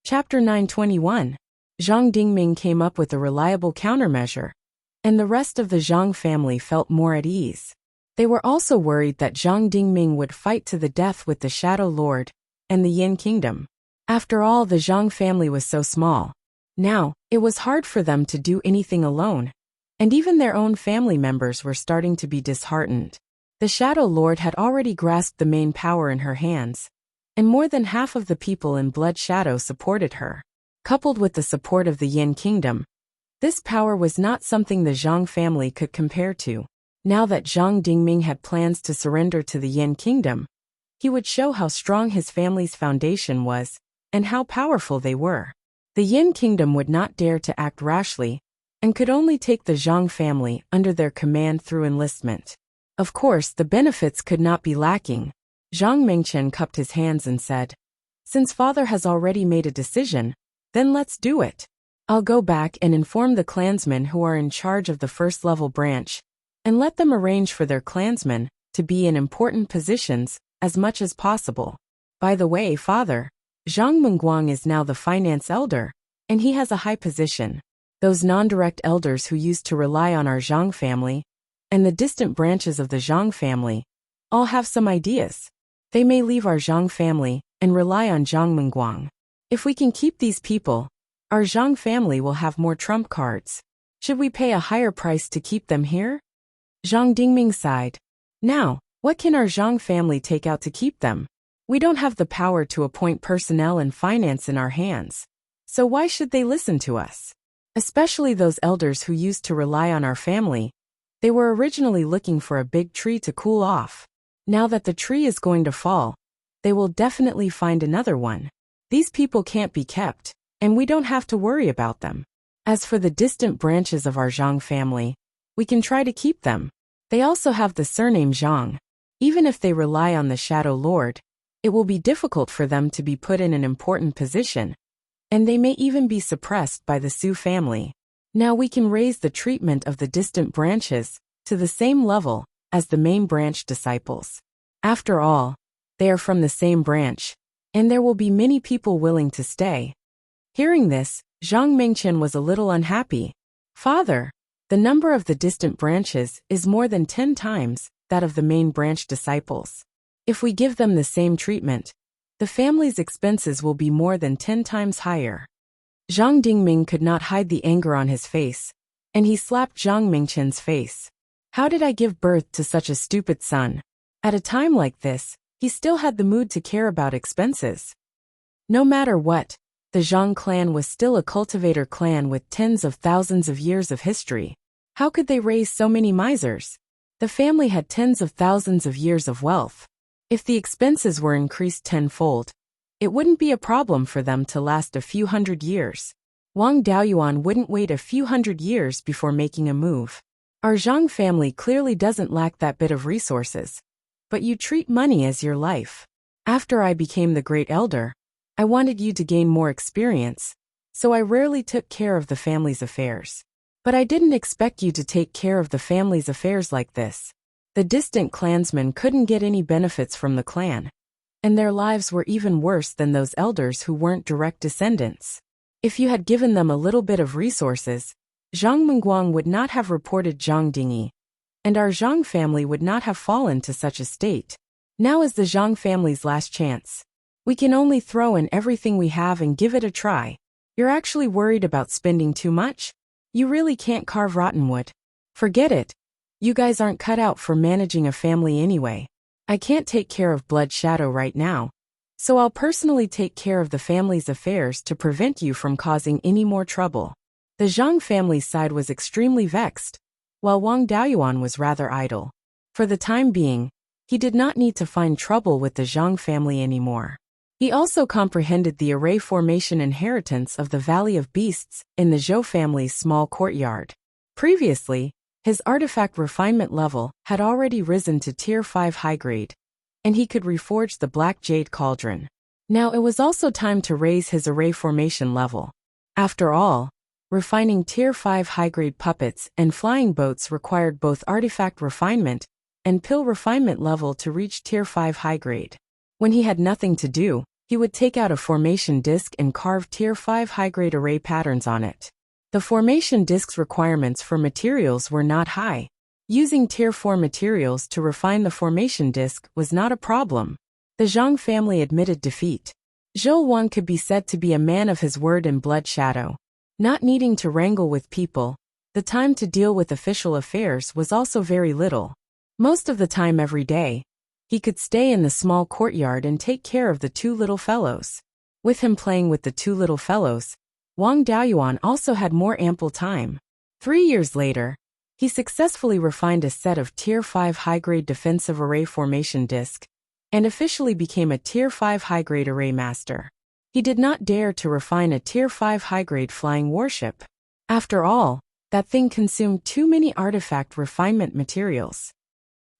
Chapter 921. Zhang Dingming came up with a reliable countermeasure, and the rest of the Zhang family felt more at ease. They were also worried that Zhang Dingming would fight to the death with the Shadow Lord and the Yin Kingdom. After all, the Zhang family was so small. Now, it was hard for them to do anything alone, and even their own family members were starting to be disheartened. The Shadow Lord had already grasped the main power in her hands, and more than half of the people in Blood Shadow supported her. Coupled with the support of the Yin Kingdom, this power was not something the Zhang family could compare to. Now that Zhang Dingming had plans to surrender to the Yin Kingdom, he would show how strong his family's foundation was, and how powerful they were. The Yin Kingdom would not dare to act rashly, and could only take the Zhang family under their command through enlistment. Of course, the benefits could not be lacking. Zhang Mengchen cupped his hands and said, "Since father has already made a decision, then let's do it. I'll go back and inform the clansmen who are in charge of the first-level branch, and let them arrange for their clansmen to be in important positions as much as possible. By the way, father, Zhang Mengguang is now the finance elder, and he has a high position. Those non-direct elders who used to rely on our Zhang family, and the distant branches of the Zhang family, all have some ideas. They may leave our Zhang family and rely on Zhang Mengguang. If we can keep these people, our Zhang family will have more trump cards. Should we pay a higher price to keep them here?" Zhang Dingming sighed. "Now, what can our Zhang family take out to keep them? We don't have the power to appoint personnel and finance in our hands, so why should they listen to us? Especially those elders who used to rely on our family. They were originally looking for a big tree to cool off. Now that the tree is going to fall, they will definitely find another one. These people can't be kept, and we don't have to worry about them. As for the distant branches of our Zhang family, we can try to keep them. They also have the surname Zhang. Even if they rely on the Shadow Lord, it will be difficult for them to be put in an important position, and they may even be suppressed by the Su family. Now we can raise the treatment of the distant branches to the same level as the main branch disciples. After all, they are from the same branch, and there will be many people willing to stay." Hearing this, Zhang Mengchen was a little unhappy. "Father, the number of the distant branches is more than 10 times that of the main branch disciples. If we give them the same treatment, the family's expenses will be more than 10 times higher." Zhang Dingming could not hide the anger on his face, and he slapped Zhang Mengchen's face. How did I give birth to such a stupid son? At a time like this, he still had the mood to care about expenses. No matter what, the Zhang clan was still a cultivator clan with tens of thousands of years of history. How could they raise so many misers? The family had tens of thousands of years of wealth. If the expenses were increased tenfold, it wouldn't be a problem for them to last a few hundred years. Wang Daoyuan wouldn't wait a few hundred years before making a move. Our Zhang family clearly doesn't lack that bit of resources, but you treat money as your life. After I became the great elder, I wanted you to gain more experience, so I rarely took care of the family's affairs. But I didn't expect you to take care of the family's affairs like this. The distant clansmen couldn't get any benefits from the clan, and their lives were even worse than those elders who weren't direct descendants. If you had given them a little bit of resources, Zhang Mengguang would not have reported Zhang Dingyi, and our Zhang family would not have fallen to such a state. Now is the Zhang family's last chance. We can only throw in everything we have and give it a try. You're actually worried about spending too much? You really can't carve rotten wood. Forget it. You guys aren't cut out for managing a family anyway. I can't take care of Blood Shadow right now, so I'll personally take care of the family's affairs to prevent you from causing any more trouble." The Zhang family's side was extremely vexed, while Wang Daoyuan was rather idle. For the time being, he did not need to find trouble with the Zhang family anymore. He also comprehended the array formation inheritance of the Valley of Beasts in the Zhou family's small courtyard. Previously, his artifact refinement level had already risen to Tier 5 high grade, and he could reforge the Black Jade Cauldron. Now it was also time to raise his array formation level. After all, refining Tier 5 high-grade puppets and flying boats required both artifact refinement and pill refinement level to reach Tier 5 high grade. When he had nothing to do, he would take out a formation disc and carve Tier 5 high-grade array patterns on it. The formation disc's requirements for materials were not high. Using Tier 4 materials to refine the formation disc was not a problem. The Zhang family admitted defeat. Zhou Wan could be said to be a man of his word in Blood Shadow. Not needing to wrangle with people, the time to deal with official affairs was also very little. Most of the time every day, he could stay in the small courtyard and take care of the two little fellows. With him playing with the two little fellows, Wang Daoyuan also had more ample time. 3 years later, he successfully refined a set of Tier 5 high-grade defensive array formation disc, and officially became a Tier 5 high-grade array master. He did not dare to refine a Tier 5 high-grade flying warship. After all, that thing consumed too many artifact refinement materials.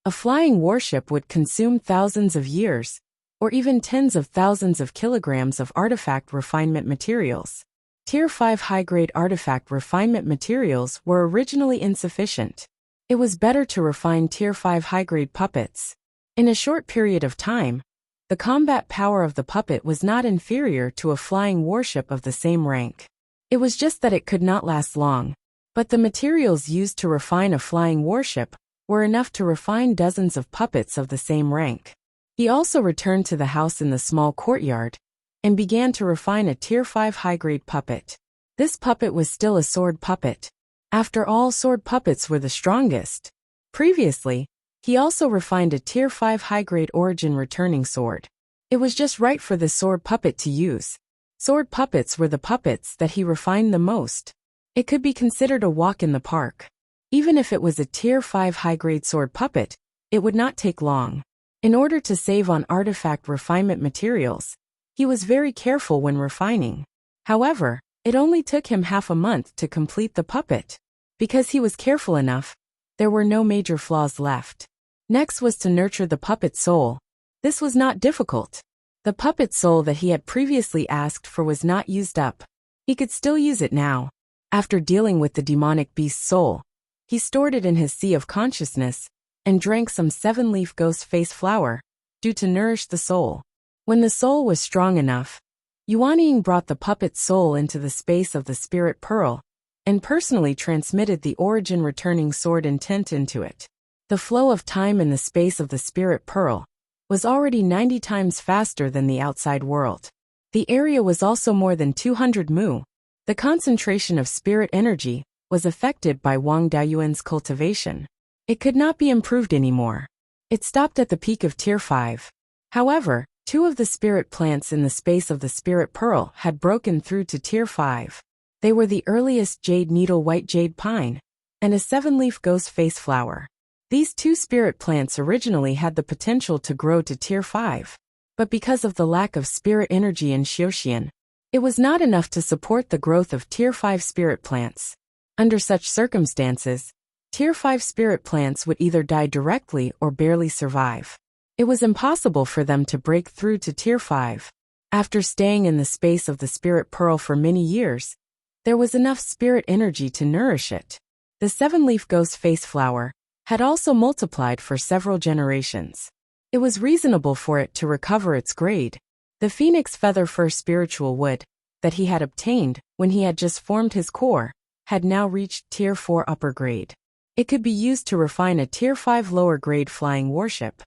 A flying warship would consume thousands of years, or even tens of thousands of kilograms of artifact refinement materials. Tier 5 high-grade artifact refinement materials were originally insufficient. It was better to refine Tier 5 high-grade puppets. In a short period of time, the combat power of the puppet was not inferior to a flying warship of the same rank. It was just that it could not last long. But the materials used to refine a flying warship were enough to refine dozens of puppets of the same rank. He also returned to the house in the small courtyard and began to refine a Tier 5 high-grade puppet. This puppet was still a sword puppet. After all, sword puppets were the strongest. Previously, he also refined a Tier 5 high-grade origin returning sword. It was just right for the sword puppet to use. Sword puppets were the puppets that he refined the most. It could be considered a walk in the park. Even if it was a Tier 5 high-grade sword puppet, it would not take long. In order to save on artifact refinement materials, he was very careful when refining. However, it only took him half a month to complete the puppet. Because he was careful enough, there were no major flaws left. Next was to nurture the puppet soul. This was not difficult. The puppet soul that he had previously asked for was not used up. He could still use it now. After dealing with the demonic beast's soul, he stored it in his sea of consciousness and drank some 7-leaf ghost face flower, due to nourish the soul. When the soul was strong enough, Yuanying brought the puppet's soul into the space of the spirit pearl, and personally transmitted the origin returning sword intent into it. The flow of time in the space of the spirit pearl was already 90 times faster than the outside world. The area was also more than 200 mu. The concentration of spirit energy was affected by Wang Daoyuan's cultivation. It could not be improved anymore. It stopped at the peak of Tier 5. However, 2 of the spirit plants in the space of the spirit pearl had broken through to Tier 5. They were the earliest jade needle white jade pine, and a 7-leaf ghost face flower. These 2 spirit plants originally had the potential to grow to Tier 5. But because of the lack of spirit energy in Xiuxian, it was not enough to support the growth of Tier 5 spirit plants. Under such circumstances, Tier 5 spirit plants would either die directly or barely survive. It was impossible for them to break through to Tier 5. After staying in the space of the spirit pearl for many years, there was enough spirit energy to nourish it. The 7-leaf ghost face flower had also multiplied for several generations. It was reasonable for it to recover its grade. The phoenix feather fur spiritual wood that he had obtained when he had just formed his core had now reached Tier 4 upper grade. It could be used to refine a Tier 5 lower grade flying warship.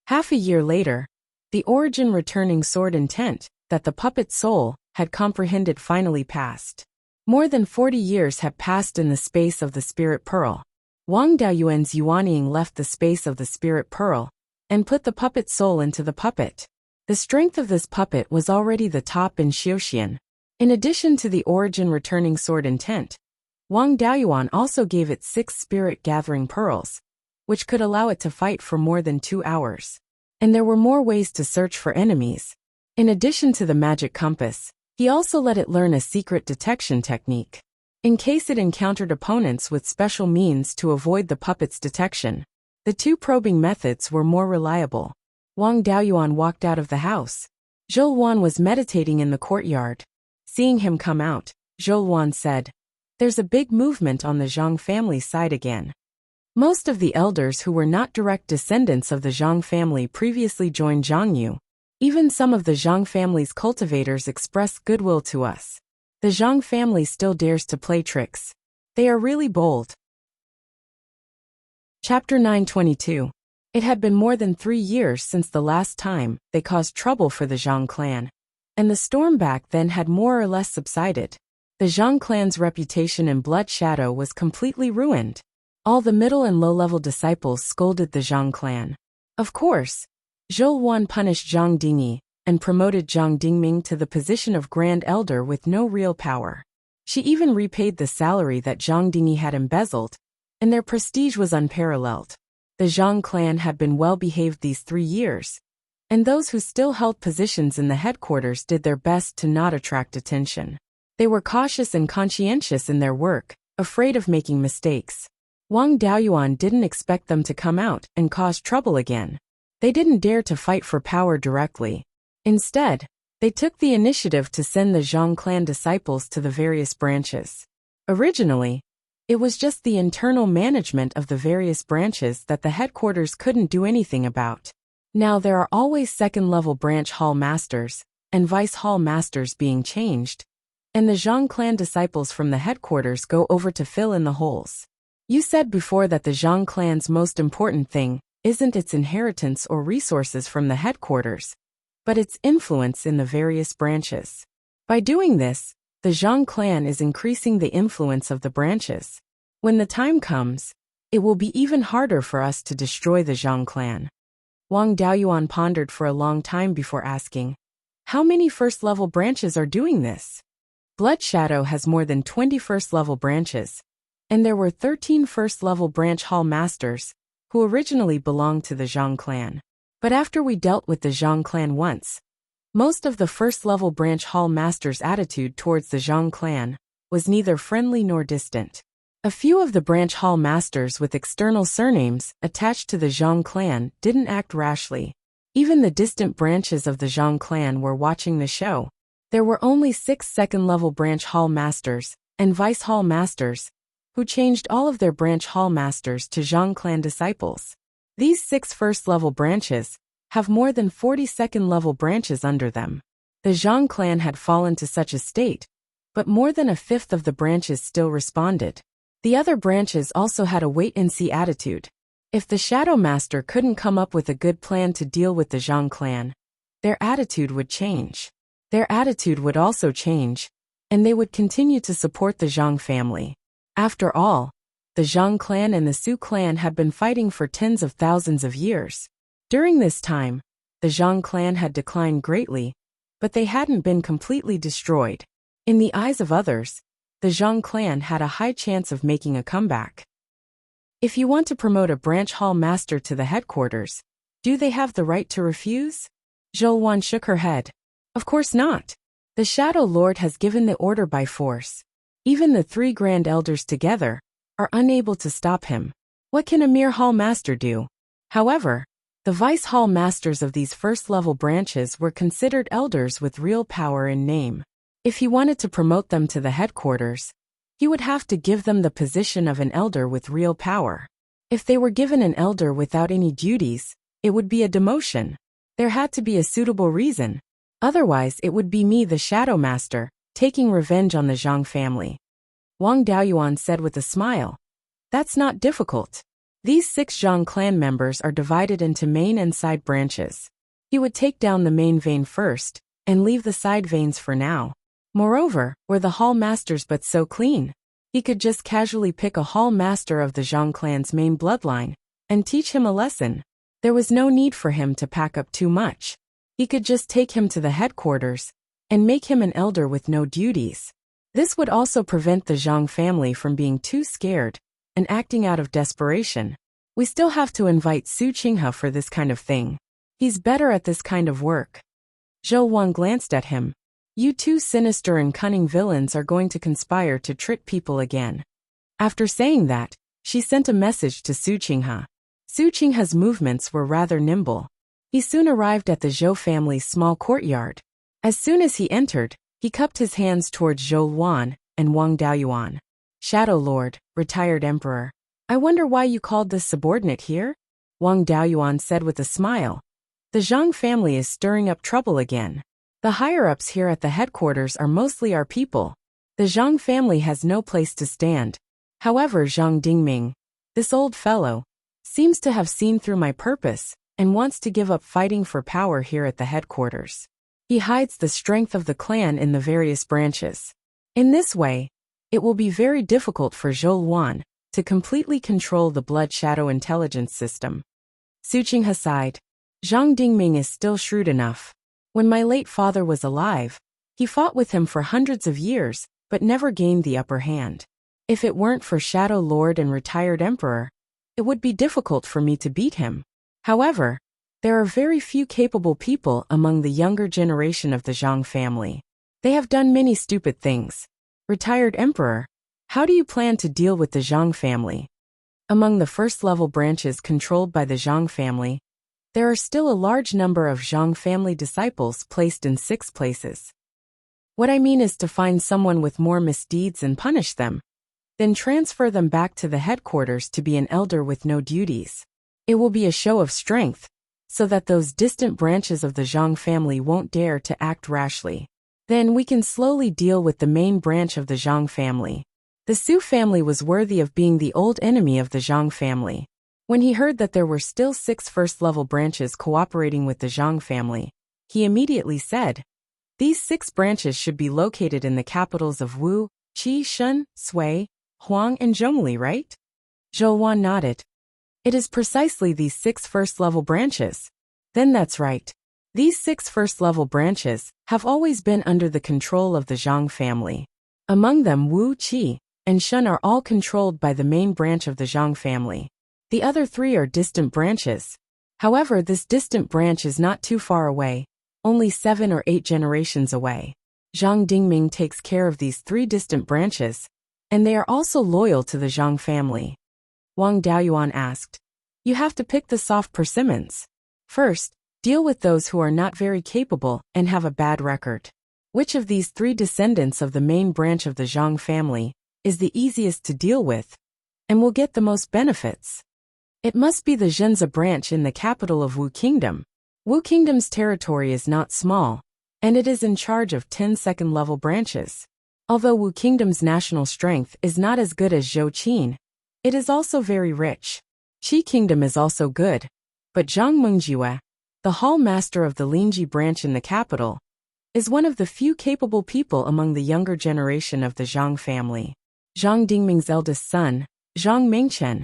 Half a year later, the origin returning sword intent that the puppet soul had comprehended finally passed. More than 40 years had passed in the space of the spirit pearl. Wang Daoyuan's Yuanying left the space of the spirit pearl and put the puppet soul into the puppet. The strength of this puppet was already the top in Xiuxian. In addition to the origin returning sword intent, Wang Daoyuan also gave it 6 spirit gathering pearls, which could allow it to fight for more than 2 hours. And there were more ways to search for enemies. In addition to the magic compass, he also let it learn a secret detection technique. In case it encountered opponents with special means to avoid the puppet's detection, the 2 probing methods were more reliable. Wang Daoyuan walked out of the house. Zhou was meditating in the courtyard. Seeing him come out, Zhou said, "There's a big movement on the Zhang family side again." Most of the elders who were not direct descendants of the Zhang family previously joined Zhang Yu. Even some of the Zhang family's cultivators express goodwill to us. The Zhang family still dares to play tricks. They are really bold. Chapter 922. It had been more than 3 years since the last time they caused trouble for the Zhang clan, and the storm back then had more or less subsided. The Zhang clan's reputation in Blood Shadow was completely ruined. All the middle and low-level disciples scolded the Zhang clan. Of course, Zhou Wan punished Zhang Dingyi and promoted Zhang Dingming to the position of Grand Elder with no real power. She even repaid the salary that Zhang Dingyi had embezzled, and their prestige was unparalleled. The Zhang clan had been well-behaved these 3 years, and those who still held positions in the headquarters did their best to not attract attention. They were cautious and conscientious in their work, afraid of making mistakes. Wang Daoyuan didn't expect them to come out and cause trouble again. They didn't dare to fight for power directly. Instead, they took the initiative to send the Zhang clan disciples to the various branches. Originally, it was just the internal management of the various branches that the headquarters couldn't do anything about. Now there are always second-level branch hall masters, and vice hall masters being changed, and the Zhang clan disciples from the headquarters go over to fill in the holes. You said before that the Zhang clan's most important thing isn't its inheritance or resources from the headquarters, but its influence in the various branches. By doing this, the Zhang clan is increasing the influence of the branches. When the time comes, it will be even harder for us to destroy the Zhang clan. Wang Daoyuan pondered for a long time before asking, how many first-level branches are doing this? Blood Shadow has more than 20 first-level branches, and there were 13 first-level branch hall masters, who originally belonged to the Zhang clan. But after we dealt with the Zhang clan once, most of the first-level branch hall masters' attitude towards the Zhang clan was neither friendly nor distant. A few of the branch hall masters with external surnames attached to the Zhang clan didn't act rashly. Even the distant branches of the Zhang clan were watching the show. There were only 6 second-level branch hall masters and vice hall masters, who changed all of their branch hall masters to Zhang clan disciples. These 6 first-level branches have more than 40 second-level branches under them. The Zhang clan had fallen to such a state, but more than a fifth of the branches still responded. The other branches also had a wait-and-see attitude. If the Shadow Master couldn't come up with a good plan to deal with the Zhang clan, their attitude would change. Their attitude would also change, and they would continue to support the Zhang family. After all, the Zhang clan and the Su clan had been fighting for tens of thousands of years. During this time, the Zhang clan had declined greatly, but they hadn't been completely destroyed. In the eyes of others, the Zhang clan had a high chance of making a comeback. If you want to promote a branch hall master to the headquarters, do they have the right to refuse? Zhou Wan shook her head. Of course not. The Shadow Lord has given the order by force. Even the 3 Grand Elders together are unable to stop him. What can a mere hall master do? However, the vice hall masters of these first-level branches were considered elders with real power in name. If he wanted to promote them to the headquarters, he would have to give them the position of an elder with real power. If they were given an elder without any duties, it would be a demotion. There had to be a suitable reason. Otherwise, it would be me, the Shadow Master, taking revenge on the Zhang family. Wang Daoyuan said with a smile. That's not difficult. These 6 Zhang clan members are divided into main and side branches. He would take down the main vein first, and leave the side veins for now. Moreover, were the hall masters but so clean, he could just casually pick a hall master of the Zhang clan's main bloodline, and teach him a lesson. There was no need for him to pack up too much. He could just take him to the headquarters, and make him an elder with no duties. This would also prevent the Zhang family from being too scared, and acting out of desperation. We still have to invite Su Qinghe for this kind of thing. He's better at this kind of work. Zhou Wan glanced at him. You 2 sinister and cunning villains are going to conspire to trick people again. After saying that, she sent a message to Su Qinghe. Su Qinghe's movements were rather nimble. He soon arrived at the Zhou family's small courtyard. As soon as he entered, he cupped his hands towards Zhou Wan and Wang Daoyuan. Shadow Lord, retired Emperor. I wonder why you called this subordinate here? Wang Daoyuan said with a smile. The The Zhang family is stirring up trouble again. The higher-ups here at the headquarters are mostly our people. The Zhang family has no place to stand. However, Zhang Dingming, this old fellow, seems to have seen through my purpose and wants to give up fighting for power here at the headquarters. He hides the strength of the clan in the various branches. In this way, it will be very difficult for Zhou Luan to completely control the Blood Shadow intelligence system. Su Qinghe sighed. Zhang Dingming is still shrewd enough. When my late father was alive, he fought with him for hundreds of years, but never gained the upper hand. If it weren't for Shadow Lord and retired Emperor, it would be difficult for me to beat him. However, there are very few capable people among the younger generation of the Zhang family. They have done many stupid things. Retired Emperor, how do you plan to deal with the Zhang family? Among the first-level branches controlled by the Zhang family, there are still a large number of Zhang family disciples placed in 6 places. What I mean is to find someone with more misdeeds and punish them, then transfer them back to the headquarters to be an elder with no duties. It will be a show of strength, so that those distant branches of the Zhang family won't dare to act rashly. Then we can slowly deal with the main branch of the Zhang family. The Su family was worthy of being the old enemy of the Zhang family. When he heard that there were still 6 first-level branches cooperating with the Zhang family, he immediately said, "These 6 branches should be located in the capitals of Wu, Qi, Shun, Sui, Huang, and Zhongli, right?" Zhou Luan nodded. "It is precisely these 6 first-level branches." "Then that's right. These 6 first-level branches have always been under the control of the Zhang family. Among them, Wu, Qi, and Shun are all controlled by the main branch of the Zhang family. The other 3 are distant branches. However, this distant branch is not too far away, only 7 or 8 generations away. Zhang Dingming takes care of these 3 distant branches, and they are also loyal to the Zhang family." Wang Daoyuan asked, "You have to pick the soft persimmons. First, deal with those who are not very capable and have a bad record. Which of these 3 descendants of the main branch of the Zhang family is the easiest to deal with and will get the most benefits?" "It must be the Zhenze branch in the capital of Wu Kingdom. Wu Kingdom's territory is not small, and it is in charge of 10 second-level branches. Although Wu Kingdom's national strength is not as good as Zhou Qin, it is also very rich. Qi Kingdom is also good, but Zhang Mengjue, the hall master of the Lingji branch in the capital, is one of the few capable people among the younger generation of the Zhang family. Zhang Dingming's eldest son, Zhang Mengchen,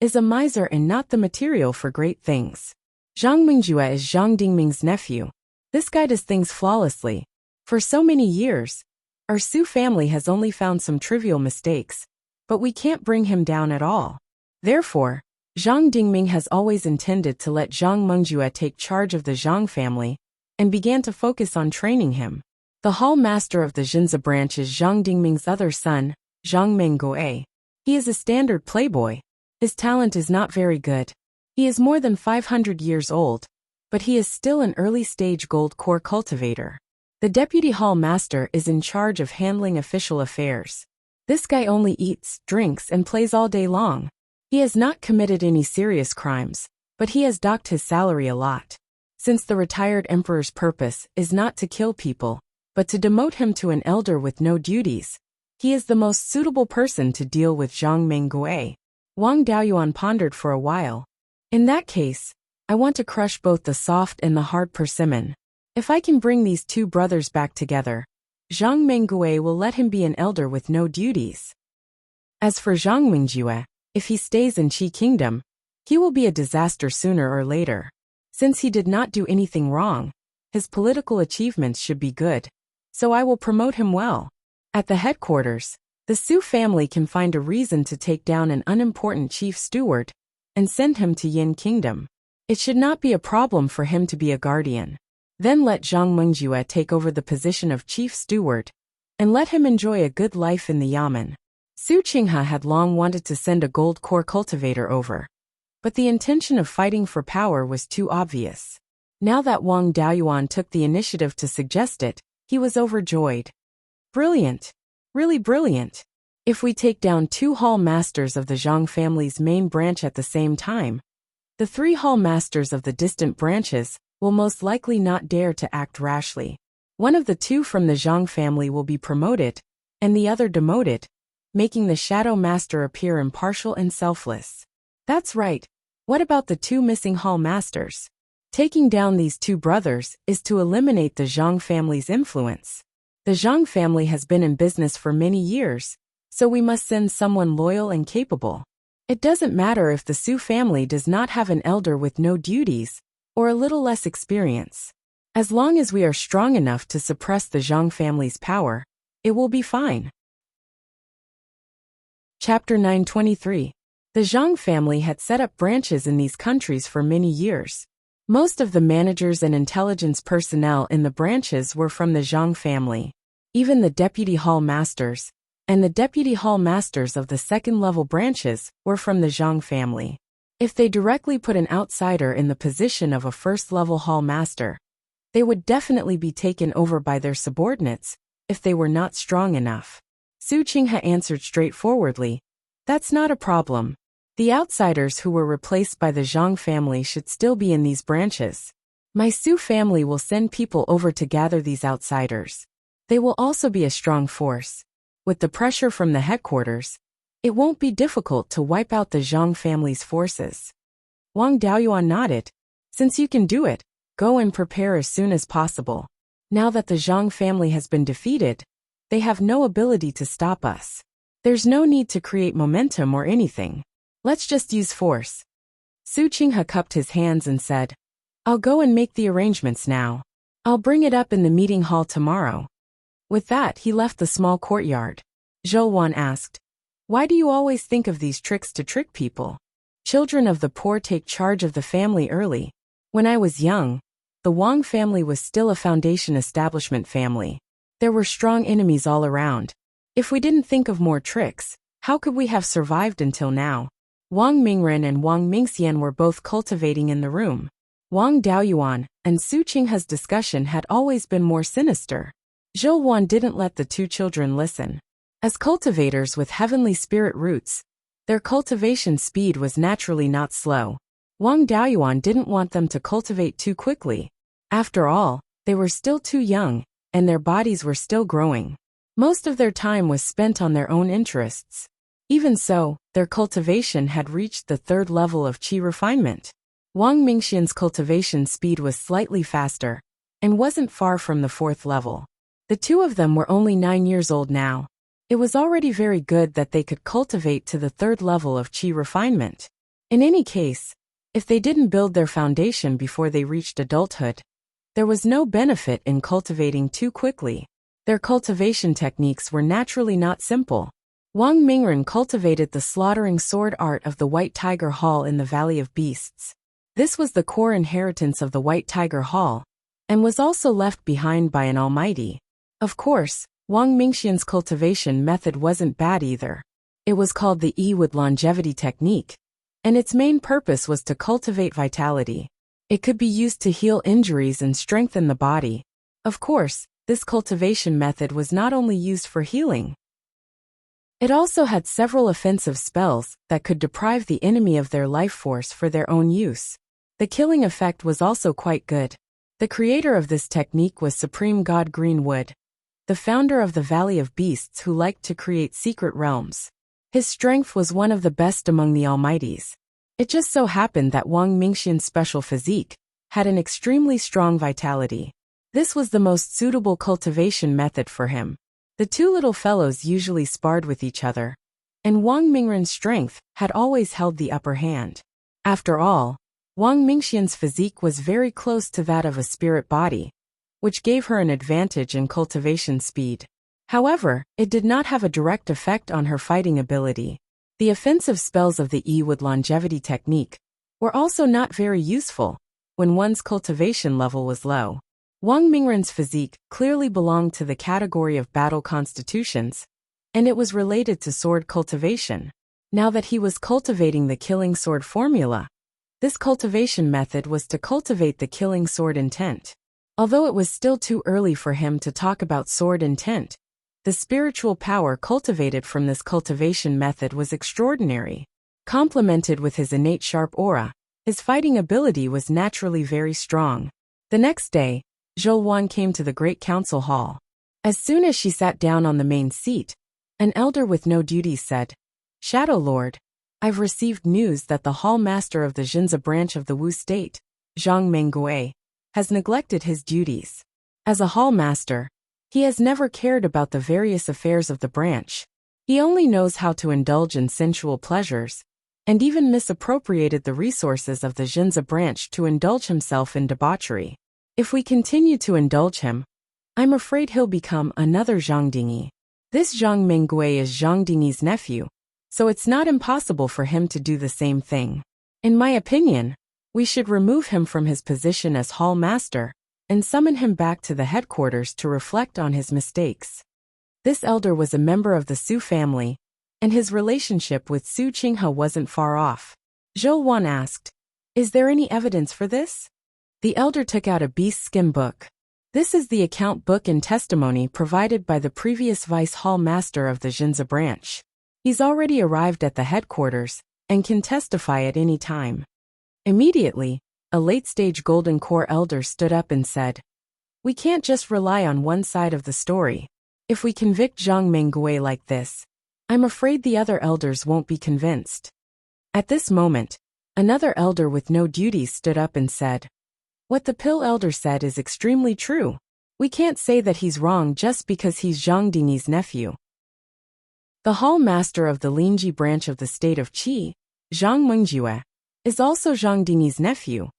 is a miser and not the material for great things. Zhang Mengjue is Zhang Dingming's nephew. This guy does things flawlessly. For so many years, our Su family has only found some trivial mistakes, but we can't bring him down at all. Therefore, Zhang Dingming has always intended to let Zhang Mengjue take charge of the Zhang family and began to focus on training him. The hall master of the Zhenze branch is Zhang Dingming's other son, Zhang Mengue. He is a standard playboy. His talent is not very good. He is more than 500 years old, but he is still an early-stage gold core cultivator. The deputy hall master is in charge of handling official affairs. This guy only eats, drinks, and plays all day long. He has not committed any serious crimes, but he has docked his salary a lot. Since the retired emperor's purpose is not to kill people, but to demote him to an elder with no duties, he is the most suitable person to deal with Zhang Mengue. Wang Daoyuan pondered for a while. "In that case, I want to crush both the soft and the hard persimmon. If I can bring these 2 brothers back together, Zhang Mengue will let him be an elder with no duties. As for Zhang Mengjue, if he stays in Qi Kingdom, he will be a disaster sooner or later. Since he did not do anything wrong, his political achievements should be good, so I will promote him well. At the headquarters, the Su family can find a reason to take down an unimportant chief steward and send him to Yin Kingdom. It should not be a problem for him to be a guardian. Then let Zhang Mengjue take over the position of chief steward, and let him enjoy a good life in the Yamen." Su Qinghe had long wanted to send a gold core cultivator over, but the intention of fighting for power was too obvious. Now that Wang Daoyuan took the initiative to suggest it, he was overjoyed. "Brilliant! Really brilliant! If we take down 2 hall masters of the Zhang family's main branch at the same time, the 3 hall masters of the distant branches will most likely not dare to act rashly. One of the two from the Zhang family will be promoted, and the other demoted, making the Shadow Master appear impartial and selfless. That's right. What about the two missing Hall Masters? Taking down these two brothers is to eliminate the Zhang family's influence. The Zhang family has been in business for many years, so we must send someone loyal and capable. It doesn't matter if the Su family does not have an elder with no duties, or a little less experience. As long as we are strong enough to suppress the Zhang family's power, it will be fine. Chapter 923. The Zhang family had set up branches in these countries for many years. Most of the managers and intelligence personnel in the branches were from the Zhang family. Even the deputy hall masters, and the deputy hall masters of the second-level branches were from the Zhang family. If they directly put an outsider in the position of a first-level hall master, they would definitely be taken over by their subordinates if they were not strong enough. Su Qinghe answered straightforwardly, "That's not a problem. The outsiders who were replaced by the Zhang family should still be in these branches. My Su family will send people over to gather these outsiders. They will also be a strong force. With the pressure from the headquarters, it won't be difficult to wipe out the Zhang family's forces." Wang Daoyuan nodded. "Since you can do it, go and prepare as soon as possible. Now that the Zhang family has been defeated, they have no ability to stop us. There's no need to create momentum or anything. Let's just use force." Su Qinghe cupped his hands and said, "I'll go and make the arrangements now. I'll bring it up in the meeting hall tomorrow." With that, he left the small courtyard. Zhou asked, "Why do you always think of these tricks to trick people? Children of the poor take charge of the family early. When I was young, the Wang family was still a foundation establishment family. There were strong enemies all around. If we didn't think of more tricks, how could we have survived until now?" Wang Mingren and Wang Mingxian were both cultivating in the room. Wang Daoyuan and Su Qinghe's discussion had always been more sinister. Zhou didn't let the two children listen. As cultivators with heavenly spirit roots, their cultivation speed was naturally not slow. Wang Daoyuan didn't want them to cultivate too quickly. After all, they were still too young, and their bodies were still growing. Most of their time was spent on their own interests. Even so, their cultivation had reached the third level of qi refinement. Wang Mingxian's cultivation speed was slightly faster, and wasn't far from the fourth level. The two of them were only 9 years old now. It was already very good that they could cultivate to the third level of qi refinement. In any case, if they didn't build their foundation before they reached adulthood, there was no benefit in cultivating too quickly. Their cultivation techniques were naturally not simple. Wang Mingren cultivated the slaughtering sword art of the White Tiger Hall in the Valley of Beasts. This was the core inheritance of the White Tiger Hall, and was also left behind by an almighty. Of course, Wang Mingxian's cultivation method wasn't bad either. It was called the Yi with longevity technique, and its main purpose was to cultivate vitality. It could be used to heal injuries and strengthen the body. Of course, this cultivation method was not only used for healing. It also had several offensive spells that could deprive the enemy of their life force for their own use. The killing effect was also quite good. The creator of this technique was Supreme God Greenwood, the founder of the Valley of Beasts who liked to create secret realms. His strength was one of the best among the almighties. It just so happened that Wang Mingxian's special physique had an extremely strong vitality. This was the most suitable cultivation method for him. The two little fellows usually sparred with each other, and Wang Mingren's strength had always held the upper hand. After all, Wang Mingxian's physique was very close to that of a spirit body, which gave her an advantage in cultivation speed. However, it did not have a direct effect on her fighting ability. The offensive spells of the Yi with longevity technique were also not very useful when one's cultivation level was low. Wang Mingren's physique clearly belonged to the category of battle constitutions, and it was related to sword cultivation. Now that he was cultivating the killing sword formula, this cultivation method was to cultivate the killing sword intent. Although it was still too early for him to talk about sword intent, the spiritual power cultivated from this cultivation method was extraordinary. Complemented with his innate sharp aura, his fighting ability was naturally very strong. The next day, Zhou came to the great council hall. As soon as she sat down on the main seat, an elder with no duties said, "Shadow Lord, I've received news that the hall master of the Jinza branch of the Wu state, Zhang Menggui, has neglected his duties. As a hall master, he has never cared about the various affairs of the branch. He only knows how to indulge in sensual pleasures, and even misappropriated the resources of the Jinza branch to indulge himself in debauchery. If we continue to indulge him, I'm afraid he'll become another Zhang Dingyi. This Zhang Menggui is Zhang Dingyi's nephew, so it's not impossible for him to do the same thing. In my opinion, we should remove him from his position as hall master and summon him back to the headquarters to reflect on his mistakes." This elder was a member of the Su family, and his relationship with Su Qinghe wasn't far off. Zhou asked, "Is there any evidence for this?" The elder took out a beast-skin book. This is the account book and testimony provided by the previous vice hall master of the Jinza branch. He's already arrived at the headquarters and can testify at any time. Immediately, a late-stage Golden Core elder stood up and said, "We can't just rely on one side of the story. If we convict Zhang Menggui like this, I'm afraid the other elders won't be convinced." At this moment, another elder with no duties stood up and said, "What the pill elder said is extremely true. We can't say that he's wrong just because he's Zhang Dingyi's nephew. The hall master of the Linji branch of the state of Qi, Zhang Mengjue, is also Zhang Dingyi's nephew,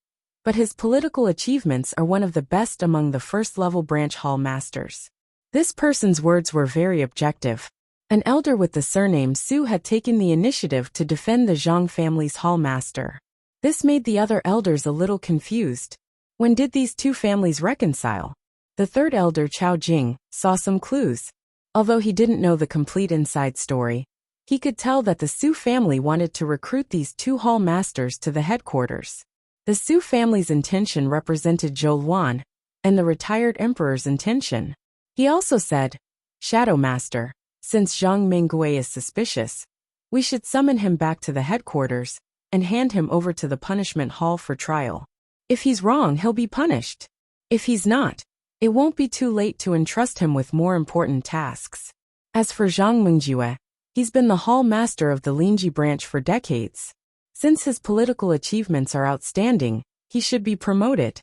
but his political achievements are one of the best among the first-level branch hall masters." This person's words were very objective. An elder with the surname Su had taken the initiative to defend the Zhang family's hall master. This made the other elders a little confused. When did these two families reconcile? The third elder, Chao Jing, saw some clues. Although he didn't know the complete inside story, he could tell that the Su family wanted to recruit these two hall masters to the headquarters. The Su family's intention represented Zhou Luan, and the retired emperor's intention. He also said, "Shadow Master, since Zhang Menggui is suspicious, we should summon him back to the headquarters and hand him over to the punishment hall for trial. If he's wrong, he'll be punished. If he's not, it won't be too late to entrust him with more important tasks." As for Zhang Mengjue, he's been the hall master of the Linji branch for decades. Since his political achievements are outstanding, he should be promoted.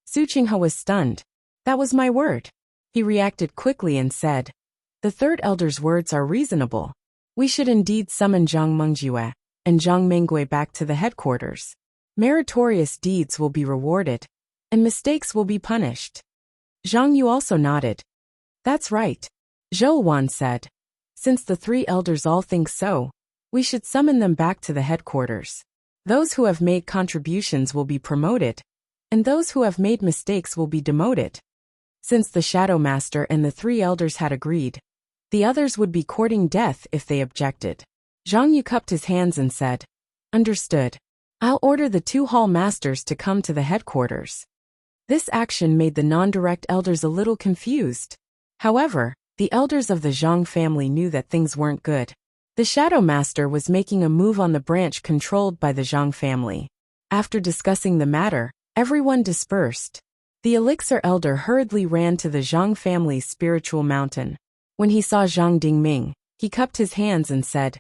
Su Qinghe was stunned. "That was my word." He reacted quickly and said, "The third elder's words are reasonable. We should indeed summon Zhang Mengjue and Zhang Menggui back to the headquarters. Meritorious deeds will be rewarded, and mistakes will be punished." Zhang Yu also nodded. "That's right," Zhou said. "Since the three elders all think so, we should summon them back to the headquarters. Those who have made contributions will be promoted, and those who have made mistakes will be demoted." Since the Shadow Master and the three elders had agreed, the others would be courting death if they objected. Zhang Yu cupped his hands and said, "Understood. I'll order the two hall masters to come to the headquarters." This action made the non-direct elders a little confused. However, the elders of the Zhang family knew that things weren't good. The Shadow Master was making a move on the branch controlled by the Zhang family. After discussing the matter, everyone dispersed. The Elixir Elder hurriedly ran to the Zhang family's spiritual mountain. When he saw Zhang Dingming, he cupped his hands and said,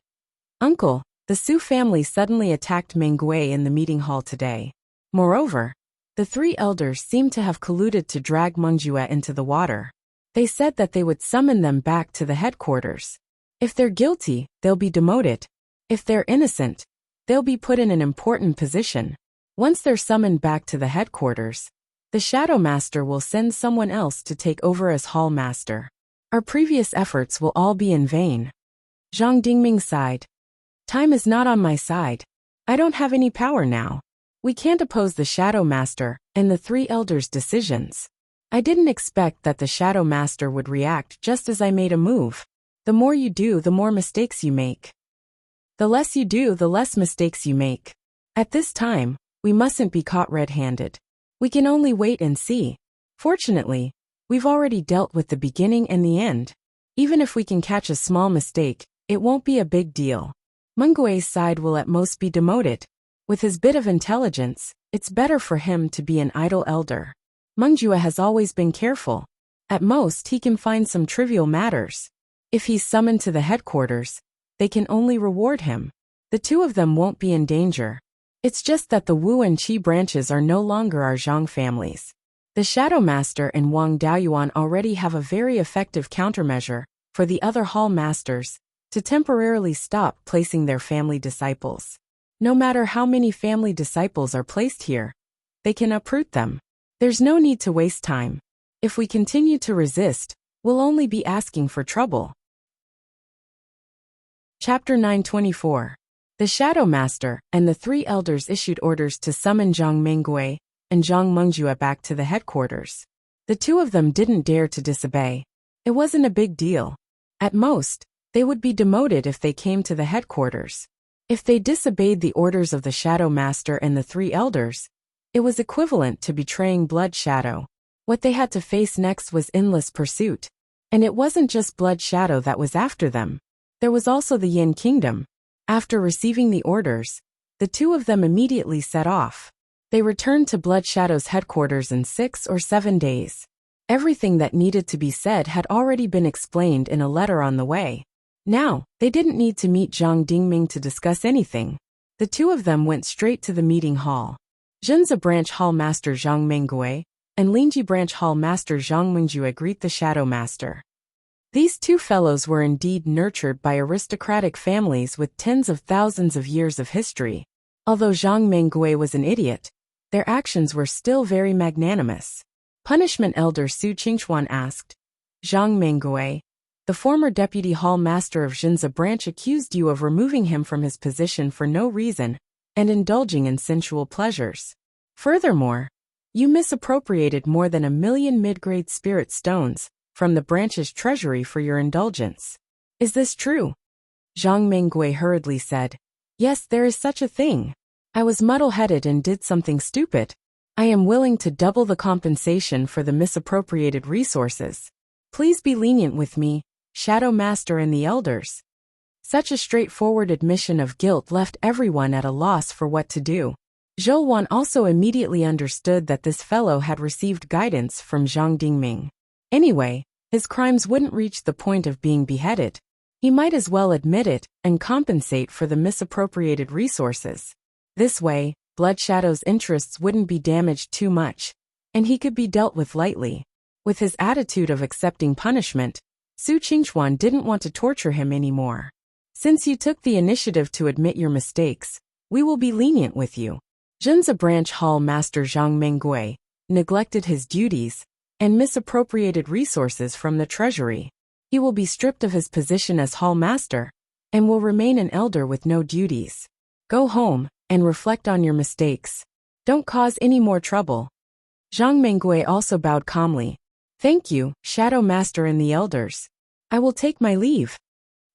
"Uncle, the Su family suddenly attacked Menggui in the meeting hall today. Moreover, the three elders seemed to have colluded to drag Mengjue into the water. They said that they would summon them back to the headquarters. If they're guilty, they'll be demoted. If they're innocent, they'll be put in an important position. Once they're summoned back to the headquarters, the Shadow Master will send someone else to take over as Hall Master. Our previous efforts will all be in vain." Zhang Dingming sighed. "Time is not on my side. I don't have any power now. We can't oppose the Shadow Master and the three elders' decisions. I didn't expect that the Shadow Master would react just as I made a move. The more you do, the more mistakes you make. The less you do, the less mistakes you make. At this time, we mustn't be caught red-handed. We can only wait and see. Fortunately, we've already dealt with the beginning and the end. Even if we can catch a small mistake, it won't be a big deal. Mengui's side will at most be demoted. With his bit of intelligence, it's better for him to be an idle elder." Mengjue has always been careful. At most, he can find some trivial matters. If he's summoned to the headquarters, they can only reward him. The two of them won't be in danger. It's just that the Wu and Qi branches are no longer our Zhang families. The Shadow Master and Wang Daoyuan already have a very effective countermeasure for the other Hall Masters to temporarily stop placing their family disciples. No matter how many family disciples are placed here, they can uproot them. There's no need to waste time. If we continue to resist, we'll only be asking for trouble. Chapter 924. The Shadow Master and the three elders issued orders to summon Zhang Mengjue and Zhang Mengjue back to the headquarters. The two of them didn't dare to disobey. It wasn't a big deal. At most, they would be demoted if they came to the headquarters. If they disobeyed the orders of the Shadow Master and the three elders, it was equivalent to betraying Blood Shadow. What they had to face next was endless pursuit. And it wasn't just Blood Shadow that was after them. There was also the Yin Kingdom. After receiving the orders, the two of them immediately set off. They returned to Blood Shadow's headquarters in 6 or 7 days. Everything that needed to be said had already been explained in a letter on the way. Now, they didn't need to meet Zhang Dingming to discuss anything. The two of them went straight to the meeting hall. Zhenze Branch Hall Master Zhang Mengjue and Lingji Branch Hall Master Zhang Mengjue greet the Shadow Master. These two fellows were indeed nurtured by aristocratic families with tens of thousands of years of history. Although Zhang Mengjue was an idiot, their actions were still very magnanimous. Punishment Elder Su Qingchuan asked, Zhang Mengjue, the former deputy hall master of Zhenze Branch accused you of removing him from his position for no reason and indulging in sensual pleasures. Furthermore, you misappropriated more than 1 million mid-grade spirit stones from the branch's treasury for your indulgence. Is this true? Zhang Mengjue hurriedly said, Yes, there is such a thing. I was muddle-headed and did something stupid. I am willing to double the compensation for the misappropriated resources. Please be lenient with me, Shadow Master and the elders. Such a straightforward admission of guilt left everyone at a loss for what to do. Zhou also immediately understood that this fellow had received guidance from Zhang Dingming. Anyway, his crimes wouldn't reach the point of being beheaded. He might as well admit it and compensate for the misappropriated resources. This way, Blood Shadow's interests wouldn't be damaged too much, and he could be dealt with lightly. With his attitude of accepting punishment, Su Qingchuan didn't want to torture him anymore. Since you took the initiative to admit your mistakes, we will be lenient with you. Zhenze Branch Hall Master Zhang Mengjue neglected his duties and misappropriated resources from the treasury. He will be stripped of his position as Hall Master and will remain an elder with no duties. Go home and reflect on your mistakes. Don't cause any more trouble. Zhang Mengjue also bowed calmly. Thank you, Shadow Master and the elders. I will take my leave.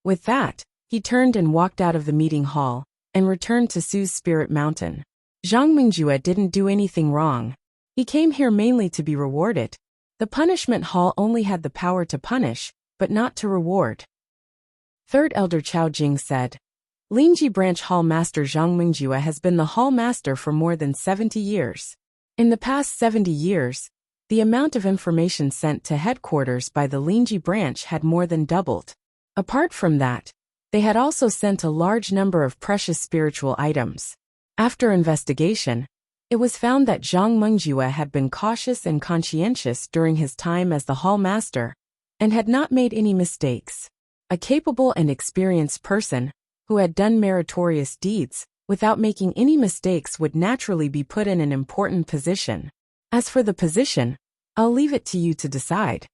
With that, he turned and walked out of the meeting hall and returned to Su's Spirit Mountain. Zhang Mengjue didn't do anything wrong. He came here mainly to be rewarded. The punishment hall only had the power to punish, but not to reward. Third Elder Chao Jing said, Lingji Branch Hall Master Zhang Mengjue has been the Hall Master for more than 70 years. In the past 70 years, the amount of information sent to headquarters by the Lingji Branch had more than doubled. Apart from that, they had also sent a large number of precious spiritual items. After investigation, it was found that Zhang Mengjue had been cautious and conscientious during his time as the Hall Master, and had not made any mistakes. A capable and experienced person, who had done meritorious deeds, without making any mistakes would naturally be put in an important position. As for the position, I'll leave it to you to decide.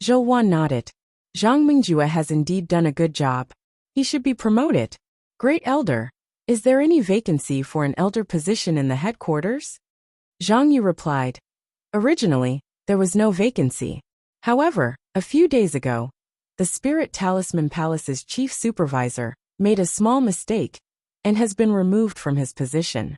Zhou nodded. Zhang Mengjue has indeed done a good job. He should be promoted. Great Elder, is there any vacancy for an elder position in the headquarters? Zhang Yu replied. Originally, there was no vacancy. However, a few days ago, the Spirit Talisman Palace's chief supervisor made a small mistake and has been removed from his position.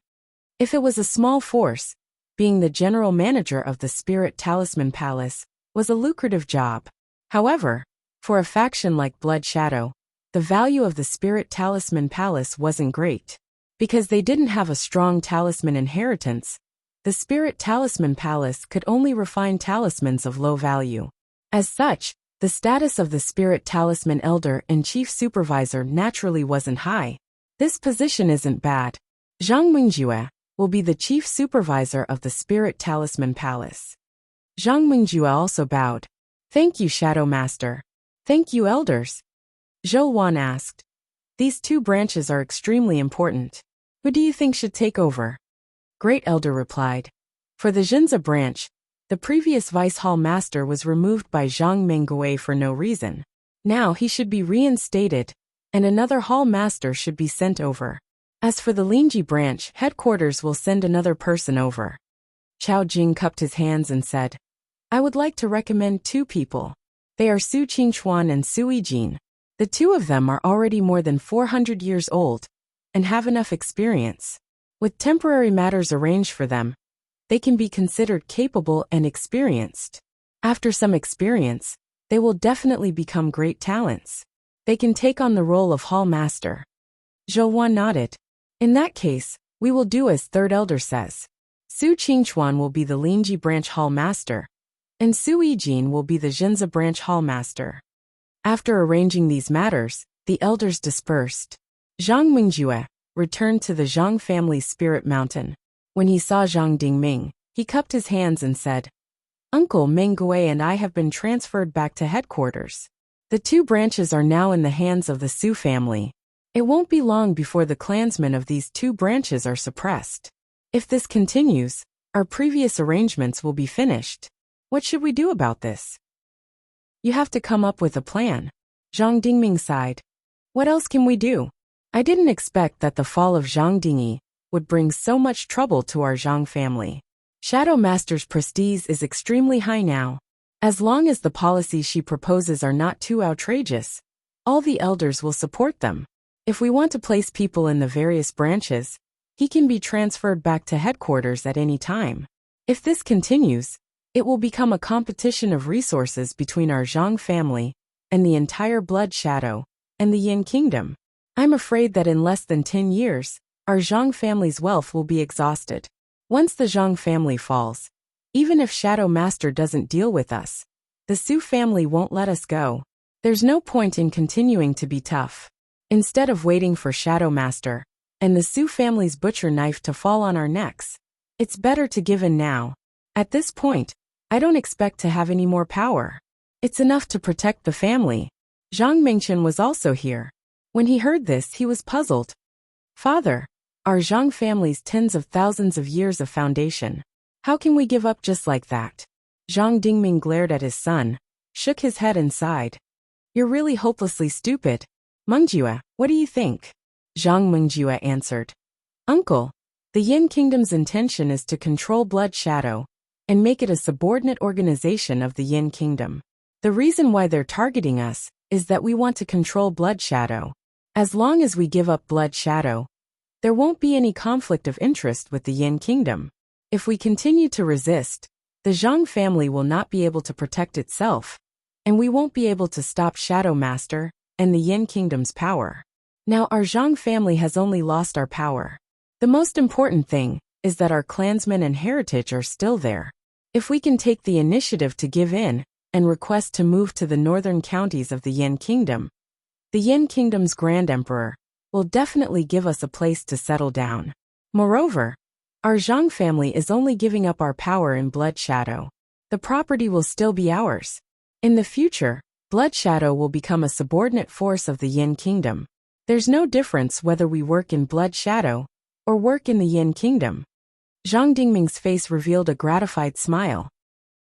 If it was a small force, being the general manager of the Spirit Talisman Palace was a lucrative job. However, for a faction like Blood Shadow, the value of the Spirit Talisman Palace wasn't great. Because they didn't have a strong talisman inheritance, the Spirit Talisman Palace could only refine talismans of low value. As such, the status of the Spirit Talisman Elder and Chief Supervisor naturally wasn't high. This position isn't bad. Zhang Mingjue will be the Chief Supervisor of the Spirit Talisman Palace. Zhang Mingjue also bowed. Thank you, Shadow Master. Thank you, Elders. Zhou Wan asked. These two branches are extremely important. Who do you think should take over? Great Elder replied. For the Jinza branch, the previous Vice Hall Master was removed by Zhang Mingjue for no reason. Now he should be reinstated, and another Hall Master should be sent over. As for the Lingji branch, headquarters will send another person over. Chao Jing cupped his hands and said, I would like to recommend two people. They are Su Qingchuan and Su Yijin. The two of them are already more than 400 years old and have enough experience. With temporary matters arranged for them, they can be considered capable and experienced. After some experience, they will definitely become great talents. They can take on the role of Hall Master. Zhou Wan nodded. In that case, we will do as Third Elder says. Su Qingchuan will be the Lingji branch Hall Master, and Su Yijin will be the Jinza branch Hall Master. After arranging these matters, the elders dispersed. Zhang Mingjue returned to the Zhang family's spirit mountain. When he saw Zhang Dingming, he cupped his hands and said, Uncle Mingjue and I have been transferred back to headquarters. The two branches are now in the hands of the Su family. It won't be long before the clansmen of these two branches are suppressed. If this continues, our previous arrangements will be finished. What should we do about this? You have to come up with a plan. Zhang Dingming sighed. What else can we do? I didn't expect that the fall of Zhang Dingyi would bring so much trouble to our Zhang family. Shadow Master's prestige is extremely high now. As long as the policies she proposes are not too outrageous, all the elders will support them. If we want to place people in the various branches, he can be transferred back to headquarters at any time. If this continues, it will become a competition of resources between our Zhang family and the entire Blood Shadow and the Yin Kingdom. I'm afraid that in less than 10 years, our Zhang family's wealth will be exhausted. Once the Zhang family falls, even if Shadow Master doesn't deal with us, the Su family won't let us go. There's no point in continuing to be tough. Instead of waiting for Shadow Master and the Su family's butcher knife to fall on our necks, it's better to give in now. At this point, I don't expect to have any more power. It's enough to protect the family. Zhang Mingchen was also here. When he heard this, he was puzzled. Father, our Zhang family's tens of thousands of years of foundation. How can we give up just like that? Zhang Dingming glared at his son, shook his head and sighed. You're really hopelessly stupid. Mingjue, what do you think? Zhang Mingjue answered. Uncle, the Yin Kingdom's intention is to control Blood Shadow and make it a subordinate organization of the Yin Kingdom. The reason why they're targeting us is that we want to control Blood Shadow. As long as we give up Blood Shadow, there won't be any conflict of interest with the Yin Kingdom. If we continue to resist, the Zhang family will not be able to protect itself, and we won't be able to stop Shadow Master and the Yin Kingdom's power. Now our Zhang family has only lost our power. The most important thing is that our clansmen and heritage are still there. If we can take the initiative to give in and request to move to the northern counties of the Yin Kingdom, the Yin Kingdom's Grand Emperor will definitely give us a place to settle down. Moreover, our Zhang family is only giving up our power in Blood Shadow. The property will still be ours. In the future, Blood Shadow will become a subordinate force of the Yin Kingdom. There's no difference whether we work in Blood Shadow or work in the Yin Kingdom. Zhang Dingming's face revealed a gratified smile.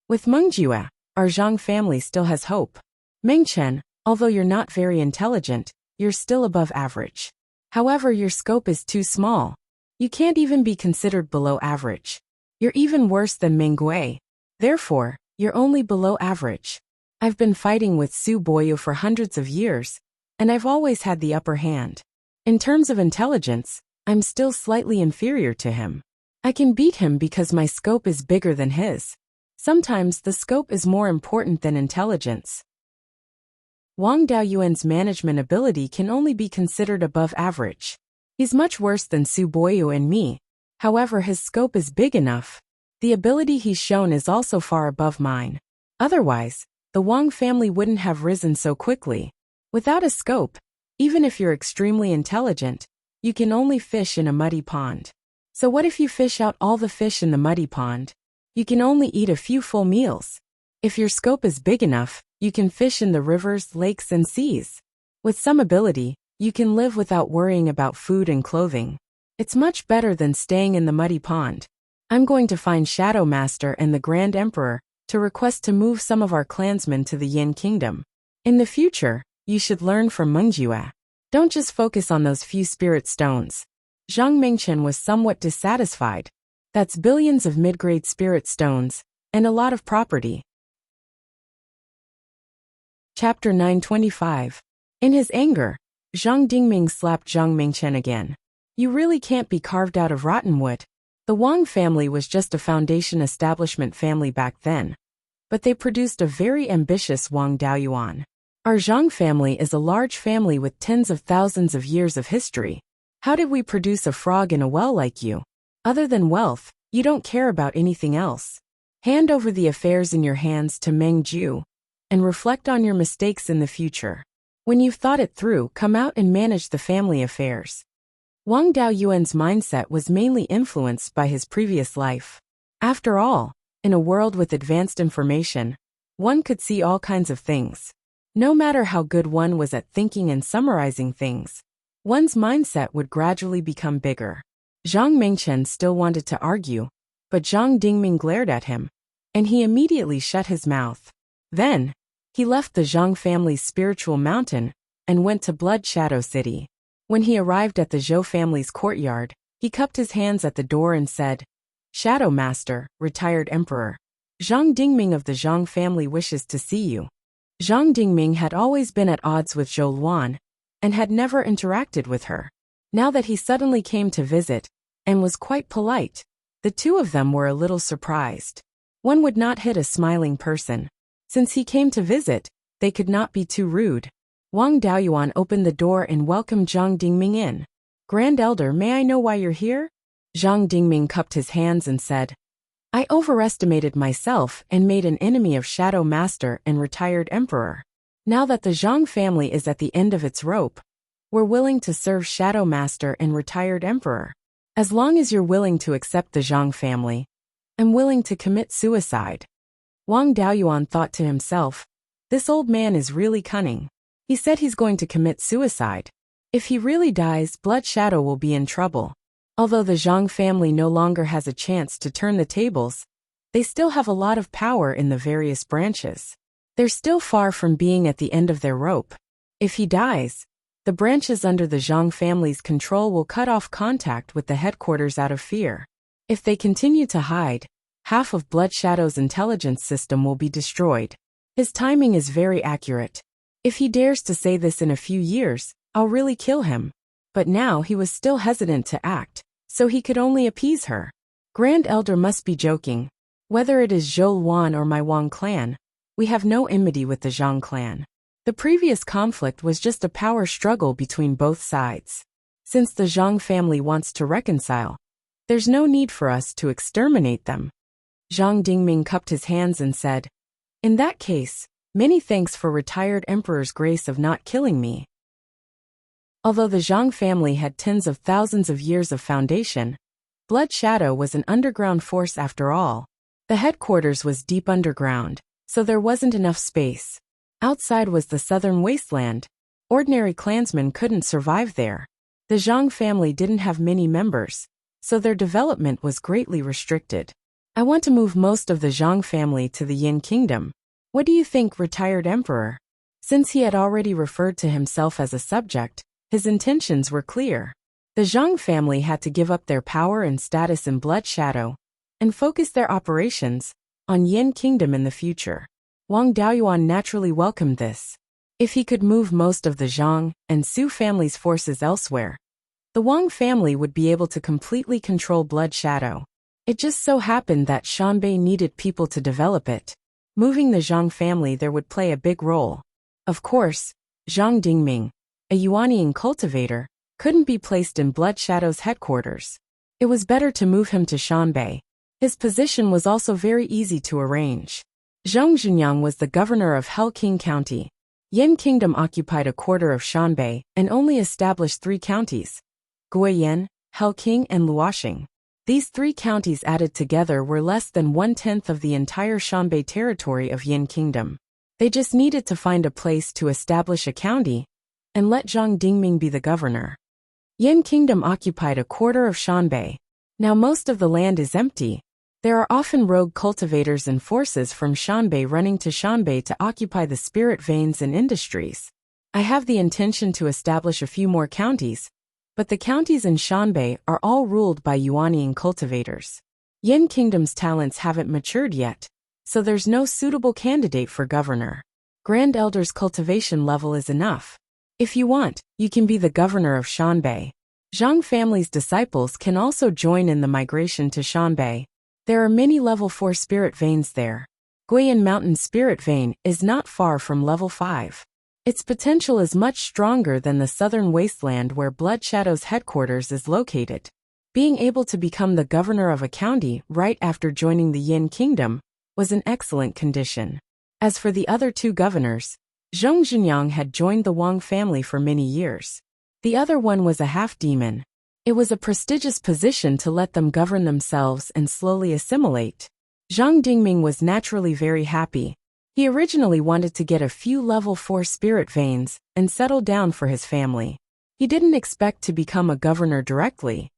With Mingjue, our Zhang family still has hope. Mingchen, although you're not very intelligent, you're still above average. However, your scope is too small. You can't even be considered below average. You're even worse than Mingjue. Therefore, you're only below average. I've been fighting with Su Boyu for hundreds of years, and I've always had the upper hand. In terms of intelligence, I'm still slightly inferior to him. I can beat him because my scope is bigger than his. Sometimes the scope is more important than intelligence. Wang Daoyuan's management ability can only be considered above average. He's much worse than Su Boyu and me. However, his scope is big enough The ability he's shown is also far above mine. Otherwise, the Wang family wouldn't have risen so quickly. Without a scope, even if you're extremely intelligent, you can only fish in a muddy pond. So what if you fish out all the fish in the muddy pond? You can only eat a few full meals. If your scope is big enough, you can fish in the rivers, lakes, and seas. With some ability, you can live without worrying about food and clothing. It's much better than staying in the muddy pond. I'm going to find Shadow Master and the Grand Emperor to request to move some of our clansmen to the Yin Kingdom. In the future, you should learn from Mengjue. Don't just focus on those few spirit stones. Zhang Mingchen was somewhat dissatisfied. That's billions of mid-grade spirit stones, and a lot of property. Chapter 925. In his anger, Zhang Dingming slapped Zhang Mingchen again. You really can't be carved out of rotten wood. The Wang family was just a foundation establishment family back then. But they produced a very ambitious Wang Daoyuan. Our Zhang family is a large family with tens of thousands of years of history. How did we produce a frog in a well like you? Other than wealth, you don't care about anything else. Hand over the affairs in your hands to Meng Ju, and reflect on your mistakes in the future. When you've thought it through, come out and manage the family affairs. Wang Daoyuan's mindset was mainly influenced by his previous life. After all, in a world with advanced information, one could see all kinds of things. No matter how good one was at thinking and summarizing things, one's mindset would gradually become bigger. Zhang Mingchen still wanted to argue, but Zhang Dingming glared at him, and he immediately shut his mouth. Then, he left the Zhang family's spiritual mountain and went to Blood Shadow City. When he arrived at the Zhou family's courtyard, he cupped his hands at the door and said, Shadow Master, retired Emperor. Zhang Dingming of the Zhang family wishes to see you. Zhang Dingming had always been at odds with Zhou Luan, and had never interacted with her. Now that he suddenly came to visit, and was quite polite, the two of them were a little surprised. One would not hit a smiling person. Since he came to visit, they could not be too rude. Wang Daoyuan opened the door and welcomed Zhang Dingming in. Grand Elder, may I know why you're here? Zhang Dingming cupped his hands and said, I overestimated myself and made an enemy of Shadow Master and retired Emperor. Now that the Zhang family is at the end of its rope, we're willing to serve Shadow Master and retired Emperor. As long as you're willing to accept the Zhang family, I'm willing to commit suicide. Wang Daoyuan thought to himself, this old man is really cunning. He said he's going to commit suicide. If he really dies, Blood Shadow will be in trouble. Although the Zhang family no longer has a chance to turn the tables, they still have a lot of power in the various branches. They're still far from being at the end of their rope. If he dies, the branches under the Zhang family's control will cut off contact with the headquarters out of fear. If they continue to hide, half of Blood Shadow's intelligence system will be destroyed. His timing is very accurate. If he dares to say this in a few years, I'll really kill him. But now he was still hesitant to act, so he could only appease her. Grand Elder must be joking. Whether it is Zhou Luan or my Wang clan, we have no enmity with the Zhang clan. The previous conflict was just a power struggle between both sides. Since the Zhang family wants to reconcile, there's no need for us to exterminate them. Zhang Dingming cupped his hands and said, in that case, many thanks for retired Emperor's grace of not killing me. Although the Zhang family had tens of thousands of years of foundation, Blood Shadow was an underground force after all. The headquarters was deep underground, so there wasn't enough space. Outside was the southern wasteland. Ordinary clansmen couldn't survive there. The Zhang family didn't have many members, so their development was greatly restricted. I want to move most of the Zhang family to the Yin Kingdom. What do you think, retired Emperor? Since he had already referred to himself as a subject, his intentions were clear. The Zhang family had to give up their power and status in Blood Shadow, and focus their operations on Yin Kingdom in the future. Wang Daoyuan naturally welcomed this. If he could move most of the Zhang and Su family's forces elsewhere, the Wang family would be able to completely control Blood Shadow. It just so happened that Shanbei needed people to develop it. Moving the Zhang family there would play a big role. Of course, Zhang Dingming, a Yuanian cultivator, couldn't be placed in Blood Shadow's headquarters. It was better to move him to Shanbei. His position was also very easy to arrange. Zhang Zhunyang was the governor of Helqing County. Yan Kingdom occupied a quarter of Shanbei and only established 3 counties: Guiyan, Helqing, and Luoxing. These 3 counties added together were less than 1/10 of the entire Shanbei territory of Yan Kingdom. They just needed to find a place to establish a county and let Zhang Dingming be the governor. Yan Kingdom occupied a quarter of Shanbei. Now most of the land is empty. There are often rogue cultivators and forces from Shanbei running to Shanbei to occupy the spirit veins and industries. I have the intention to establish a few more counties, but the counties in Shanbei are all ruled by Yuanian cultivators. Yan Kingdom's talents haven't matured yet, so there's no suitable candidate for governor. Grand Elder's cultivation level is enough. If you want, you can be the governor of Shanbei. Zhang family's disciples can also join in the migration to Shanbei. There are many level 4 spirit veins there. Guiyan Mountain Spirit Vein is not far from level 5. Its potential is much stronger than the southern wasteland where Blood Shadow's headquarters is located. Being able to become the governor of a county right after joining the Yan Kingdom was an excellent condition. As for the other 2 governors, Zhang Zhunyang had joined the Wang family for many years. The other one was a half-demon. It was a prestigious position to let them govern themselves and slowly assimilate. Zhang Dingming was naturally very happy. He originally wanted to get a few level 4 spirit veins and settle down for his family. He didn't expect to become a governor directly.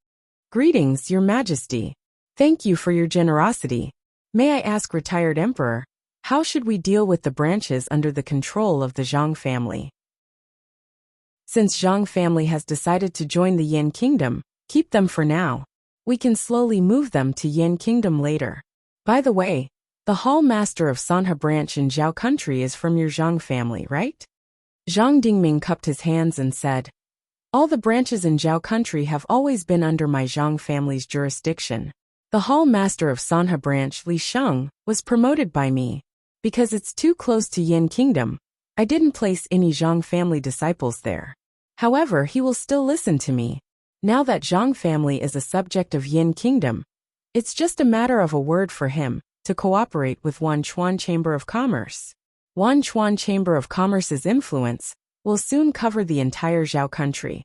Greetings, Your Majesty. Thank you for your generosity. May I ask, retired Emperor, how should we deal with the branches under the control of the Zhang family? Since Zhang family has decided to join the Yan Kingdom, keep them for now. We can slowly move them to Yan Kingdom later. By the way, the Hall Master of Sanha branch in Zhao Country is from your Zhang family, right? Zhang Dingming cupped his hands and said, all the branches in Zhao Country have always been under my Zhang family's jurisdiction. The Hall Master of Sanha branch, Li Sheng, was promoted by me. Because it's too close to Yan Kingdom, I didn't place any Zhang family disciples there. However, he will still listen to me. Now that Zhang family is a subject of Yan Kingdom, it's just a matter of a word for him to cooperate with Wanchuan Chamber of Commerce. Wanchuan Chamber of Commerce's influence will soon cover the entire Zhao country.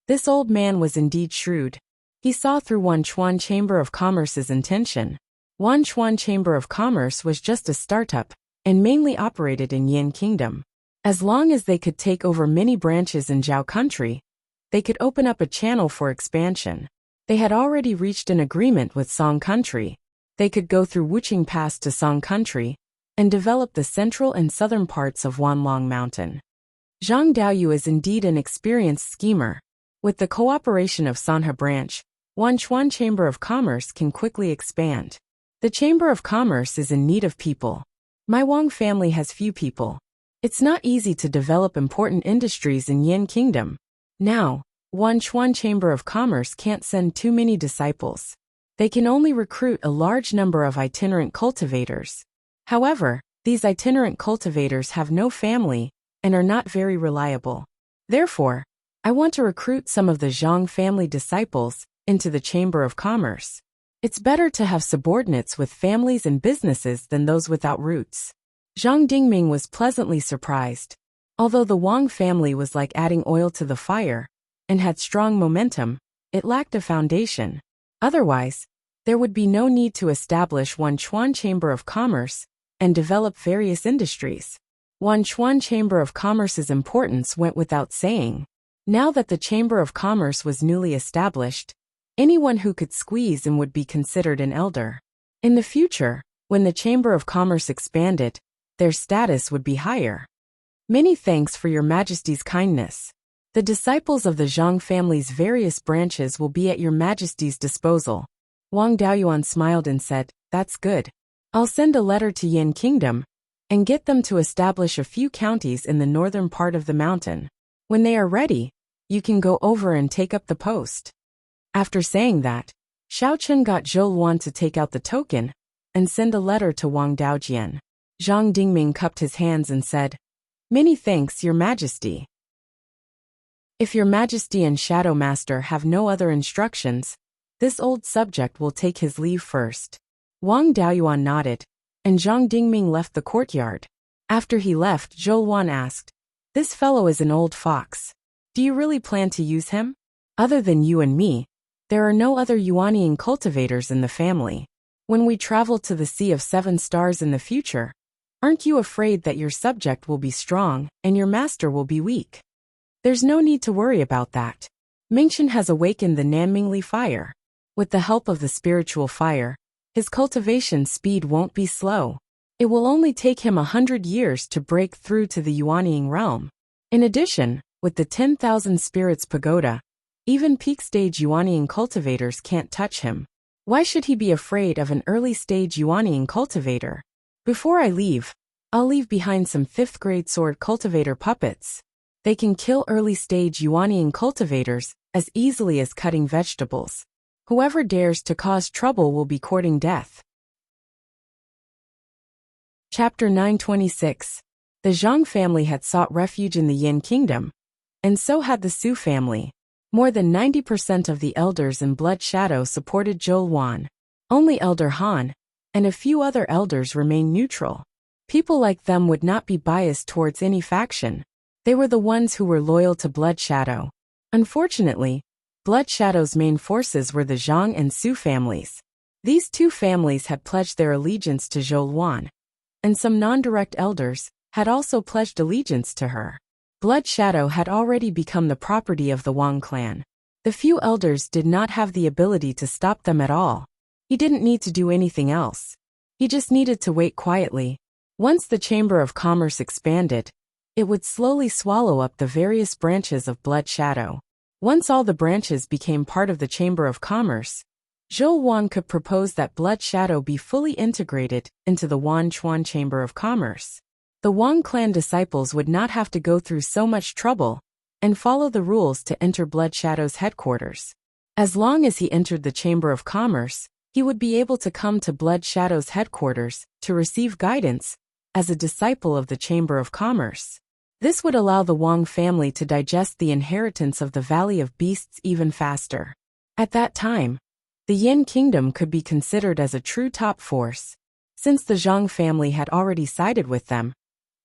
This old man was indeed shrewd. He saw through Wanchuan Chamber of Commerce's intention. Wanchuan Chamber of Commerce was just a startup and mainly operated in Yan Kingdom. As long as they could take over many branches in Zhao country, they could open up a channel for expansion. They had already reached an agreement with Song country. They could go through Wuqing Pass to Song country and develop the central and southern parts of Wanlong Mountain. Zhang Daoyu is indeed an experienced schemer. With the cooperation of Sanha branch, Wanchuan Chamber of Commerce can quickly expand. The Chamber of Commerce is in need of people. My Wang family has few people. It's not easy to develop important industries in Yan Kingdom. Now, Wanchuan Chamber of Commerce can't send too many disciples. They can only recruit a large number of itinerant cultivators. However, these itinerant cultivators have no family and are not very reliable. Therefore, I want to recruit some of the Zhang family disciples into the Chamber of Commerce. It's better to have subordinates with families and businesses than those without roots. Zhang Dingming was pleasantly surprised. Although the Wang family was like adding oil to the fire and had strong momentum, it lacked a foundation. Otherwise, there would be no need to establish Wanchuan Chamber of Commerce and develop various industries. Wanchuan Chamber of Commerce's importance went without saying. Now that the Chamber of Commerce was newly established, anyone who could squeeze in would be considered an elder. In the future, when the Chamber of Commerce expanded, their status would be higher. Many thanks for your Majesty's kindness. The disciples of the Zhang family's various branches will be at your Majesty's disposal. Wang Daoyuan smiled and said, that's good. I'll send a letter to Yan Kingdom and get them to establish a few counties in the northern part of the mountain. When they are ready, you can go over and take up the post. After saying that, Xiao Chen got Zhou Luan to take out the token and send a letter to Wang Daojian. Zhang Dingming cupped his hands and said, many thanks, Your Majesty. If Your Majesty and Shadow Master have no other instructions, this old subject will take his leave first. Wang Daoyuan nodded, and Zhang Dingming left the courtyard. After he left, Zhou Wan asked, "This fellow is an old fox. Do you really plan to use him? Other than you and me, there are no other Yuanian cultivators in the family. When we travel to the Sea of Seven Stars in the future, aren't you afraid that your subject will be strong and your master will be weak? There's no need to worry about that. Mingchen has awakened the Nanmingli fire. With the help of the spiritual fire, his cultivation speed won't be slow. It will only take him 100 years to break through to the Yuanian realm. In addition, with the 10,000 spirits pagoda, even peak-stage Yuanian cultivators can't touch him. Why should he be afraid of an early-stage Yuanian cultivator? Before I leave, I'll leave behind some 5th-grade sword cultivator puppets. They can kill early-stage Yuanian cultivators as easily as cutting vegetables. Whoever dares to cause trouble will be courting death." Chapter 926. The Zhang family had sought refuge in the Yin kingdom, and so had the Su family. More than 90% of the elders in Blood Shadow supported Zhou Wan. Only Elder Han and a few other elders remained neutral. People like them would not be biased towards any faction. They were the ones who were loyal to Blood Shadow. Unfortunately, Blood Shadow's main forces were the Zhang and Su families. These two families had pledged their allegiance to Zhou Wan, and some non-direct elders had also pledged allegiance to her. Blood Shadow had already become the property of the Wang clan. The few elders did not have the ability to stop them at all. He didn't need to do anything else. He just needed to wait quietly. Once the Chamber of Commerce expanded, it would slowly swallow up the various branches of Blood Shadow. Once all the branches became part of the Chamber of Commerce, Zhou Wan could propose that Blood Shadow be fully integrated into the Wanchuan Chamber of Commerce. The Wang clan disciples would not have to go through so much trouble and follow the rules to enter Blood Shadow's headquarters. As long as he entered the Chamber of Commerce, he would be able to come to Blood Shadow's headquarters to receive guidance as a disciple of the Chamber of Commerce. This would allow the Wang family to digest the inheritance of the Valley of Beasts even faster. At that time, the Yin kingdom could be considered as a true top force. Since the Zhang family had already sided with them,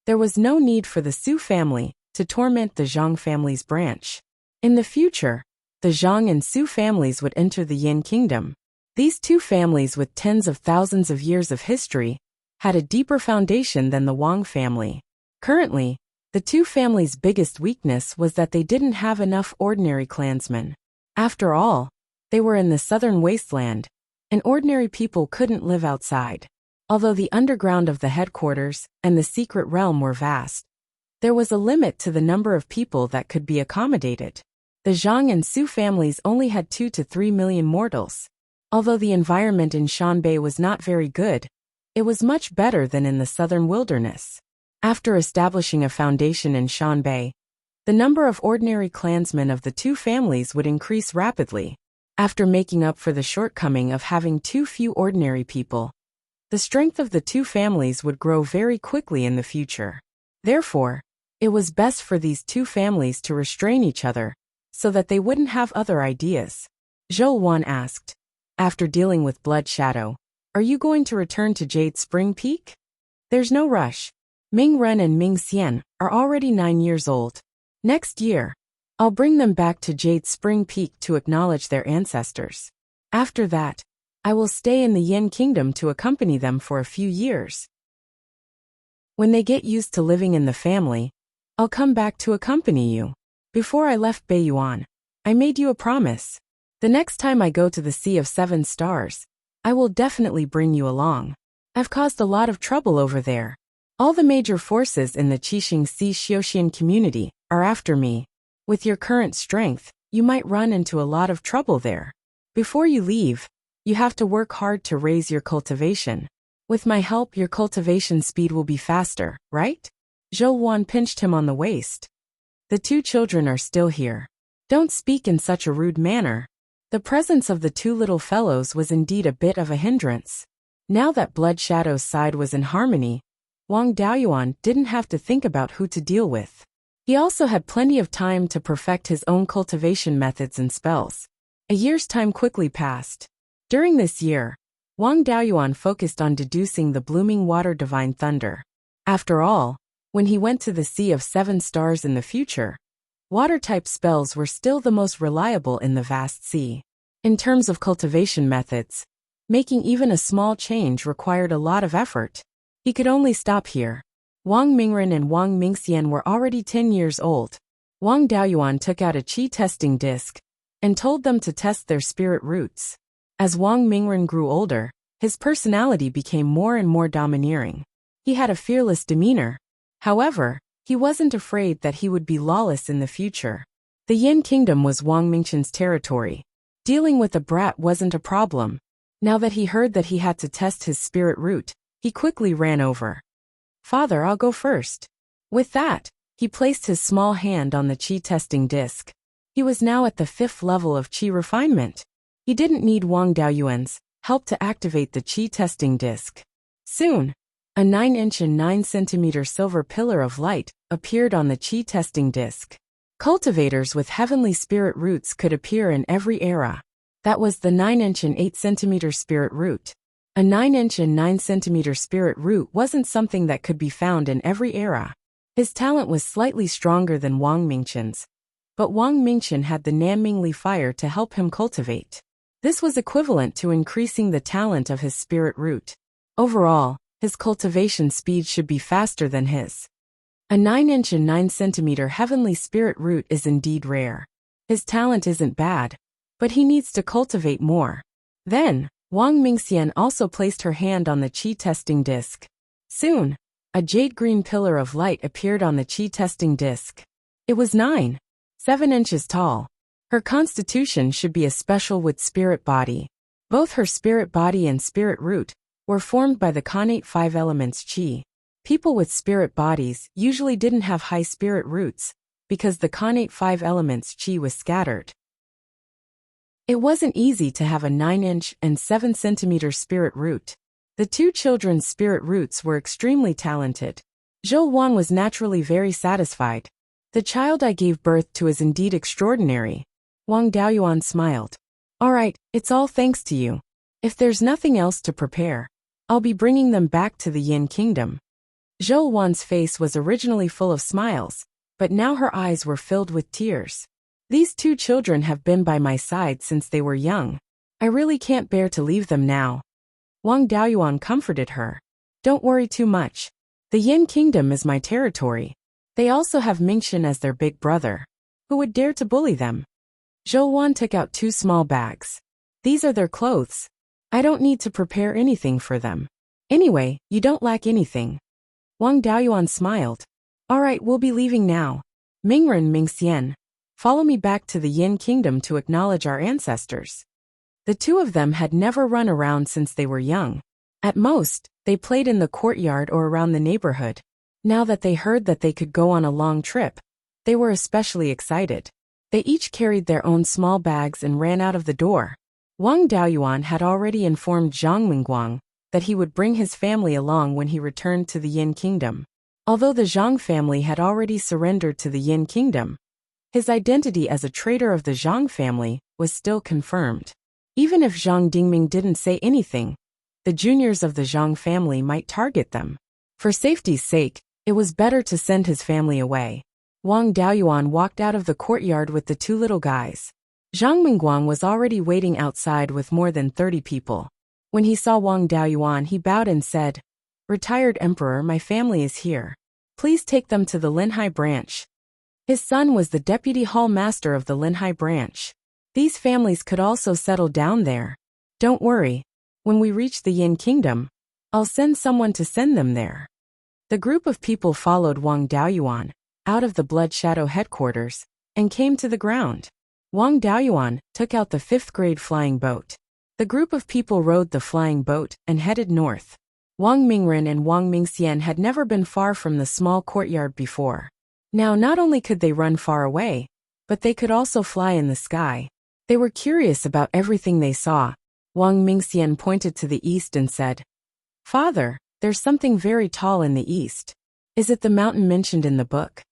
there was no need for the Su family to torment the Zhang family's branch. In the future, the Zhang and Su families would enter the Yin kingdom. These two families with tens of thousands of years of history had a deeper foundation than the Wang family. Currently, the two families' biggest weakness was that they didn't have enough ordinary clansmen. After all, they were in the southern wasteland, and ordinary people couldn't live outside. Although the underground of the headquarters and the secret realm were vast, there was a limit to the number of people that could be accommodated. The Zhang and Su families only had 2 to 3 million mortals. Although the environment in Shanbei was not very good, it was much better than in the southern wilderness. After establishing a foundation in Shanbei, the number of ordinary clansmen of the two families would increase rapidly. After making up for the shortcoming of having too few ordinary people, the strength of the two families would grow very quickly in the future. Therefore, it was best for these two families to restrain each other, so that they wouldn't have other ideas. Zhou Wan asked, "After dealing with Blood Shadow, are you going to return to Jade Spring Peak?" "There's no rush. Ming Ren and Ming Xian are already 9 years old. Next year, I'll bring them back to Jade Spring Peak to acknowledge their ancestors. After that, I will stay in the Yin Kingdom to accompany them for a few years. When they get used to living in the family, I'll come back to accompany you. Before I left Beiyuan, I made you a promise. The next time I go to the Sea of Seven Stars, I will definitely bring you along. I've caused a lot of trouble over there. All the major forces in the Qixing Sea Xiuxian community are after me. With your current strength, you might run into a lot of trouble there. Before you leave, you have to work hard to raise your cultivation. With my help, your cultivation speed will be faster, right?" Zhou Wan pinched him on the waist. "The two children are still here. Don't speak in such a rude manner." The presence of the two little fellows was indeed a bit of a hindrance. Now that Blood Shadow's side was in harmony, Wang Daoyuan didn't have to think about who to deal with. He also had plenty of time to perfect his own cultivation methods and spells. A year's time quickly passed. During this year, Wang Daoyuan focused on deducing the blooming water divine thunder. After all, when he went to the Sea of Seven Stars in the future, water-type spells were still the most reliable in the vast sea. In terms of cultivation methods, making even a small change required a lot of effort. He could only stop here. Wang Mingren and Wang Mingxian were already 10 years old. Wang Daoyuan took out a qi testing disc and told them to test their spirit roots. As Wang Mingren grew older, his personality became more and more domineering. He had a fearless demeanor. However, he wasn't afraid that he would be lawless in the future. The Yin Kingdom was Wang Mingqian's territory. Dealing with a brat wasn't a problem. Now that he heard that he had to test his spirit root, he quickly ran over. "Father, I'll go first." With that, he placed his small hand on the qi testing disc. He was now at the 5th level of qi refinement. He didn't need Wang Daoyuan's help to activate the qi testing disc. Soon, a 9-inch and 9-centimeter silver pillar of light appeared on the qi testing disc. Cultivators with heavenly spirit roots could appear in every era. That was the 9-inch and 8-centimeter spirit root. A 9-inch and 9-centimeter spirit root wasn't something that could be found in every era. His talent was slightly stronger than Wang Mingqian's, but Wang Mingqian had the Nanmingli fire to help him cultivate. This was equivalent to increasing the talent of his spirit root. Overall, his cultivation speed should be faster than his. A 9-inch and 9-centimeter heavenly spirit root is indeed rare. His talent isn't bad, but he needs to cultivate more. Then, Wang Mingxian also placed her hand on the qi testing disc. Soon, a jade-green pillar of light appeared on the qi testing disc. It was 9.7 inches tall. Her constitution should be a special wood spirit body. Both her spirit body and spirit root were formed by the connate 5 elements qi. People with spirit bodies usually didn't have high spirit roots because the connate 5 elements qi was scattered. It wasn't easy to have a 9-inch and 7-centimeter spirit root. The two children's spirit roots were extremely talented. Zhou Wan was naturally very satisfied. "The child I gave birth to is indeed extraordinary." Wang Daoyuan smiled. "All right, it's all thanks to you. If there's nothing else to prepare, I'll be bringing them back to the Yin Kingdom." Zhou Wan's face was originally full of smiles, but now her eyes were filled with tears. "These two children have been by my side since they were young. I really can't bear to leave them now." Wang Daoyuan comforted her. "Don't worry too much. The Yin Kingdom is my territory. They also have Mingqian as their big brother. Who would dare to bully them?" Zhou Wan took out 2 small bags. "These are their clothes. I don't need to prepare anything for them. Anyway, you don't lack anything." Wang Daoyuan smiled. "All right, we'll be leaving now. Mingren, Mingxian, follow me back to the Yin Kingdom to acknowledge our ancestors." The two of them had never run around since they were young. At most, they played in the courtyard or around the neighborhood. Now that they heard that they could go on a long trip, they were especially excited. They each carried their own small bags and ran out of the door. Wang Daoyuan had already informed Zhang Mingguang that he would bring his family along when he returned to the Yin Kingdom. Although the Zhang family had already surrendered to the Yin Kingdom, his identity as a traitor of the Zhang family was still confirmed. Even if Zhang Dingming didn't say anything, the juniors of the Zhang family might target them. For safety's sake, it was better to send his family away. Wang Daoyuan walked out of the courtyard with the 2 little guys. Zhang Mingguang was already waiting outside with more than 30 people. When he saw Wang Daoyuan, he bowed and said, "Retired Emperor, my family is here. Please take them to the Linhai branch." His son was the deputy hall master of the Linhai branch. These families could also settle down there. "Don't worry. When we reach the Yin Kingdom, I'll send someone to send them there." The group of people followed Wang Daoyuan out of the Blood Shadow headquarters and came to the ground. Wang Daoyuan took out the 5th grade flying boat. The group of people rode the flying boat and headed north. Wang Mingren and Wang Mingxian had never been far from the small courtyard before. Now not only could they run far away, but they could also fly in the sky. They were curious about everything they saw. Wang Mingxian pointed to the east and said, "Father, there's something very tall in the east. Is it the mountain mentioned in the book?"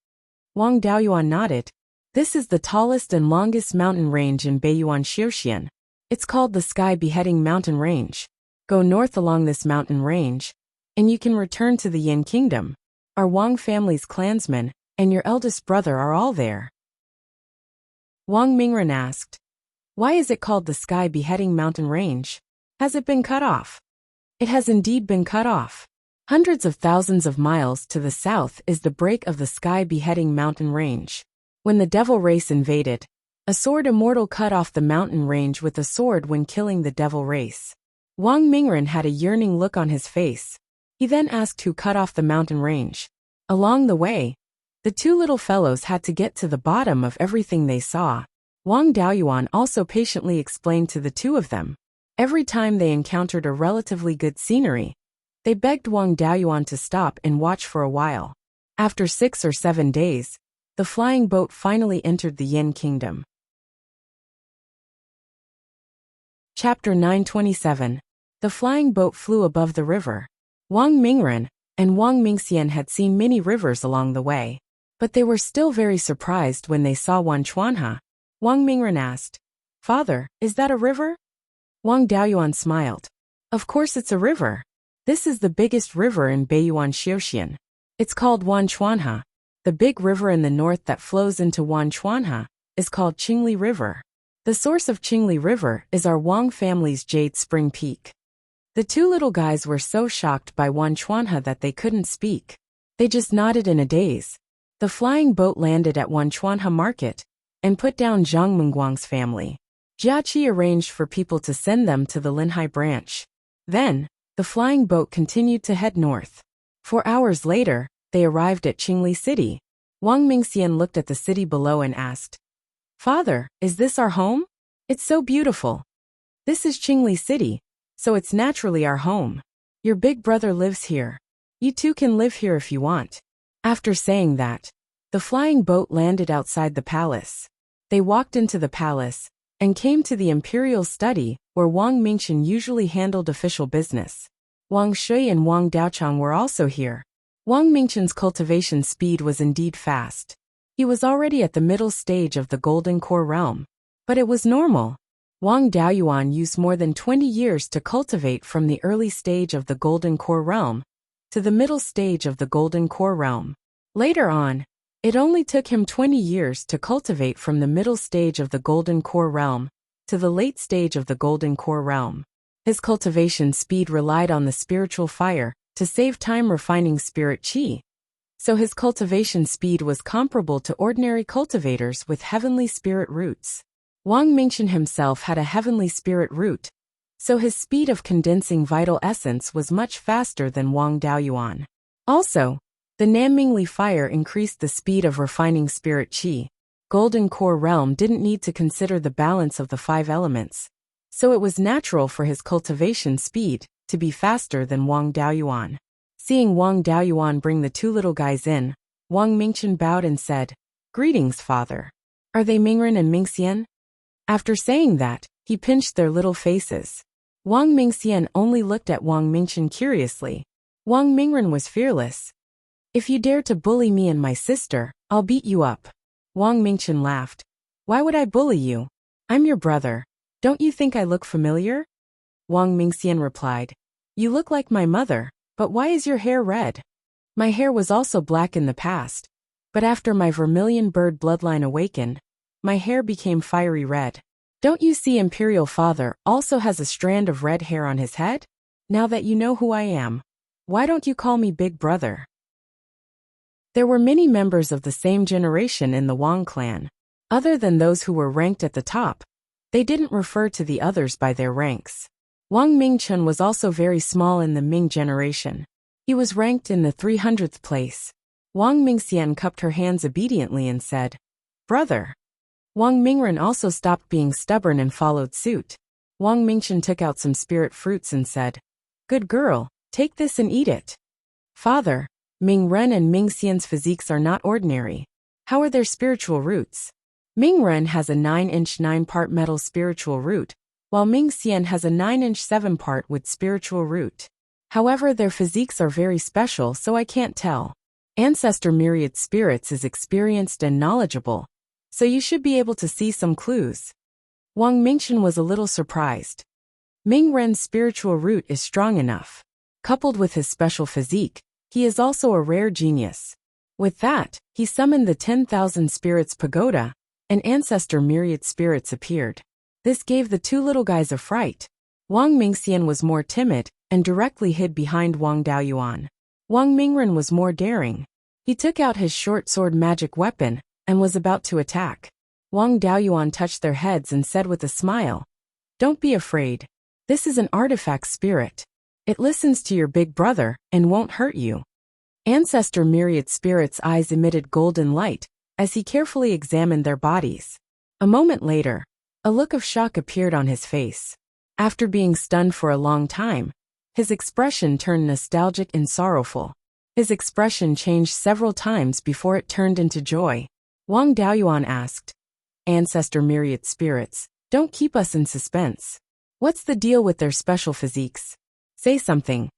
Wang Daoyuan nodded. "This is the tallest and longest mountain range in Beiyuan Xiuxian. It's called the Sky Beheading Mountain Range. Go north along this mountain range, and you can return to the Yin Kingdom. Our Wang family's clansmen and your eldest brother are all there. Wang Mingren asked, "Why is it called the Sky Beheading Mountain Range? Has it been cut off?" It has indeed been cut off. Hundreds of thousands of miles to the south is the break of the Sky Beheading Mountain Range. When the devil race invaded, a sword immortal cut off the mountain range with a sword when killing the devil race. Wang Mingren had a yearning look on his face. He then asked who cut off the mountain range. Along the way, the two little fellows had to get to the bottom of everything they saw. Wang Daoyuan also patiently explained to the two of them. Every time they encountered a relatively good scenery, they begged Wang Daoyuan to stop and watch for a while. After 6 or 7 days, the flying boat finally entered the Yin Kingdom. Chapter 927. The flying boat flew above the river. Wang Mingren and Wang Mingxian had seen many rivers along the way, but they were still very surprised when they saw Wanchuanha. Wang Mingren asked, "Father, is that a river?" Wang Daoyuan smiled. "Of course it's a river. This is the biggest river in Beiyuan Xiuxian. It's called Wanchuanha. The big river in the north that flows into Wanchuanha is called Qingli River. The source of Qingli River is our Wang family's Jade Spring Peak." The two little guys were so shocked by Wanchuanha that they couldn't speak. They just nodded in a daze. The flying boat landed at Wanchuanha Market and put down Zhang Mengguang's family. Jiaqi arranged for people to send them to the Linhai branch. Then, the flying boat continued to head north. 4 hours later, they arrived at Qingli City. Wang Mingxian looked at the city below and asked, "Father, is this our home? It's so beautiful. This is Qingli City, so it's naturally our home. Your big brother lives here. You too can live here if you want." After saying that, the flying boat landed outside the palace. They walked into the palace and came to the imperial study where Wang Mingchen usually handled official business. Wang Shui and Wang Daochang were also here. Wang Mingchen's cultivation speed was indeed fast. He was already at the middle stage of the Golden Core realm, but it was normal. Wang Daoyuan used more than 20 years to cultivate from the early stage of the Golden Core realm to the middle stage of the Golden Core realm. Later on, it only took him 20 years to cultivate from the middle stage of the Golden Core realm to the late stage of the Golden Core realm. His cultivation speed relied on the spiritual fire to save time refining spirit qi, so his cultivation speed was comparable to ordinary cultivators with heavenly spirit roots. Wang Mingchen himself had a heavenly spirit root, so his speed of condensing vital essence was much faster than Wang Daoyuan. Also, the Nanmingli fire increased the speed of refining spirit qi. Golden Core realm didn't need to consider the balance of the 5 elements, so it was natural for his cultivation speed to be faster than Wang Daoyuan. Seeing Wang Daoyuan bring the two little guys in, Wang Mingchen bowed and said, "Greetings, father. Are they Mingren and Mingxian?" After saying that, he pinched their little faces. Wang Mingxian only looked at Wang Mingchen curiously. Wang Mingren was fearless. "If you dare to bully me and my sister, I'll beat you up." Wang Mingchen laughed. "Why would I bully you? I'm your brother. Don't you think I look familiar?" Wang Mingxian replied, "You look like my mother, but why is your hair red?" "My hair was also black in the past, but after my vermilion bird bloodline awakened, my hair became fiery red. Don't you see Imperial Father also has a strand of red hair on his head? Now that you know who I am, why don't you call me Big Brother?" There were many members of the same generation in the Wang clan. Other than those who were ranked at the top, they didn't refer to the others by their ranks. Wang Mingchen was also very small in the Ming generation. He was ranked in the 300th place. Wang Mingxian cupped her hands obediently and said, "Brother." Wang Mingren also stopped being stubborn and followed suit. Wang Mingchen took out some spirit fruits and said, "Good girl, take this and eat it." "Father, Ming Ren and Ming Xian's physiques are not ordinary. How are their spiritual roots?" Ming Ren has a 9-inch 9-part metal spiritual root, while Ming Xian has a 9-inch 7-part wood spiritual root. However, their physiques are very special, so I can't tell. Ancestor Myriad Spirits is experienced and knowledgeable, so you should be able to see some clues. Wang Mingchen was a little surprised. Ming Ren's spiritual root is strong enough. Coupled with his special physique, he is also a rare genius. With that, he summoned the 10,000 Spirits Pagoda, and ancestor myriad spirits appeared. This gave the two little guys a fright. Wang Mingxian was more timid and directly hid behind Wang Daoyuan. Wang Mingren was more daring. He took out his short sword magic weapon and was about to attack. Wang Daoyuan touched their heads and said with a smile, "Don't be afraid. This is an artifact spirit. It listens to your big brother and won't hurt you." Ancestor myriad spirits' eyes emitted golden light as he carefully examined their bodies. A moment later, a look of shock appeared on his face. After being stunned for a long time, his expression turned nostalgic and sorrowful. His expression changed several times before it turned into joy. Wang Daoyuan asked, "Ancestor myriad spirits, don't keep us in suspense. What's the deal with their special physiques? Say something."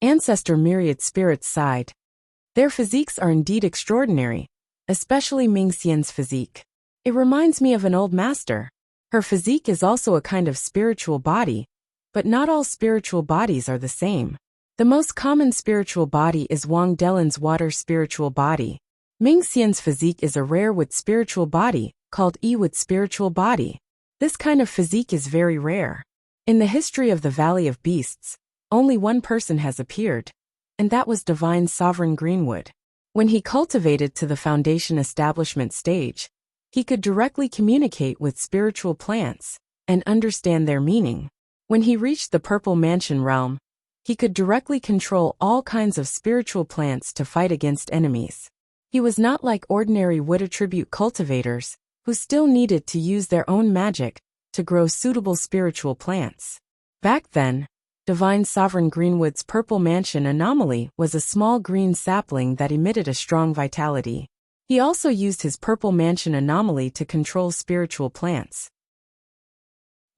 Ancestor myriad spirits sighed. Their physiques are indeed extraordinary, especially Mingxian's physique. It reminds me of an old master. Her physique is also a kind of spiritual body, but not all spiritual bodies are the same. The most common spiritual body is Wang Delin's water spiritual body. Mingxian's physique is a rare wood spiritual body, called Yi-wood spiritual body. This kind of physique is very rare. In the history of the Valley of Beasts, only one person has appeared, and that was Divine Sovereign Greenwood. When he cultivated to the foundation establishment stage, he could directly communicate with spiritual plants and understand their meaning. When he reached the Purple Mansion realm, he could directly control all kinds of spiritual plants to fight against enemies. He was not like ordinary wood attribute cultivators, who still needed to use their own magic to grow suitable spiritual plants. Back then, Divine Sovereign Greenwood's Purple Mansion anomaly was a small green sapling that emitted a strong vitality. He also used his Purple Mansion anomaly to control spiritual plants.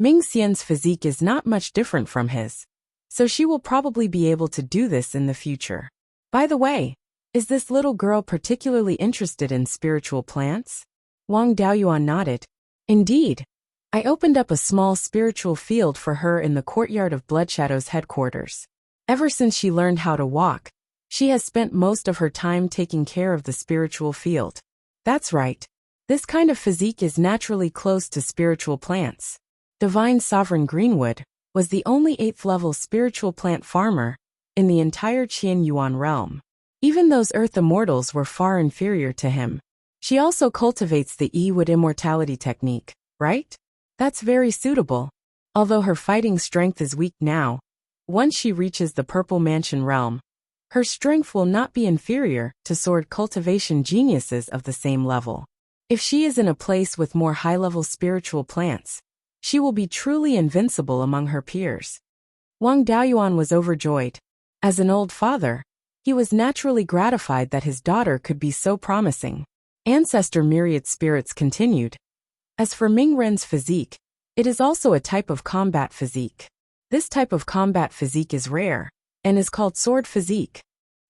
Mingxian's physique is not much different from his, so she will probably be able to do this in the future. By the way, is this little girl particularly interested in spiritual plants? Wang Daoyuan nodded. Indeed. I opened up a small spiritual field for her in the courtyard of Bloodshadow's headquarters. Ever since she learned how to walk, she has spent most of her time taking care of the spiritual field. That's right. This kind of physique is naturally close to spiritual plants. Divine Sovereign Greenwood was the only 8th-level spiritual plant farmer in the entire Qianyuan realm. Even those Earth Immortals were far inferior to him. She also cultivates the Yi-wood immortality technique, right? That's very suitable. Although her fighting strength is weak now, once she reaches the Purple Mansion realm, her strength will not be inferior to sword cultivation geniuses of the same level. If she is in a place with more high-level spiritual plants, she will be truly invincible among her peers. Wang Daoyuan was overjoyed. As an old father, he was naturally gratified that his daughter could be so promising. Ancestor myriad spirits continued. As for Ming Ren's physique, it is also a type of combat physique. This type of combat physique is rare, and is called sword physique.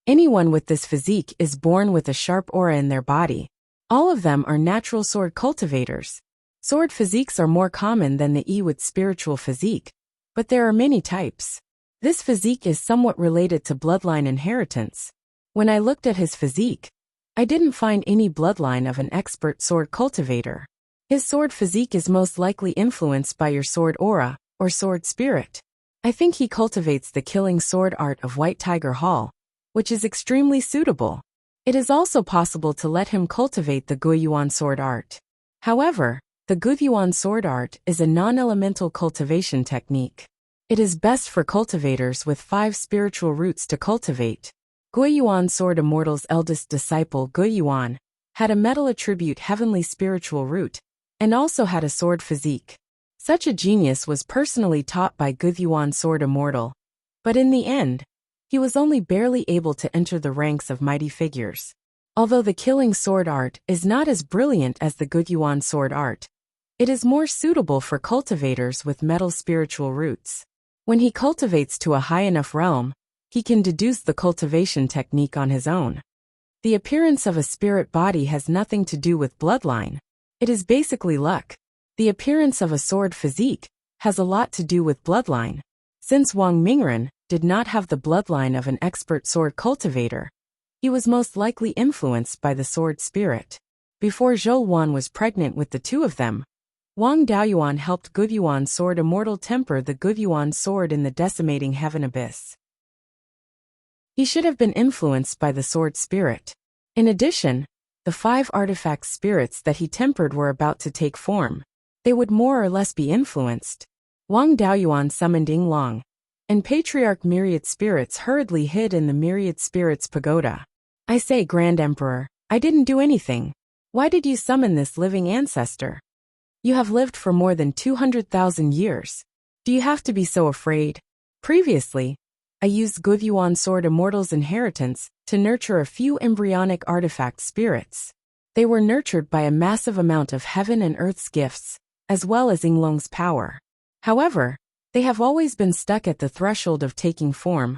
Anyone with this physique is born with a sharp aura in their body. All of them are natural sword cultivators. Sword physiques are more common than the Yi-wood spiritual physique, but there are many types. This physique is somewhat related to bloodline inheritance. When I looked at his physique, I didn't find any bloodline of an expert sword cultivator. His sword physique is most likely influenced by your sword aura, or sword spirit. I think he cultivates the killing sword art of White Tiger Hall, which is extremely suitable. It is also possible to let him cultivate the Beiyuan sword art. However, the Beiyuan sword art is a non-elemental cultivation technique. It is best for cultivators with 5 spiritual roots to cultivate. Beiyuan Sword Immortal's eldest disciple Beiyuan had a metal attribute heavenly spiritual root, and also had a sword physique. Such a genius was personally taught by Beiyuan Sword Immortal, but in the end, he was only barely able to enter the ranks of mighty figures. Although the killing sword art is not as brilliant as the Beiyuan sword art, it is more suitable for cultivators with metal spiritual roots. When he cultivates to a high enough realm, he can deduce the cultivation technique on his own. The appearance of a spirit body has nothing to do with bloodline. It is basically luck. The appearance of a sword physique has a lot to do with bloodline. Since Wang Mingren did not have the bloodline of an expert sword cultivator, he was most likely influenced by the sword spirit. Before Zhou Wan was pregnant with the two of them, Wang Daoyuan helped Beiyuan's sword Immortal temper the Beiyuan sword in the decimating heaven abyss. He should have been influenced by the sword spirit. In addition, the 5 artifact spirits that he tempered were about to take form. They would more or less be influenced. Wang Daoyuan summoned Yinglong, and Patriarch Myriad Spirits hurriedly hid in the Myriad Spirits pagoda. I say, Grand Emperor, I didn't do anything. Why did you summon this living ancestor? You have lived for more than 200,000 years. Do you have to be so afraid? Previously, I used Beiyuan Sword Immortals' inheritance to nurture a few embryonic artifact spirits. They were nurtured by a massive amount of heaven and earth's gifts, as well as Yinglong's power. However, they have always been stuck at the threshold of taking form,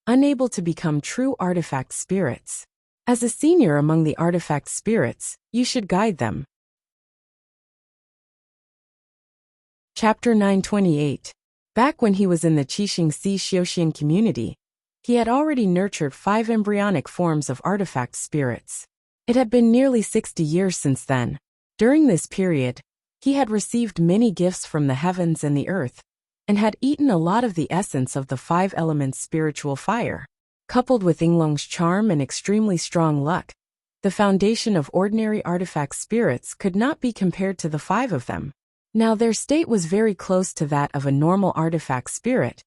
unable to become true artifact spirits. As a senior among the artifact spirits, you should guide them. Chapter 928. Back when he was in the Qixing Sea Xiuxian community, he had already nurtured 5 embryonic forms of artifact spirits. It had been nearly 60 years since then. During this period, he had received many gifts from the heavens and the earth, and had eaten a lot of the essence of the 5 elements spiritual fire. Coupled with Yinglong's charm and extremely strong luck, the foundation of ordinary artifact spirits could not be compared to the 5 of them. Now their state was very close to that of a normal artifact spirit,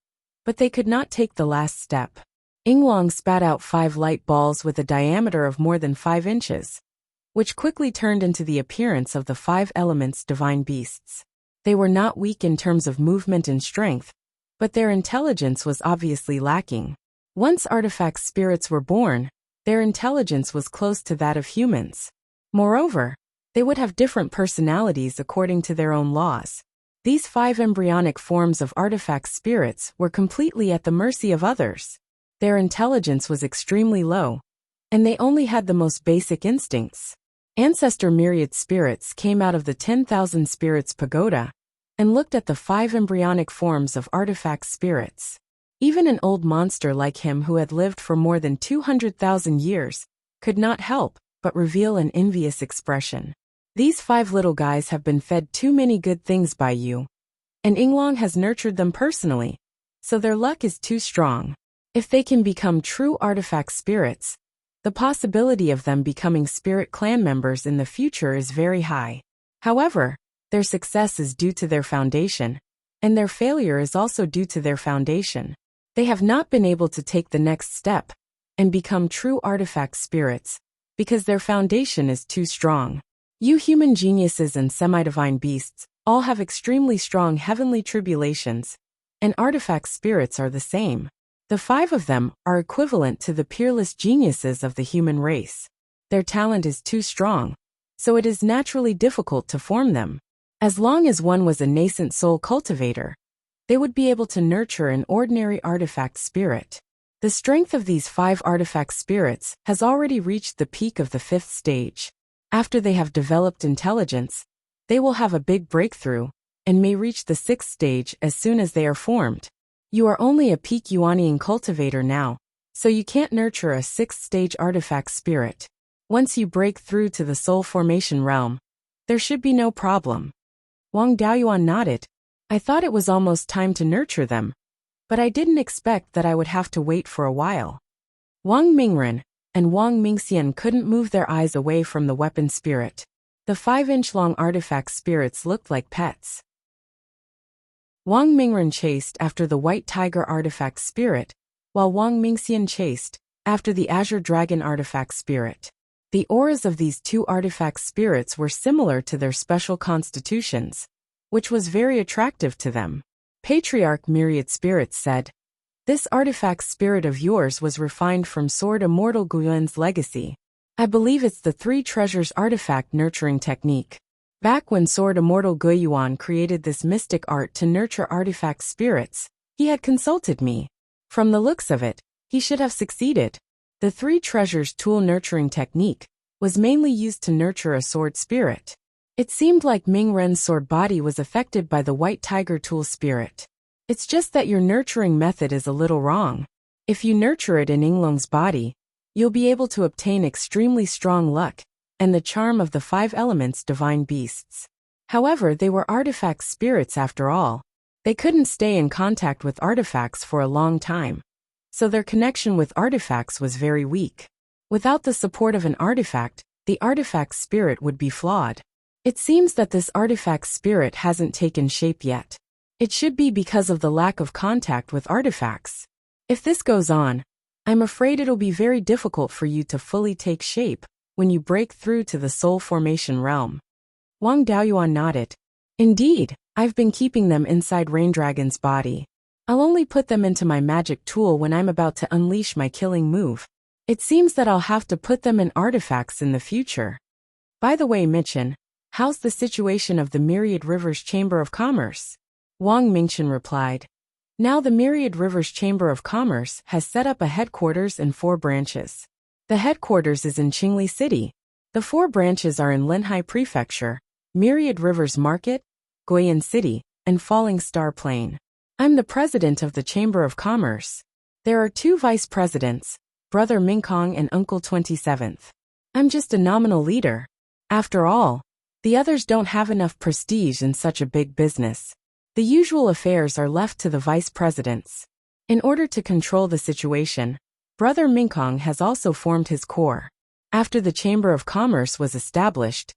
but they could not take the last step. Yinglong spat out 5 light balls with a diameter of more than 5 inches, which quickly turned into the appearance of the 5 elements divine beasts. They were not weak in terms of movement and strength, but their intelligence was obviously lacking. Once artifact spirits were born, their intelligence was close to that of humans. Moreover, they would have different personalities according to their own laws. These 5 embryonic forms of artifact spirits were completely at the mercy of others. Their intelligence was extremely low, and they only had the most basic instincts. Ancestor Myriad Spirits came out of the 10,000 Spirits Pagoda and looked at the 5 embryonic forms of artifact spirits. Even an old monster like him who had lived for more than 200,000 years could not help but reveal an envious expression. These 5 little guys have been fed too many good things by you, and Yinglong has nurtured them personally, so their luck is too strong. If they can become true artifact spirits, the possibility of them becoming spirit clan members in the future is very high. However, their success is due to their foundation, and their failure is also due to their foundation. They have not been able to take the next step and become true artifact spirits because their foundation is too strong. You human geniuses and semi-divine beasts all have extremely strong heavenly tribulations, and artifact spirits are the same. The 5 of them are equivalent to the peerless geniuses of the human race. Their talent is too strong, so it is naturally difficult to form them. As long as one was a nascent soul cultivator, they would be able to nurture an ordinary artifact spirit. The strength of these 5 artifact spirits has already reached the peak of the 5th stage. After they have developed intelligence, they will have a big breakthrough, and may reach the 6th stage as soon as they are formed. You are only a peak Yuanian cultivator now, so you can't nurture a 6th stage artifact spirit. Once you break through to the soul formation realm, there should be no problem. Wang Daoyuan nodded. I thought it was almost time to nurture them, but I didn't expect that I would have to wait for a while. Wang Mingren and Wang Mingxian couldn't move their eyes away from the weapon spirit. The 5-inch-long artifact spirits looked like pets. Wang Mingren chased after the white tiger artifact spirit, while Wang Mingxian chased after the azure dragon artifact spirit. The auras of these 2 artifact spirits were similar to their special constitutions, which was very attractive to them. Patriarch Myriad Spirits said, "This artifact spirit of yours was refined from Sword Immortal Beiyuan's legacy. I believe it's the 3 treasures artifact nurturing technique. Back when Sword Immortal Beiyuan created this mystic art to nurture artifact spirits, he had consulted me. From the looks of it, he should have succeeded. The 3 treasures tool nurturing technique was mainly used to nurture a sword spirit. It seemed like Ming Ren's sword body was affected by the white tiger tool spirit. It's just that your nurturing method is a little wrong. If you nurture it in Yinglong's body, you'll be able to obtain extremely strong luck and the charm of the 5 elements divine beasts. However, they were artifact spirits after all. They couldn't stay in contact with artifacts for a long time, so their connection with artifacts was very weak. Without the support of an artifact, the artifact spirit would be flawed. It seems that this artifact spirit hasn't taken shape yet. It should be because of the lack of contact with artifacts. If this goes on, I'm afraid it'll be very difficult for you to fully take shape when you break through to the soul formation realm. Wang Daoyuan nodded. Indeed, I've been keeping them inside Raindragon's body. I'll only put them into my magic tool when I'm about to unleash my killing move. It seems that I'll have to put them in artifacts in the future. By the way, Michin, how's the situation of the Myriad Rivers Chamber of Commerce? Wang Mingchen replied. Now the Myriad Rivers Chamber of Commerce has set up a headquarters and 4 branches. The headquarters is in Qingli City. The 4 branches are in Linhai Prefecture, Myriad Rivers Market, Guiyuan City, and Falling Star Plain. I'm the president of the Chamber of Commerce. There are 2 vice presidents, Brother Mingkong and Uncle 27th. I'm just a nominal leader. After all, the others don't have enough prestige in such a big business. The usual affairs are left to the vice presidents. In order to control the situation, Brother Mingkong has also formed his corps. After the Chamber of Commerce was established,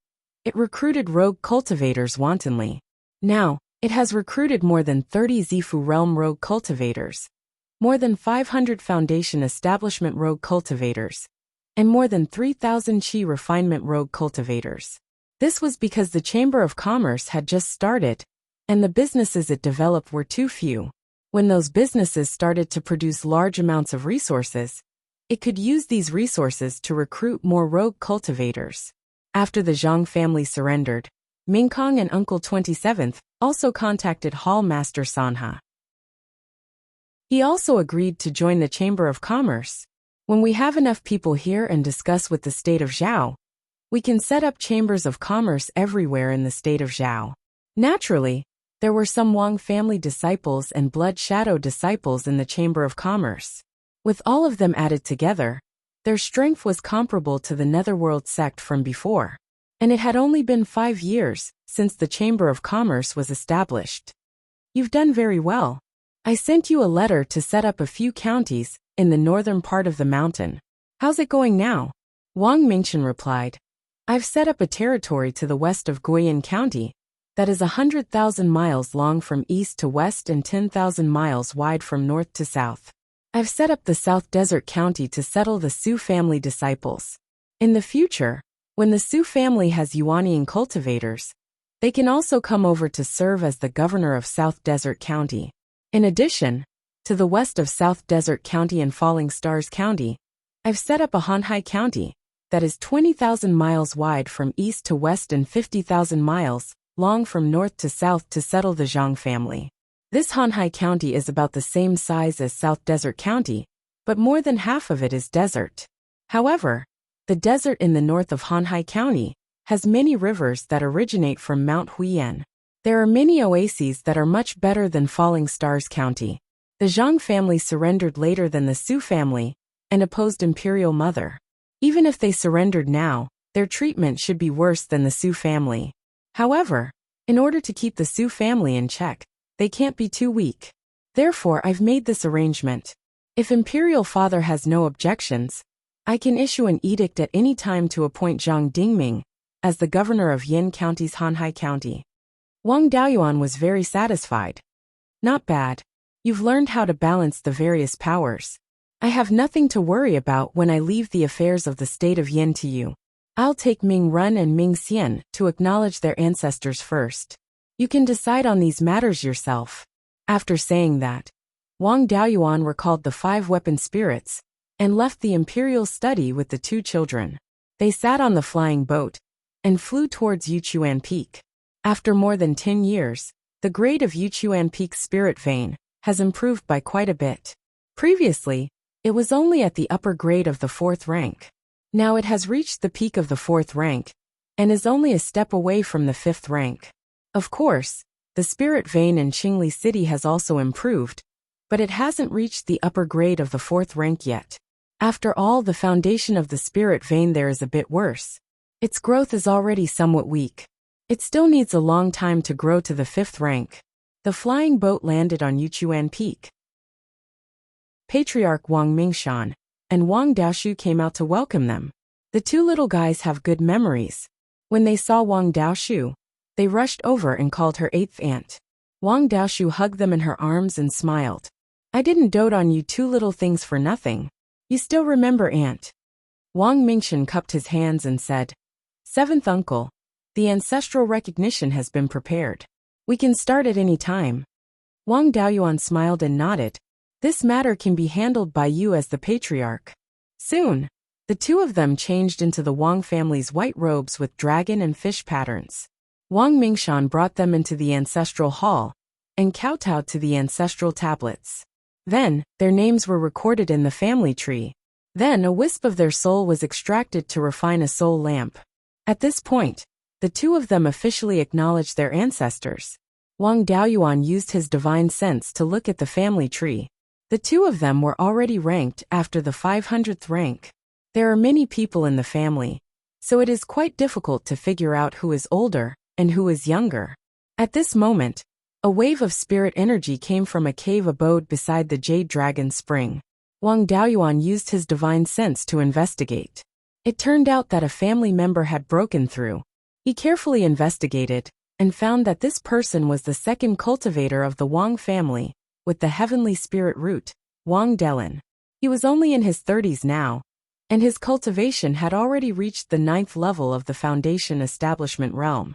it recruited rogue cultivators wantonly. Now, it has recruited more than 30 Zifu Realm rogue cultivators, more than 500 Foundation Establishment rogue cultivators, and more than 3,000 Qi Refinement rogue cultivators. This was because the Chamber of Commerce had just started, and the businesses it developed were too few. When those businesses started to produce large amounts of resources, it could use these resources to recruit more rogue cultivators. After the Zhang family surrendered, Mingkong and Uncle 27th also contacted Hall Master Sanha. He also agreed to join the Chamber of Commerce. When we have enough people here and discuss with the state of Zhao, we can set up chambers of commerce everywhere in the state of Zhao. Naturally, there were some Wang family disciples and Blood Shadow disciples in the Chamber of Commerce. With all of them added together, their strength was comparable to the Netherworld sect from before, and it had only been 5 years since the Chamber of Commerce was established. You've done very well. I sent you a letter to set up a few counties in the northern part of the mountain. How's it going now? Wang Mingchen replied. I've set up a territory to the west of Guiyuan County that is 100,000 miles long from east to west and 10,000 miles wide from north to south. I've set up the South Desert County to settle the Su family disciples. In the future, when the Su family has Yuanian cultivators, they can also come over to serve as the governor of South Desert County. In addition, to the west of South Desert County and Falling Stars County, I've set up a Hanhai County that is 20,000 miles wide from east to west and 50,000 miles long from north to south to settle the Zhang family. This Hanhai County is about the same size as South Desert County, but more than half of it is desert. However, the desert in the north of Hanhai County has many rivers that originate from Mount Huiyan. There are many oases that are much better than Falling Stars County. The Zhang family surrendered later than the Su family and opposed Imperial Mother. Even if they surrendered now, their treatment should be worse than the Su family. However, in order to keep the Su family in check, they can't be too weak. Therefore, I've made this arrangement. If Imperial Father has no objections, I can issue an edict at any time to appoint Zhang Dingming as the governor of Yin County's Hanhai County. Wang Daoyuan was very satisfied. Not bad. You've learned how to balance the various powers. I have nothing to worry about when I leave the affairs of the state of Yin to you. I'll take Ming Run and Ming Xian to acknowledge their ancestors first. You can decide on these matters yourself. After saying that, Wang Daoyuan recalled the 5 weapon spirits and left the imperial study with the 2 children. They sat on the flying boat and flew towards Yuchuan Peak. After more than 10 years, the grade of Yuchuan Peak's spirit vein has improved by quite a bit. Previously, it was only at the upper grade of the 4th rank. Now it has reached the peak of the 4th rank, and is only a step away from the 5th rank. Of course, the spirit vein in Qingli City has also improved, but it hasn't reached the upper grade of the 4th rank yet. After all, the foundation of the spirit vein there is a bit worse. Its growth is already somewhat weak. It still needs a long time to grow to the 5th rank. The flying boat landed on Yuchuan Peak. Patriarch Wang Mingshan and Wang Daoshu came out to welcome them. The two little guys have good memories. When they saw Wang Daoshu, they rushed over and called her 8th aunt. Wang Daoshu hugged them in her arms and smiled. "I didn't dote on you two little things for nothing. You still remember, aunt?" Wang Mingshan cupped his hands and said, "7th uncle, the ancestral recognition has been prepared. We can start at any time." Wang Daoyuan smiled and nodded. "This matter can be handled by you as the patriarch." Soon, the two of them changed into the Wang family's white robes with dragon and fish patterns. Wang Mingshan brought them into the ancestral hall and kowtowed to the ancestral tablets. Then, their names were recorded in the family tree. Then a wisp of their soul was extracted to refine a soul lamp. At this point, the two of them officially acknowledged their ancestors. Wang Daoyuan used his divine sense to look at the family tree. The two of them were already ranked after the 500th rank. There are many people in the family, so it is quite difficult to figure out who is older and who is younger. At this moment, a wave of spirit energy came from a cave abode beside the Jade Dragon Spring. Wang Daoyuan used his divine sense to investigate. It turned out that a family member had broken through. He carefully investigated and found that this person was the second cultivator of the Wang family, with the heavenly spirit root, Wang Delin. He was only in his 30s now, and his cultivation had already reached the 9th level of the Foundation Establishment realm.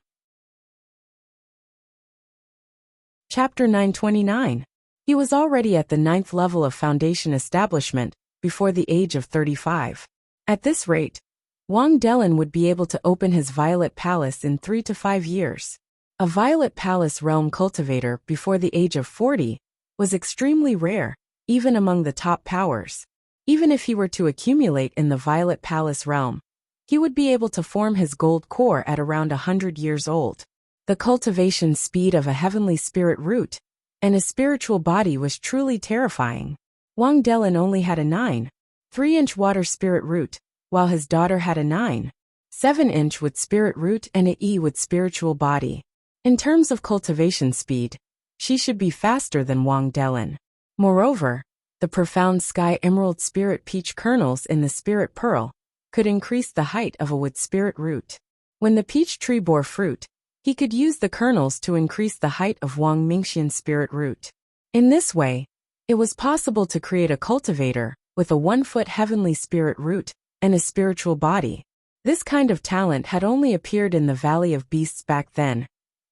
Chapter 929. He was already at the 9th level of Foundation Establishment before the age of 35. At this rate, Wang Delin would be able to open his Violet Palace in 3 to 5 years. A Violet Palace realm cultivator before the age of 40 was extremely rare, even among the top powers. Even if he were to accumulate in the Violet Palace realm, he would be able to form his gold core at around 100 years old. The cultivation speed of a heavenly spirit root and a spiritual body was truly terrifying. Wang Delin only had a 9.3-inch water spirit root, while his daughter had a 9.7-inch with spirit root and a E with spiritual body. In terms of cultivation speed, she should be faster than Wang Delin. Moreover, the profound sky emerald spirit peach kernels in the spirit pearl could increase the height of a wood spirit root. When the peach tree bore fruit, he could use the kernels to increase the height of Wang Mingshan's spirit root. In this way, it was possible to create a cultivator with a 1-foot heavenly spirit root and a spiritual body. This kind of talent had only appeared in the Valley of Beasts back then,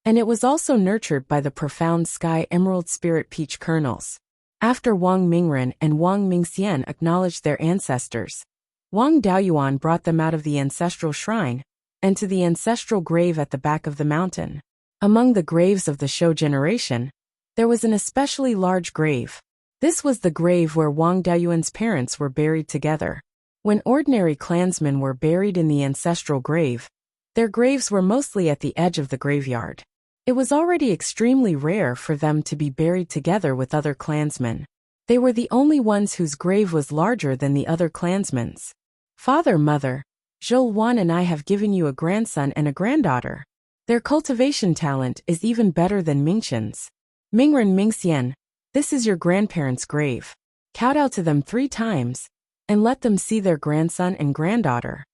and it was also nurtured by the profound sky emerald spirit peach kernels. After Wang Mingren and Wang Mingxian acknowledged their ancestors, Wang Daoyuan brought them out of the ancestral shrine and to the ancestral grave at the back of the mountain. Among the graves of the Shou generation, there was an especially large grave. This was the grave where Wang Daoyuan's parents were buried together. When ordinary clansmen were buried in the ancestral grave, their graves were mostly at the edge of the graveyard. It was already extremely rare for them to be buried together with other clansmen. They were the only ones whose grave was larger than the other clansmen's. "Father, mother, Zhou Wan and I have given you a grandson and a granddaughter. Their cultivation talent is even better than Mingqian's. Mingren Mingxian, this is your grandparents' grave. Kowtow to them 3 times, and let them see their grandson and granddaughter."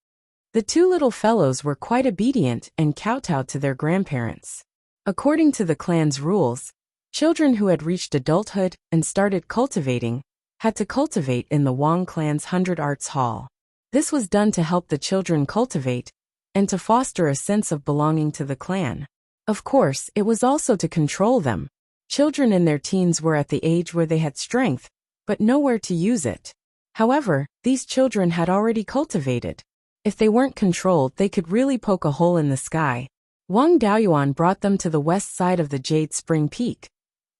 The two little fellows were quite obedient and kowtowed to their grandparents. According to the clan's rules, children who had reached adulthood and started cultivating had to cultivate in the Wang clan's 100 Arts Hall. This was done to help the children cultivate and to foster a sense of belonging to the clan. Of course, it was also to control them. Children in their teens were at the age where they had strength, but nowhere to use it. However, these children had already cultivated. If they weren't controlled, they could really poke a hole in the sky. Wang Daoyuan brought them to the west side of the Jade Spring Peak,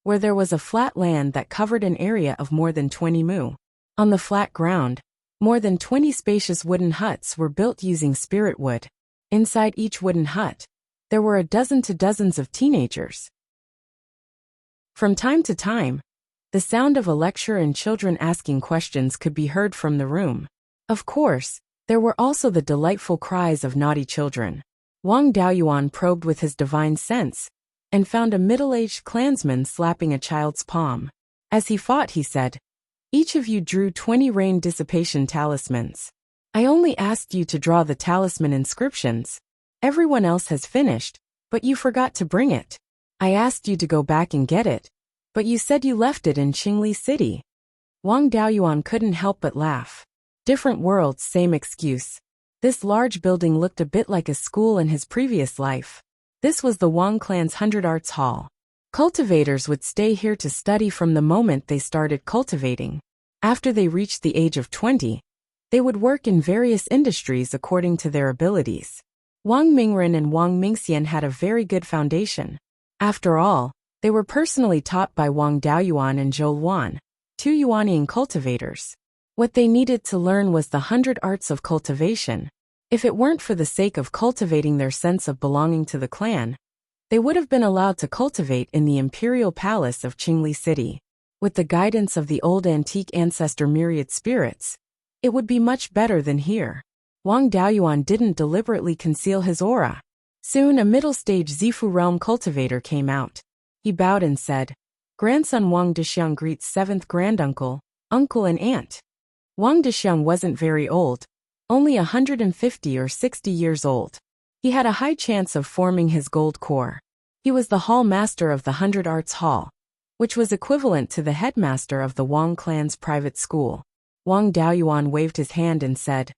where there was a flat land that covered an area of more than 20 mu. On the flat ground, more than 20 spacious wooden huts were built using spirit wood. Inside each wooden hut, there were a dozen to dozens of teenagers. From time to time, the sound of a lecture and children asking questions could be heard from the room. Of course, there were also the delightful cries of naughty children. Wang Daoyuan probed with his divine sense and found a middle-aged clansman slapping a child's palm. As he fought, he said, "Each of you drew 20 rain dissipation talismans. I only asked you to draw the talisman inscriptions. Everyone else has finished, but you forgot to bring it. I asked you to go back and get it, but you said you left it in Qingli City." Wang Daoyuan couldn't help but laugh. Different worlds, same excuse. This large building looked a bit like a school in his previous life. This was the Wang clan's 100 Arts Hall. Cultivators would stay here to study from the moment they started cultivating. After they reached the age of 20, they would work in various industries according to their abilities. Wang Mingren and Wang Mingxian had a very good foundation. After all, they were personally taught by Wang Daoyuan and Zhou Luan, 2 Yuanian cultivators. What they needed to learn was the 100 arts of cultivation. If it weren't for the sake of cultivating their sense of belonging to the clan, they would have been allowed to cultivate in the imperial palace of Qingli City. With the guidance of the old antique ancestor myriad spirits, it would be much better than here. Wang Daoyuan didn't deliberately conceal his aura. Soon a middle-stage Zifu realm cultivator came out. He bowed and said, "Grandson Wang Dexiang greets 7th granduncle, uncle and aunt." Wang Dexiang wasn't very old, only 150 or 60 years old. He had a high chance of forming his gold core. He was the hall master of the 100 Arts Hall, which was equivalent to the headmaster of the Wang clan's private school. Wang Daoyuan waved his hand and said,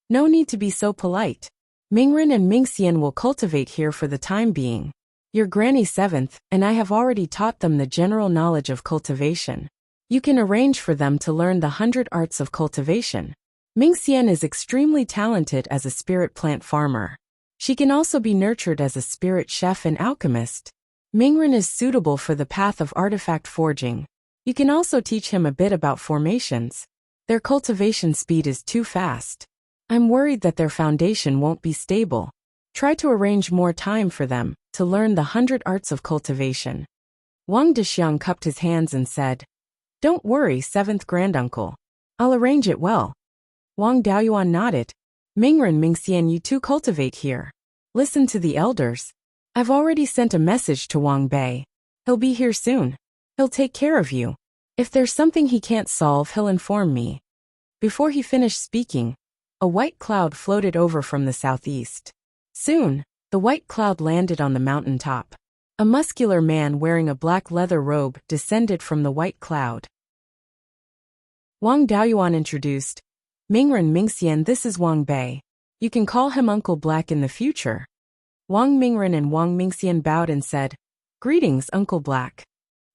"No need to be so polite. Mingren and Mingxian will cultivate here for the time being. Your granny 7th, and I have already taught them the general knowledge of cultivation. You can arrange for them to learn the 100 arts of cultivation. Mingxian is extremely talented as a spirit plant farmer. She can also be nurtured as a spirit chef and alchemist. Mingren is suitable for the path of artifact forging. You can also teach him a bit about formations. Their cultivation speed is too fast. I'm worried that their foundation won't be stable. Try to arrange more time for them to learn the 100 arts of cultivation." Wang Dexiang cupped his hands and said, "Don't worry, 7th granduncle. I'll arrange it well." Wang Daoyuan nodded. "Mingren, Mingxian, you two cultivate here. Listen to the elders. I've already sent a message to Wang Bei. He'll be here soon. He'll take care of you. If there's something he can't solve, he'll inform me." Before he finished speaking, a white cloud floated over from the southeast. Soon, the white cloud landed on the mountain top. A muscular man wearing a black leather robe descended from the white cloud. Wang Daoyuan introduced, "Mingren, Mingxian, this is Wang Bei. You can call him Uncle Black in the future." Wang Mingren and Wang Mingxian bowed and said, "Greetings, Uncle Black."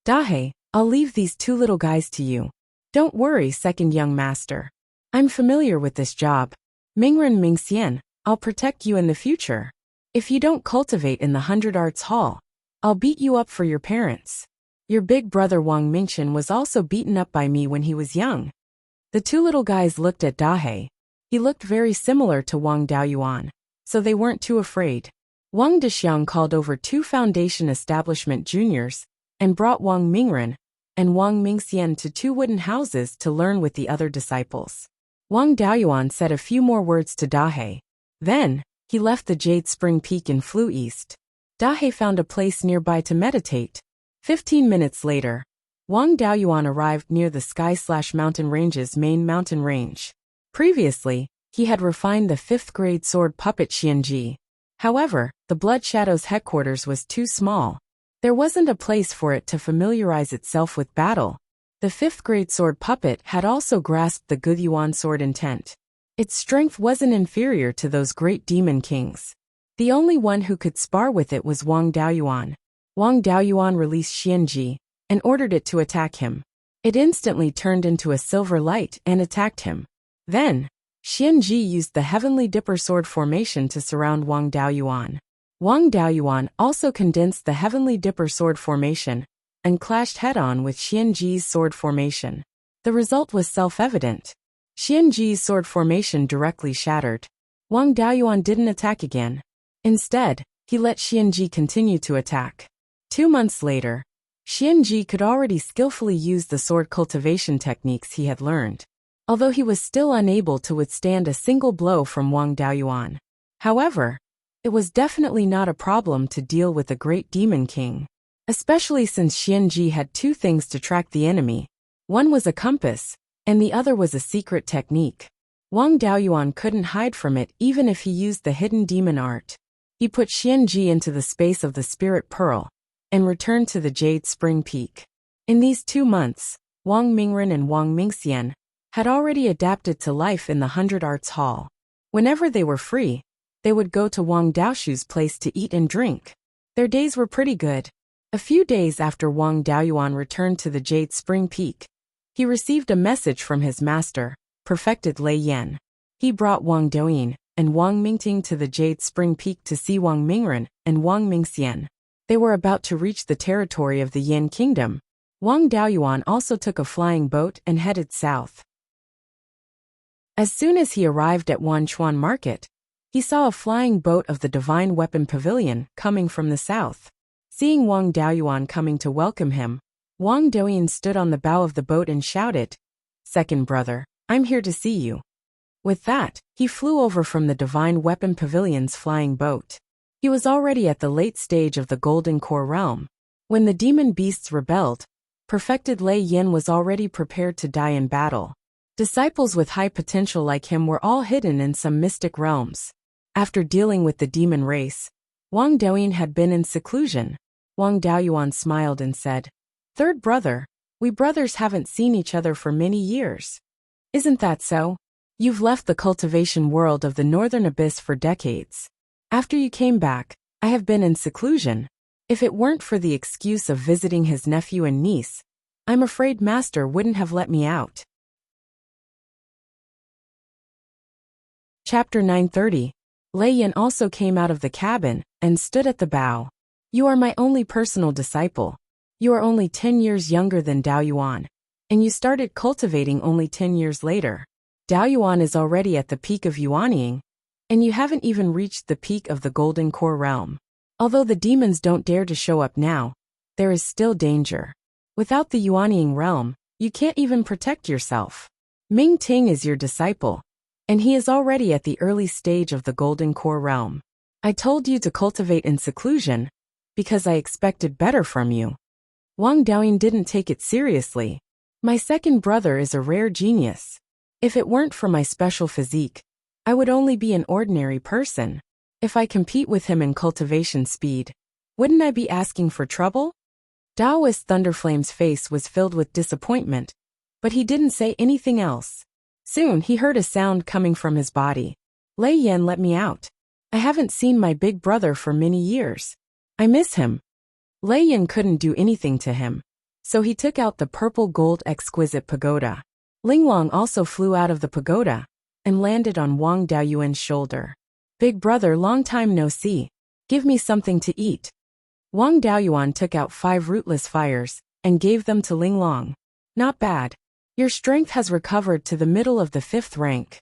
"Dahe, I'll leave these 2 little guys to you. Don't worry, second young master. I'm familiar with this job. Mingren, Mingxian, I'll protect you in the future. If you don't cultivate in the 100 Arts Hall, I'll beat you up for your parents. Your big brother Wang Mingchen was also beaten up by me when he was young." The 2 little guys looked at Dahe. He looked very similar to Wang Daoyuan, so they weren't too afraid. Wang Dexiang called over 2 foundation establishment juniors and brought Wang Mingren and Wang Mingxian to 2 wooden houses to learn with the other disciples. Wang Daoyuan said a few more words to Dahe. Then, he left the Jade Spring Peak and flew east. Dahe found a place nearby to meditate. 15 minutes later, Wang Daoyuan arrived near the Sky/Mountain Range's main mountain range. Previously, he had refined the 5th grade sword puppet Xianji. However, the Blood Shadow's headquarters was too small. There wasn't a place for it to familiarize itself with battle. The 5th grade sword puppet had also grasped the Gudyuan sword intent. Its strength wasn't inferior to those great demon kings. The only one who could spar with it was Wang Daoyuan. Wang Daoyuan released Xianji and ordered it to attack him. It instantly turned into a silver light and attacked him. Then, Xianji used the Heavenly Dipper sword formation to surround Wang Daoyuan. Wang Daoyuan also condensed the Heavenly Dipper sword formation and clashed head-on with Xianji's sword formation. The result was self-evident. Xianji's sword formation directly shattered. Wang Daoyuan didn't attack again. Instead, he let Xianji continue to attack. 2 months later, Xianji could already skillfully use the sword cultivation techniques he had learned, although he was still unable to withstand a single blow from Wang Daoyuan. However, it was definitely not a problem to deal with the great demon king, especially since Xianji had 2 things to track the enemy. One was a compass, and the other was a secret technique. Wang Daoyuan couldn't hide from it even if he used the hidden demon art. He put Xianji into the space of the spirit pearl, and returned to the Jade Spring Peak. In these 2 months, Wang Mingren and Wang Mingxian had already adapted to life in the 100 Arts Hall. Whenever they were free, they would go to Wang Daoshu's place to eat and drink. Their days were pretty good. A few days after Wang Daoyuan returned to the Jade Spring Peak, he received a message from his master, Perfected Lei Yan. He brought Wang Daoyin and Wang Mingting to the Jade Spring Peak to see Wang Mingren and Wang Mingxian. They were about to reach the territory of the Yan Kingdom. Wang Daoyuan also took a flying boat and headed south. As soon as he arrived at Wanchuan Market, he saw a flying boat of the Divine Weapon Pavilion coming from the south. Seeing Wang Daoyuan coming to welcome him, Wang Daoyin stood on the bow of the boat and shouted, "Second brother, I'm here to see you." With that, he flew over from the Divine Weapon Pavilion's flying boat. He was already at the late stage of the Golden Core realm. When the demon beasts rebelled, Perfected Lei Yin was already prepared to die in battle. Disciples with high potential like him were all hidden in some mystic realms. After dealing with the demon race, Wang Daoyin had been in seclusion. Wang Daoyuan smiled and said, "Third brother, we brothers haven't seen each other for many years. Isn't that so? You've left the cultivation world of the Northern Abyss for decades. After you came back, I have been in seclusion. If it weren't for the excuse of visiting his nephew and niece, I'm afraid Master wouldn't have let me out." Chapter 930. Lei Yan also came out of the cabin and stood at the bow. "You are my only personal disciple. You are only 10 years younger than Daoyuan, and you started cultivating only 10 years later. Daoyuan is already at the peak of Yuanying, and you haven't even reached the peak of the Golden Core realm. Although the demons don't dare to show up now, there is still danger. Without the Yuanying realm, you can't even protect yourself. Ming Ting is your disciple, and he is already at the early stage of the Golden Core realm. I told you to cultivate in seclusion, because I expected better from you." Wang Daoyin didn't take it seriously. "My second brother is a rare genius. If it weren't for my special physique, I would only be an ordinary person. If I compete with him in cultivation speed, wouldn't I be asking for trouble?" Daoist Thunderflame's face was filled with disappointment, but he didn't say anything else. Soon he heard a sound coming from his body. "Lei Yan let me out. I haven't seen my big brother for many years. I miss him." Lei Yan couldn't do anything to him, so he took out the purple gold exquisite pagoda. Linglong also flew out of the pagoda and landed on Wang Daoyuan's shoulder. "Big brother, long time no see. Give me something to eat." Wang Daoyuan took out 5 rootless fires and gave them to Linglong. "Not bad. Your strength has recovered to the middle of the 5th rank."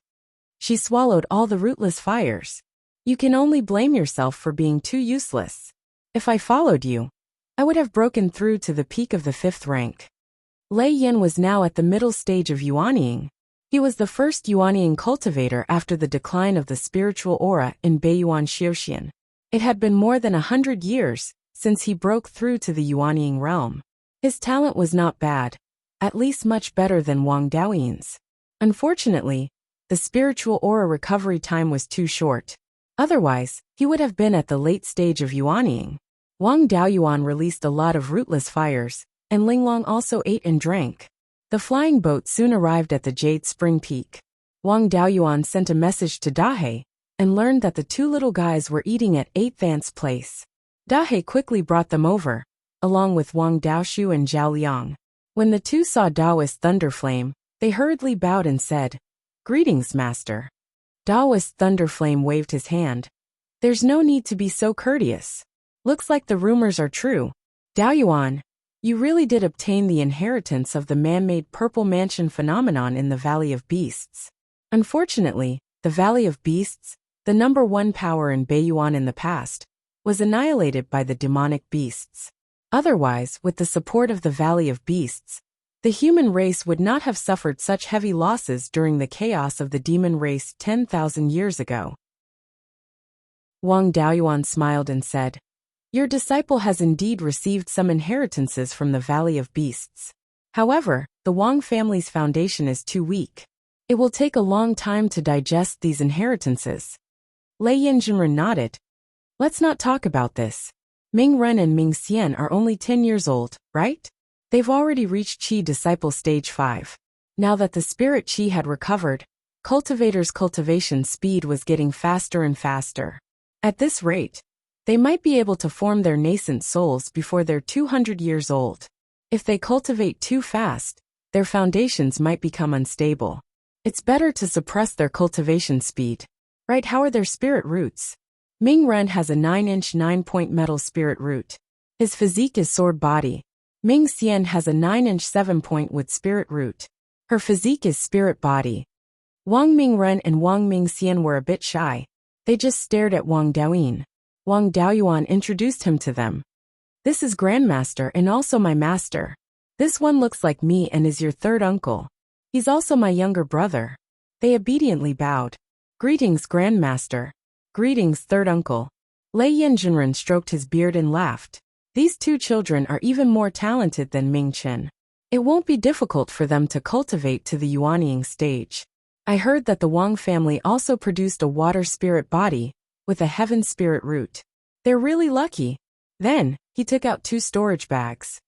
She swallowed all the rootless fires. "You can only blame yourself for being too useless. If I followed you, I would have broken through to the peak of the 5th rank." Lei Yan was now at the middle stage of Yuanying. He was the first Yuanying cultivator after the decline of the spiritual aura in Beiyuan Xiuxian. It had been more than 100 years since he broke through to the Yuanying realm. His talent was not bad, at least much better than Wang Daoyin's. Unfortunately, the spiritual aura recovery time was too short. Otherwise, he would have been at the late stage of Yuanying. Wang Daoyuan released a lot of rootless fires, and Linglong also ate and drank. The flying boat soon arrived at the Jade Spring Peak. Wang Daoyuan sent a message to Dahe and learned that the 2 little guys were eating at 8th Ant's place. Dahe quickly brought them over, along with Wang Daoshu and Zhao Liang. When the 2 saw Daoist Thunderflame, they hurriedly bowed and said, "Greetings, Master." Daoist Thunderflame waved his hand. "There's no need to be so courteous. Looks like the rumors are true. Daoyuan, you really did obtain the inheritance of the man-made purple mansion phenomenon in the Valley of Beasts. Unfortunately, the Valley of Beasts the #1 power in Beiyuan in the past, was annihilated by the demonic beasts. Otherwise, with the support of the Valley of Beasts, the human race would not have suffered such heavy losses during the chaos of the demon race 10,000 years ago. Wang Daoyuan smiled and said, "Your disciple has indeed received some inheritances from the Valley of Beasts. However, the Wang family's foundation is too weak. It will take a long time to digest these inheritances." Lei Yinjinren nodded. "Let's not talk about this. Ming Ren and Ming Xian are only 10 years old, right? They've already reached Qi Disciple Stage 5. Now that the Spirit Qi had recovered, cultivators' cultivation speed was getting faster and faster. At this rate, they might be able to form their nascent souls before they're 200 years old. If they cultivate too fast, their foundations might become unstable. It's better to suppress their cultivation speed. Right? How are their spirit roots? Ming Ren has a 9-inch 9-point metal spirit root. His physique is sword body. Ming Xian has a 9-inch 7-point wood spirit root. Her physique is spirit body. Wang Ming Ren and Wang Ming Xian were a bit shy. They just stared at Wang Daoyin. Wang Daoyuan introduced him to them. "This is Grandmaster and also my master. This one looks like me and is your third uncle. He's also my younger brother." They obediently bowed. "Greetings, Grandmaster." "Greetings, third uncle." Lei Yinjinren stroked his beard and laughed. "These two children are even more talented than Ming Chen. It won't be difficult for them to cultivate to the Yuanying stage. I heard that the Wang family also produced a water spirit body with a heaven spirit root. They're really lucky." Then, he took out 2 storage bags.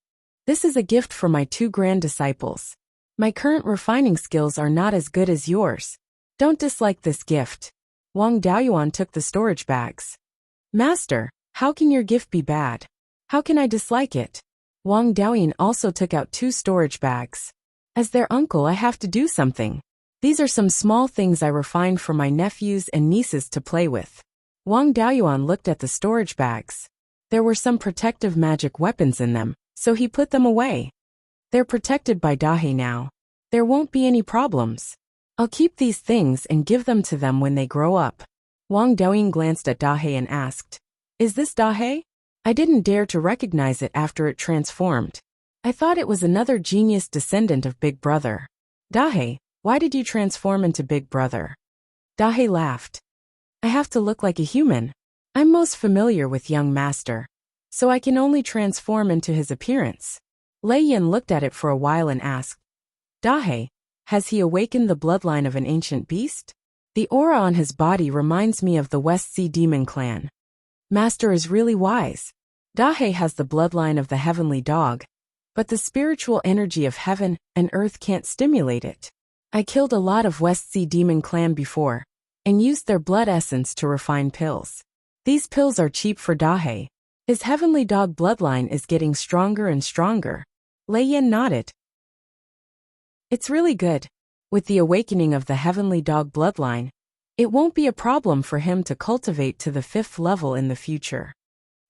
"This is a gift for my 2 grand disciples. My current refining skills are not as good as yours. Don't dislike this gift." Wang Daoyuan took the storage bags. "Master, how can your gift be bad? How can I dislike it?" Wang Daoyin also took out 2 storage bags. "As their uncle, I have to do something. These are some small things I refined for my nephews and nieces to play with." Wang Daoyuan looked at the storage bags. There were some protective magic weapons in them, so he put them away. "They're protected by Dahe now. There won't be any problems. I'll keep these things and give them to them when they grow up." Wang Daoyin glanced at Dahe and asked, "Is this Dahe? I didn't dare to recognize it after it transformed. I thought it was another genius descendant of Big Brother. Dahe, why did you transform into Big Brother?" Dahe laughed. "I have to look like a human. I'm most familiar with young master, so I can only transform into his appearance." Lei Yin looked at it for a while and asked, "Dahe, has he awakened the bloodline of an ancient beast? The aura on his body reminds me of the West Sea Demon clan. Master is really wise. Dahe has the bloodline of the heavenly dog, but the spiritual energy of heaven and earth can't stimulate it. I killed a lot of West Sea Demon clan before, and used their blood essence to refine pills. These pills are cheap for Dahe. His heavenly dog bloodline is getting stronger and stronger." Lei Yin nodded. "It's really good. With the awakening of the heavenly dog bloodline, it won't be a problem for him to cultivate to the 5th level in the future."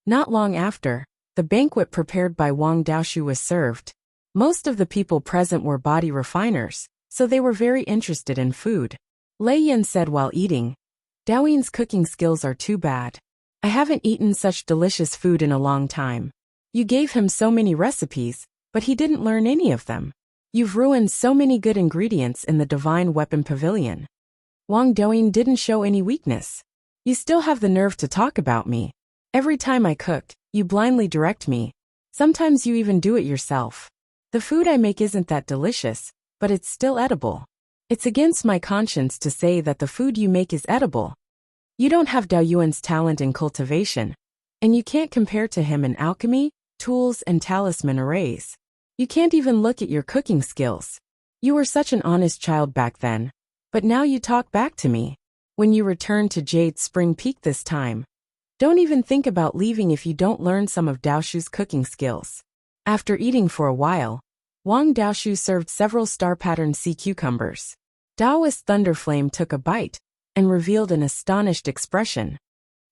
Not long after, the banquet prepared by Wang Daoshu was served. Most of the people present were body refiners, so they were very interested in food. Lei Yin said while eating, "Daoyin's cooking skills are too bad. I haven't eaten such delicious food in a long time. You gave him so many recipes, but he didn't learn any of them. You've ruined so many good ingredients in the Divine Weapon Pavilion." Wang Daoyin didn't show any weakness. "You still have the nerve to talk about me. Every time I cook, you blindly direct me. Sometimes you even do it yourself. The food I make isn't that delicious, but it's still edible. It's against my conscience to say that the food you make is edible. You don't have Daoyuan's talent in cultivation, and you can't compare to him in alchemy, tools, and talisman arrays. You can't even look at your cooking skills. You were such an honest child back then, but now you talk back to me. When you return to Jade Spring Peak this time, don't even think about leaving if you don't learn some of Daoshu's cooking skills." After eating for a while, Wang Daoshu served several star-patterned sea cucumbers. Daoist Thunderflame took a bite and revealed an astonished expression.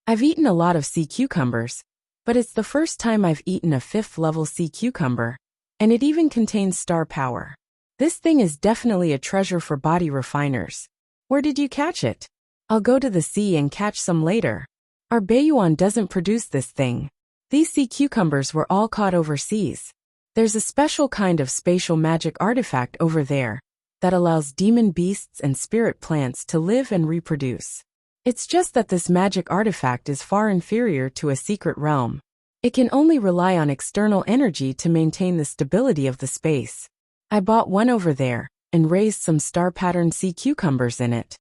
"I've eaten a lot of sea cucumbers, but it's the first time I've eaten a 5th-level sea cucumber, and it even contains star power. This thing is definitely a treasure for body refiners. Where did you catch it?" I'll go to the sea and catch some later. Our Beiyuan doesn't produce this thing. These sea cucumbers were all caught overseas. There's a special kind of spatial magic artifact over there that allows demon beasts and spirit plants to live and reproduce. It's just that this magic artifact is far inferior to a secret realm. It can only rely on external energy to maintain the stability of the space. I bought one over there and raised some star-patterned sea cucumbers in it.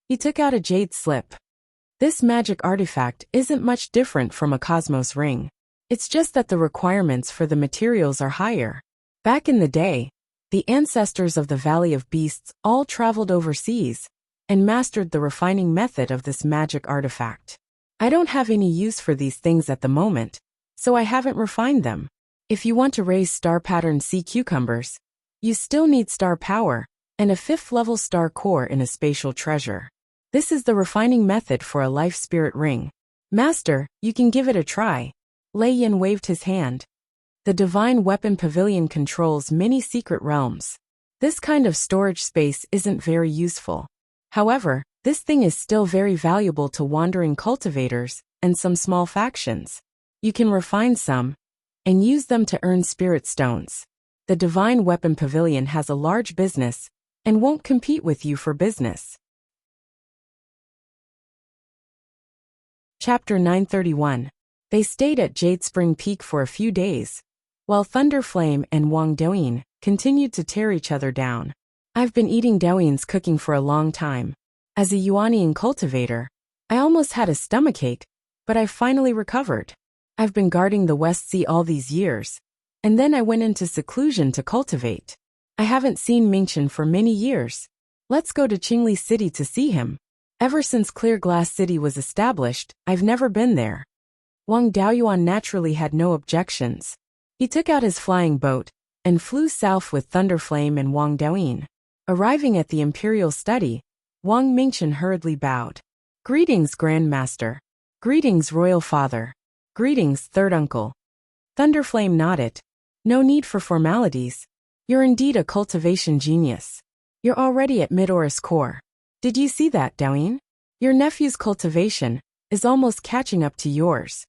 He took out a jade slip. This magic artifact isn't much different from a cosmos ring. It's just that the requirements for the materials are higher. Back in the day, the ancestors of the Valley of Beasts all traveled overseas and mastered the refining method of this magic artifact. I don't have any use for these things at the moment, so I haven't refined them. If you want to raise star-patterned sea cucumbers, you still need star power and a 5th-level star core in a spatial treasure. This is the refining method for a life spirit ring. Master, you can give it a try. Lei Yin waved his hand. The Divine Weapon Pavilion controls many secret realms. This kind of storage space isn't very useful. However, this thing is still very valuable to wandering cultivators and some small factions. You can refine some and use them to earn spirit stones. The Divine Weapon Pavilion has a large business and won't compete with you for business. Chapter 931. They stayed at Jade Spring Peak for a few days, while Thunderflame and Wang Douyin continued to tear each other down. I've been eating Douyin's cooking for a long time. As a Yuanian cultivator, I almost had a stomachache, but I finally recovered. I've been guarding the West Sea all these years, and then I went into seclusion to cultivate. I haven't seen Mingchen for many years. Let's go to Qingli City to see him. Ever since Clear Glass City was established, I've never been there. Wang Daoyuan naturally had no objections. He took out his flying boat and flew south with Thunderflame and Wang Douyin. Arriving at the Imperial Study, Wang Mingchen hurriedly bowed. Greetings, Grand Master. Greetings, Royal Father. Greetings, Third Uncle. Thunderflame nodded. No need for formalities. You're indeed a cultivation genius. You're already at Mid-Oris core. Did you see that, Douyin? Your nephew's cultivation is almost catching up to yours.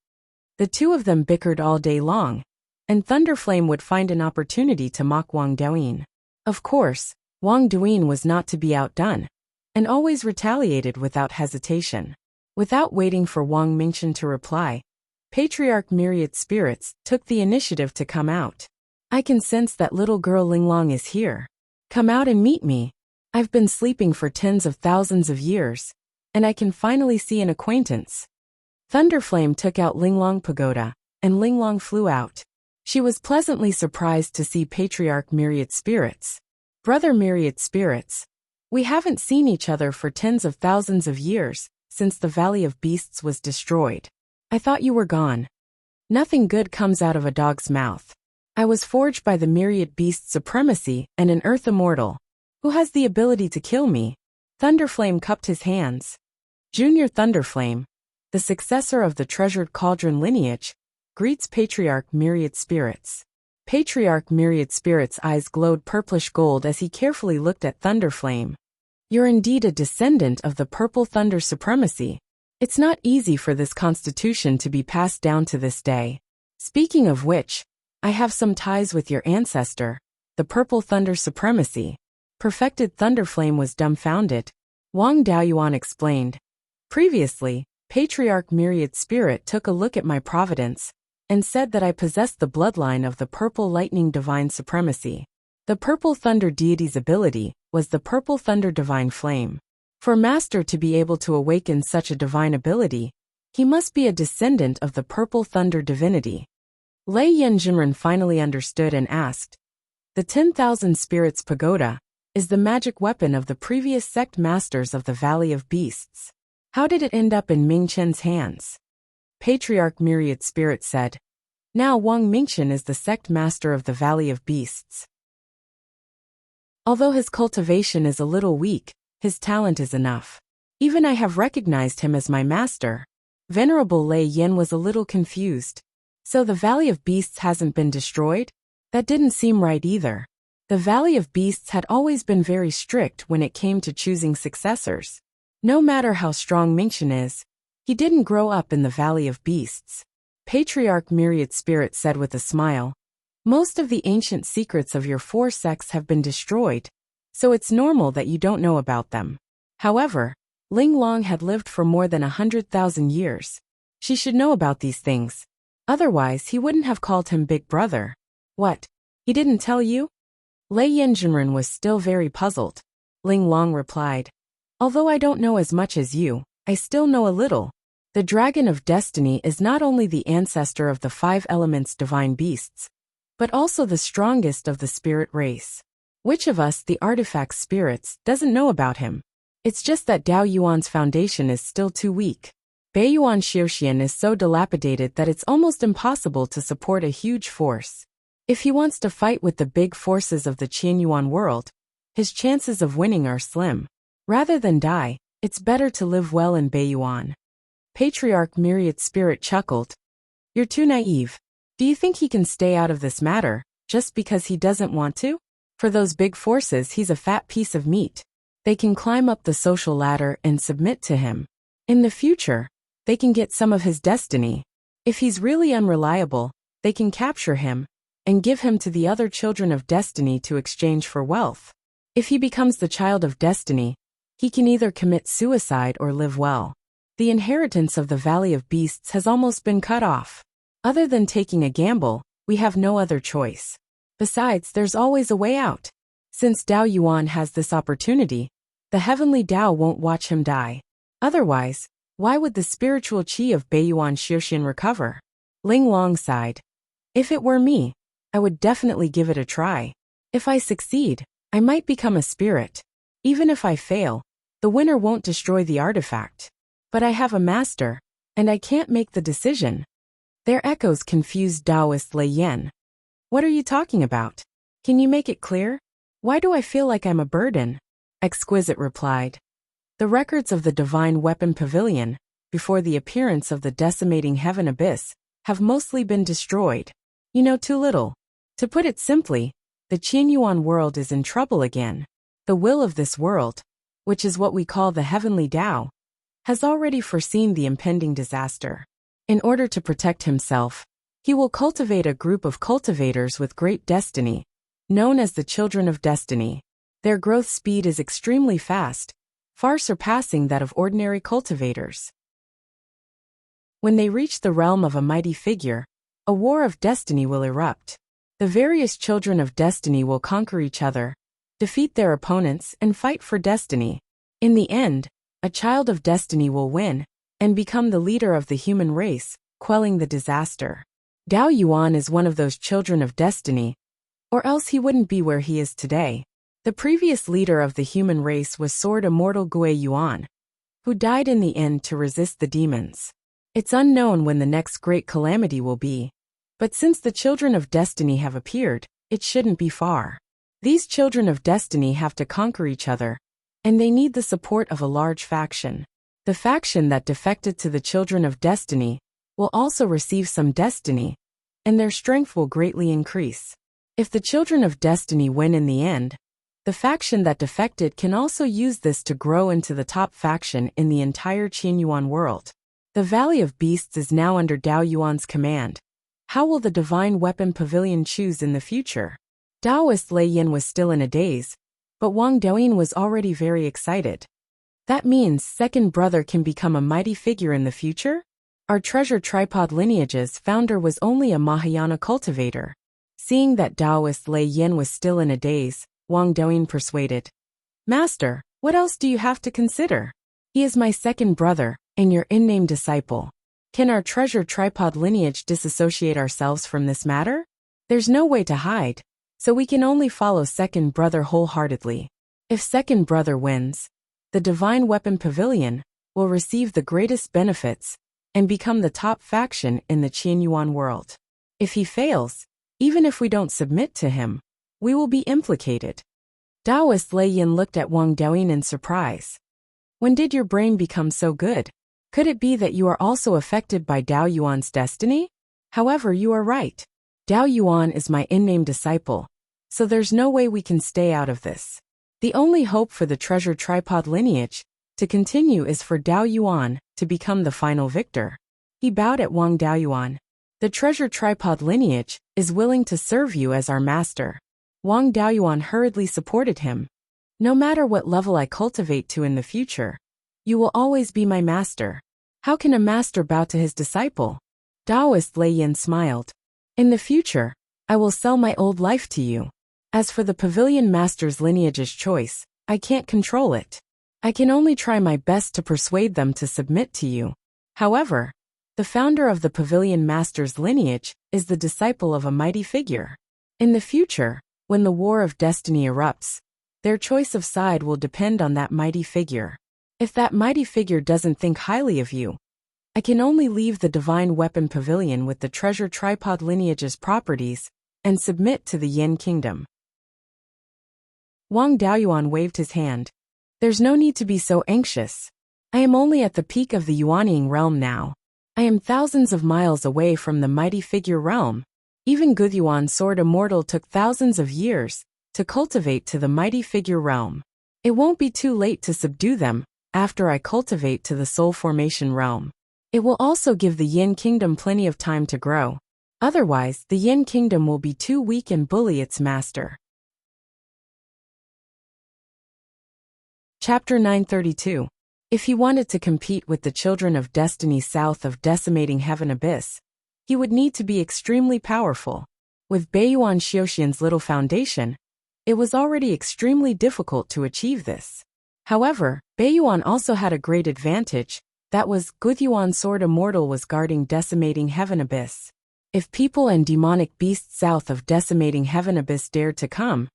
The two of them bickered all day long, and Thunderflame would find an opportunity to mock Wang Douyin. Of course, Wang Douyin was not to be outdone, and always retaliated without hesitation. Without waiting for Wang Mingchen to reply, Patriarch Myriad Spirits took the initiative to come out. I can sense that little girl Linglong is here. Come out and meet me. I've been sleeping for tens of thousands of years, and I can finally see an acquaintance. Thunderflame took out Linglong Pagoda, and Linglong flew out. She was pleasantly surprised to see Patriarch Myriad Spirits. Brother Myriad Spirits, we haven't seen each other for tens of thousands of years, since the Valley of Beasts was destroyed. I thought you were gone. Nothing good comes out of a dog's mouth. I was forged by the Myriad Beast Supremacy and an Earth Immortal. Who has the ability to kill me? Thunderflame cupped his hands. Junior Thunderflame, the successor of the treasured Cauldron lineage, greets Patriarch Myriad Spirits. Patriarch Myriad Spirits' eyes glowed purplish gold as he carefully looked at Thunderflame. You're indeed a descendant of the Purple Thunder Supremacy. It's not easy for this constitution to be passed down to this day. Speaking of which, I have some ties with your ancestor, the Purple Thunder Supremacy. Perfected Thunderflame was dumbfounded. Wang Daoyuan explained. Previously, Patriarch Myriad Spirit took a look at my providence and said that I possessed the bloodline of the Purple Lightning Divine Supremacy. The Purple Thunder deity's ability was the Purple Thunder Divine Flame. For Master to be able to awaken such a divine ability, he must be a descendant of the Purple Thunder divinity. Lei Yin Jinren finally understood and asked, the 10,000 Spirits Pagoda is the magic weapon of the previous sect masters of the Valley of Beasts. How did it end up in Mingchen's hands? Patriarch Myriad Spirit said. Now Wang Mingchen is the sect master of the Valley of Beasts. Although his cultivation is a little weak, his talent is enough. Even I have recognized him as my master. Venerable Lei Yin was a little confused. So the Valley of Beasts hasn't been destroyed? That didn't seem right either. The Valley of Beasts had always been very strict when it came to choosing successors. No matter how strong Mingchen is, he didn't grow up in the Valley of Beasts. Patriarch Myriad Spirit said with a smile. Most of the ancient secrets of your 4 sects have been destroyed, so it's normal that you don't know about them. However, Ling Long had lived for more than 100,000 years. She should know about these things. Otherwise, he wouldn't have called him Big Brother. What? He didn't tell you? Lei Yanjinren was still very puzzled. Ling Long replied. Although I don't know as much as you, I still know a little. The Dragon of Destiny is not only the ancestor of the 5 elements divine beasts, but also the strongest of the spirit race. Which of us, the artifact spirits, doesn't know about him? It's just that Dao Yuan's foundation is still too weak. Beiyuan Xiuxian is so dilapidated that it's almost impossible to support a huge force. If he wants to fight with the big forces of the Qianyuan world, his chances of winning are slim. Rather than die, it's better to live well in Beiyuan. Patriarch Myriad Spirit chuckled. You're too naive. Do you think he can stay out of this matter, just because he doesn't want to? For those big forces, he's a fat piece of meat. They can climb up the social ladder and submit to him. In the future, they can get some of his destiny. If he's really unreliable, they can capture him and give him to the other children of destiny to exchange for wealth. If he becomes the child of destiny, he can either commit suicide or live well. The inheritance of the Valley of Beasts has almost been cut off. Other than taking a gamble, we have no other choice. Besides, there's always a way out. Since Dao Yuan has this opportunity, the heavenly Dao won't watch him die. Otherwise, why would the spiritual qi of Beiyuan Xiuxian recover? Ling Long sighed. If it were me, I would definitely give it a try. If I succeed, I might become a spirit. Even if I fail, the winner won't destroy the artifact. But I have a master, and I can't make the decision. Their echoes confused Taoist Lei Yan. What are you talking about? Can you make it clear? Why do I feel like I'm a burden? Exquisite replied. The records of the Divine Weapon Pavilion, before the appearance of the decimating heaven abyss, have mostly been destroyed. You know too little. To put it simply, the Qianyuan world is in trouble again. The will of this world, which is what we call the heavenly Tao, has already foreseen the impending disaster. In order to protect himself, he will cultivate a group of cultivators with great destiny, known as the Children of Destiny. Their growth speed is extremely fast, far surpassing that of ordinary cultivators. When they reach the realm of a mighty figure, a war of destiny will erupt. The various children of destiny will conquer each other, defeat their opponents, and fight for destiny. In the end, a child of destiny will win and become the leader of the human race, quelling the disaster. Dao Yuan is one of those children of destiny, or else he wouldn't be where he is today. The previous leader of the human race was Sword Immortal Gui Yuan, who died in the end to resist the demons. It's unknown when the next great calamity will be, but since the children of destiny have appeared, it shouldn't be far. These children of destiny have to conquer each other, and they need the support of a large faction. The faction that defected to the children of destiny will also receive some destiny, and their strength will greatly increase. If the children of destiny win in the end, the faction that defected can also use this to grow into the top faction in the entire Qianyuan world. The Valley of Beasts is now under Dao Yuan's command. How will the Divine Weapon Pavilion choose in the future? Taoist Lei Yin was still in a daze, but Wang Douyin was already very excited. That means second brother can become a mighty figure in the future? Our treasure tripod lineage's founder was only a Mahayana cultivator. Seeing that Taoist Lei Yin was still in a daze, Wang Douyin persuaded. Master, what else do you have to consider? He is my second brother, and your in-name disciple. Can our treasure tripod lineage disassociate ourselves from this matter? There's no way to hide, so we can only follow second brother wholeheartedly. If second brother wins, the Divine Weapon Pavilion will receive the greatest benefits and become the top faction in the Qianyuan world. If he fails, even if we don't submit to him, we will be implicated. Taoist Lei Yin looked at Wang Douyin in surprise. When did your brain become so good? Could it be that you are also affected by Dao Yuan's destiny? However, you are right. Dao Yuan is my in-name disciple, so there's no way we can stay out of this. The only hope for the treasure tripod lineage To continue is for Dao Yuan to become the final victor. He bowed at Wang Daoyuan. The treasure tripod lineage is willing to serve you as our master. Wang Daoyuan hurriedly supported him. No matter what level I cultivate to in the future, you will always be my master. How can a master bow to his disciple? Taoist Lei Yin smiled. In the future, I will sell my old life to you. As for the pavilion master's lineage's choice, I can't control it. I can only try my best to persuade them to submit to you. However, the founder of the pavilion master's lineage is the disciple of a mighty figure. In the future, when the war of destiny erupts, their choice of side will depend on that mighty figure. If that mighty figure doesn't think highly of you, I can only leave the divine weapon pavilion with the treasure tripod lineage's properties and submit to the Yin kingdom. Wang Daoyuan waved his hand. There's no need to be so anxious. I am only at the peak of the Yuanying realm now. I am thousands of miles away from the mighty figure realm. Even Guyuan's sword immortal took thousands of years to cultivate to the mighty figure realm. It won't be too late to subdue them after I cultivate to the soul formation realm. It will also give the Yin kingdom plenty of time to grow. Otherwise, the Yin kingdom will be too weak and bully its master. Chapter 932. If he wanted to compete with the children of destiny south of decimating heaven abyss, he would need to be extremely powerful. With Beiyuan Xiuxian's little foundation, it was already extremely difficult to achieve this. However, Beiyuan also had a great advantage, that was Guyuan's sword immortal was guarding decimating heaven abyss. If people and demonic beasts south of decimating heaven abyss dared to come,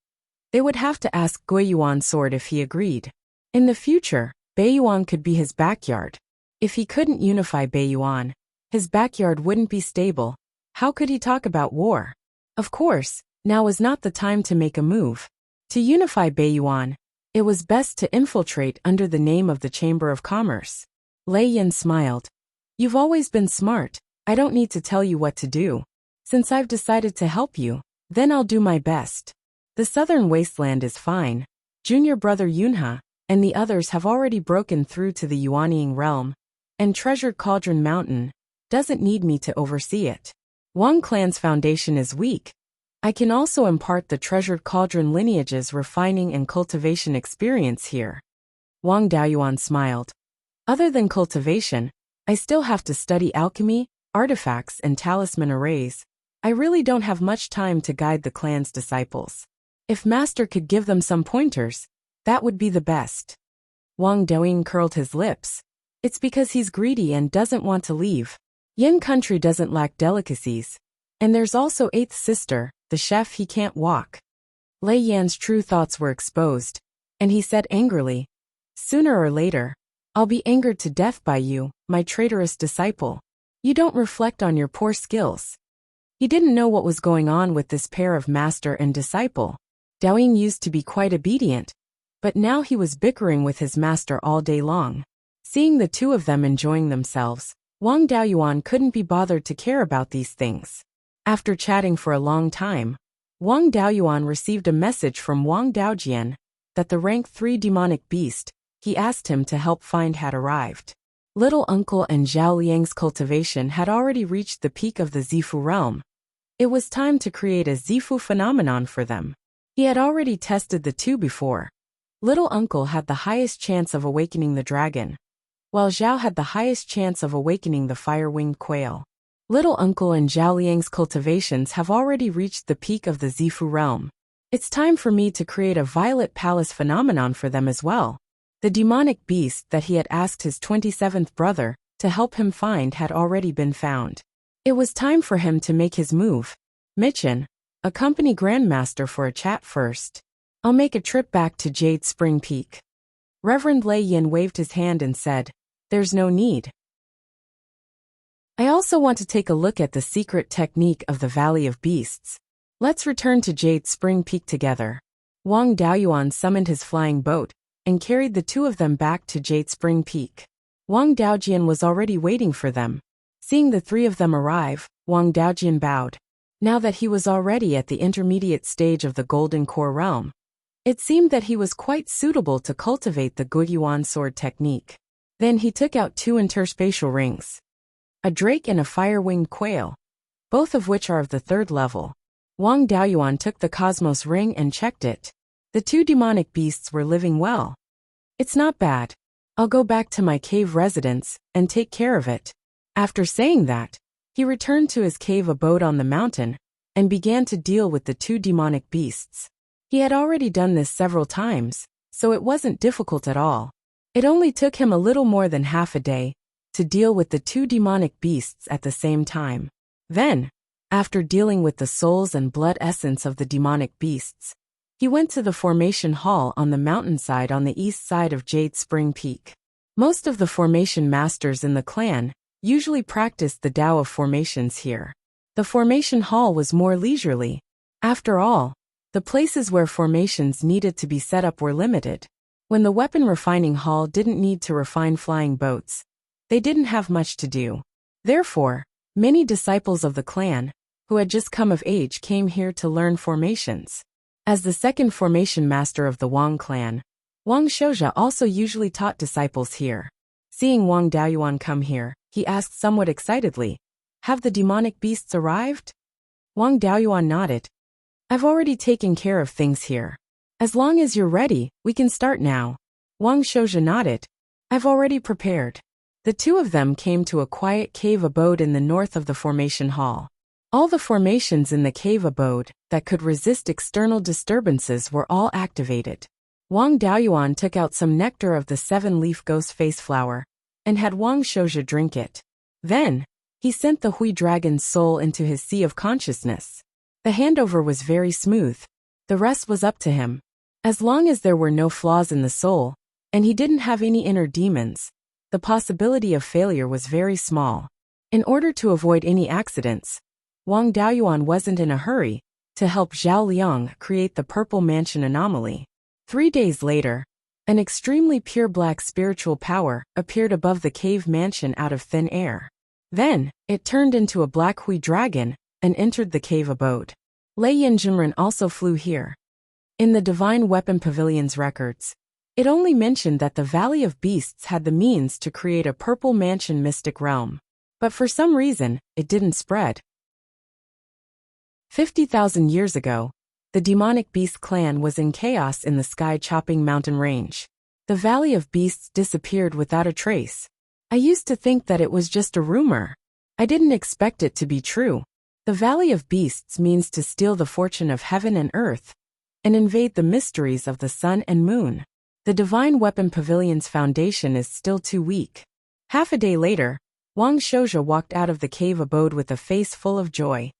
they would have to ask Guyuan's sword if he agreed. In the future, Beiyuan could be his backyard. If he couldn't unify Beiyuan, his backyard wouldn't be stable. How could he talk about war? Of course, now was not the time to make a move. To unify Beiyuan, it was best to infiltrate under the name of the Chamber of Commerce. Lei Yin smiled. You've always been smart. I don't need to tell you what to do. Since I've decided to help you, then I'll do my best. The southern wasteland is fine. Junior brother Yunhe and the others have already broken through to the Yuanying realm, and Treasured Cauldron Mountain doesn't need me to oversee it. Wang clan's foundation is weak. I can also impart the Treasured Cauldron lineage's refining and cultivation experience here. Wang Daoyuan smiled. Other than cultivation, I still have to study alchemy, artifacts and talisman arrays. I really don't have much time to guide the clan's disciples. If Master could give them some pointers, that would be the best. Wang Daoying curled his lips. It's because he's greedy and doesn't want to leave. Yin country doesn't lack delicacies. And there's also eighth sister, the chef he can't walk. Lei Yan's true thoughts were exposed, and he said angrily, Sooner or later, I'll be angered to death by you, my traitorous disciple. You don't reflect on your poor skills. He didn't know what was going on with this pair of master and disciple. Daoying used to be quite obedient, but now he was bickering with his master all day long. Seeing the two of them enjoying themselves, Wang Daoyuan couldn't be bothered to care about these things. After chatting for a long time, Wang Daoyuan received a message from Wang Daojian that the rank 3 demonic beast he asked him to help find had arrived. Little Uncle and Zhao Liang's cultivation had already reached the peak of the Zifu realm. It was time to create a Zifu phenomenon for them. He had already tested the two before. Little Uncle had the highest chance of awakening the dragon, while Zhao had the highest chance of awakening the fire-winged quail. Little Uncle and Zhao Liang's cultivations have already reached the peak of the Zifu realm. It's time for me to create a Violet Palace phenomenon for them as well. The demonic beast that he had asked his 27th brother to help him find had already been found. It was time for him to make his move. Mitchin, accompany Grandmaster for a chat first. I'll make a trip back to Jade Spring Peak. Reverend Lei Yin waved his hand and said, There's no need. I also want to take a look at the secret technique of the Valley of Beasts. Let's return to Jade Spring Peak together. Wang Daoyuan summoned his flying boat and carried the two of them back to Jade Spring Peak. Wang Daojian was already waiting for them. Seeing the three of them arrive, Wang Daojian bowed. Now that he was already at the intermediate stage of the Golden Core realm, It seemed that he was quite suitable to cultivate the Beiyuan sword technique. Then he took out 2 interspatial rings. A drake and a fire-winged quail, both of which are of the 3rd level. Wang Daoyuan took the cosmos ring and checked it. The 2 demonic beasts were living well. It's not bad. I'll go back to my cave residence and take care of it. After saying that, he returned to his cave abode on the mountain and began to deal with the 2 demonic beasts. He had already done this several times, so it wasn't difficult at all. It only took him a little more than half a day to deal with the 2 demonic beasts at the same time. Then, after dealing with the souls and blood essence of the demonic beasts, he went to the formation hall on the mountainside on the east side of Jade Spring Peak. Most of the formation masters in the clan usually practiced the Tao of formations here. The formation hall was more leisurely. After all, the places where formations needed to be set up were limited. When the weapon refining hall didn't need to refine flying boats, they didn't have much to do. Therefore, many disciples of the clan, who had just come of age, came here to learn formations. As the second formation master of the Wang clan, Wang Shouja also usually taught disciples here. Seeing Wang Daoyuan come here, he asked somewhat excitedly, "Have the demonic beasts arrived?" Wang Daoyuan nodded. "I've already taken care of things here. As long as you're ready, we can start now." Wang Shouja nodded. "I've already prepared." The 2 of them came to a quiet cave abode in the north of the formation hall. All the formations in the cave abode that could resist external disturbances were all activated. Wang Daoyuan took out some nectar of the 7-leaf ghost face flower and had Wang Shouja drink it. Then, he sent the Hui dragon's soul into his sea of consciousness. The handover was very smooth. The rest was up to him. As long as there were no flaws in the soul, and he didn't have any inner demons, the possibility of failure was very small. In order to avoid any accidents, Wang Daoyuan wasn't in a hurry to help Zhao Liang create the purple mansion anomaly. 3 days later, an extremely pure black spiritual power appeared above the cave mansion out of thin air. Then, it turned into a black Hui dragon and entered the cave abode. Lei Yinjinren also flew here. In the Divine Weapon Pavilion's records, it only mentioned that the Valley of Beasts had the means to create a purple mansion mystic realm. But for some reason, it didn't spread. 50,000 years ago, the demonic beast clan was in chaos in the sky-chopping mountain range. The Valley of Beasts disappeared without a trace. I used to think that it was just a rumor. I didn't expect it to be true. The Valley of Beasts means to steal the fortune of heaven and earth and invade the mysteries of the sun and moon. The Divine Weapon Pavilion's foundation is still too weak. Half a day later, Wang Shouja walked out of the cave abode with a face full of joy.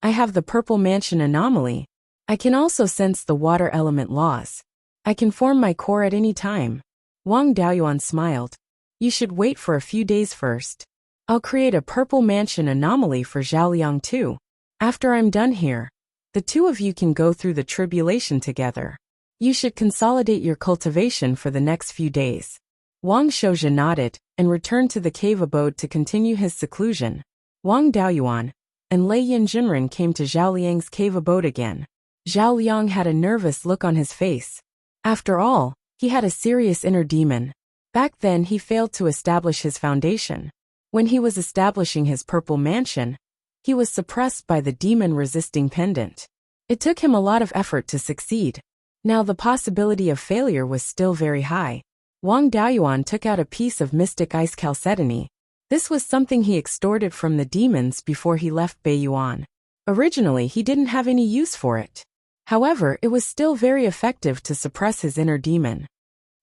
"I have the purple mansion anomaly. I can also sense the water element laws. I can form my core at any time." Wang Daoyuan smiled. "You should wait for a few days first. I'll create a purple mansion anomaly for Zhaoliang too. After I'm done here, the 2 of you can go through the tribulation together. You should consolidate your cultivation for the next few days." Wang Shouja nodded and returned to the cave abode to continue his seclusion. Wang Daoyuan and Lei Yinjinren came to Zhao Liang's cave abode again. Zhao Liang had a nervous look on his face. After all, he had a serious inner demon. Back then he failed to establish his foundation. When he was establishing his purple mansion, he was suppressed by the demon-resisting pendant. It took him a lot of effort to succeed. Now the possibility of failure was still very high. Wang Daoyuan took out a piece of mystic ice chalcedony. This was something he extorted from the demons before he left Beiyuan. Originally, he didn't have any use for it. However, it was still very effective to suppress his inner demon.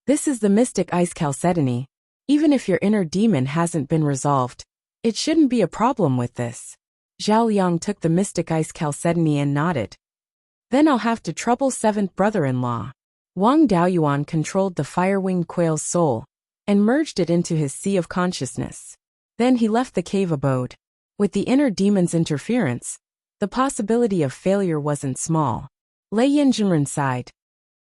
This is the mystic ice chalcedony. Even if your inner demon hasn't been resolved, it shouldn't be a problem with this. Zhao Liang took the mystic ice chalcedony and nodded. Then I'll have to trouble 7th brother-in-law. Wang Daoyuan controlled the fire-winged quail's soul and merged it into his sea of consciousness. Then he left the cave abode. With the inner demon's interference, the possibility of failure wasn't small. Lei Yinjinren sighed.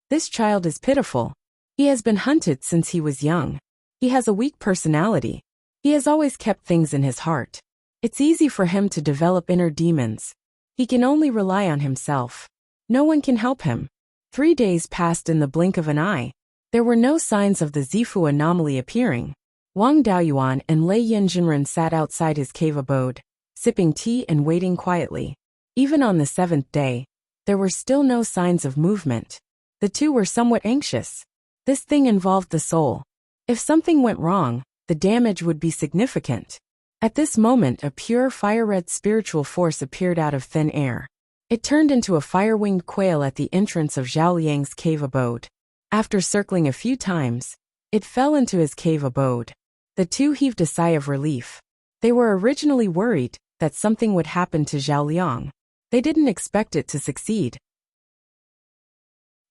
"This child is pitiful. He has been hunted since he was young. He has a weak personality. He has always kept things in his heart. It's easy for him to develop inner demons. He can only rely on himself. No one can help him. 3 days passed in the blink of an eye. There were no signs of the Zifu anomaly appearing. Wang Daoyuan and Lei Yanjinren sat outside his cave abode, sipping tea and waiting quietly. Even on the 7th day, there were still no signs of movement. The two were somewhat anxious. This thing involved the soul. If something went wrong, the damage would be significant. At this moment, a pure fire-red spiritual force appeared out of thin air. It turned into a fire-winged quail at the entrance of Zhao Liang's cave abode. After circling a few times, it fell into his cave abode. The two heaved a sigh of relief. They were originally worried that something would happen to Zhao Liang. They didn't expect it to succeed.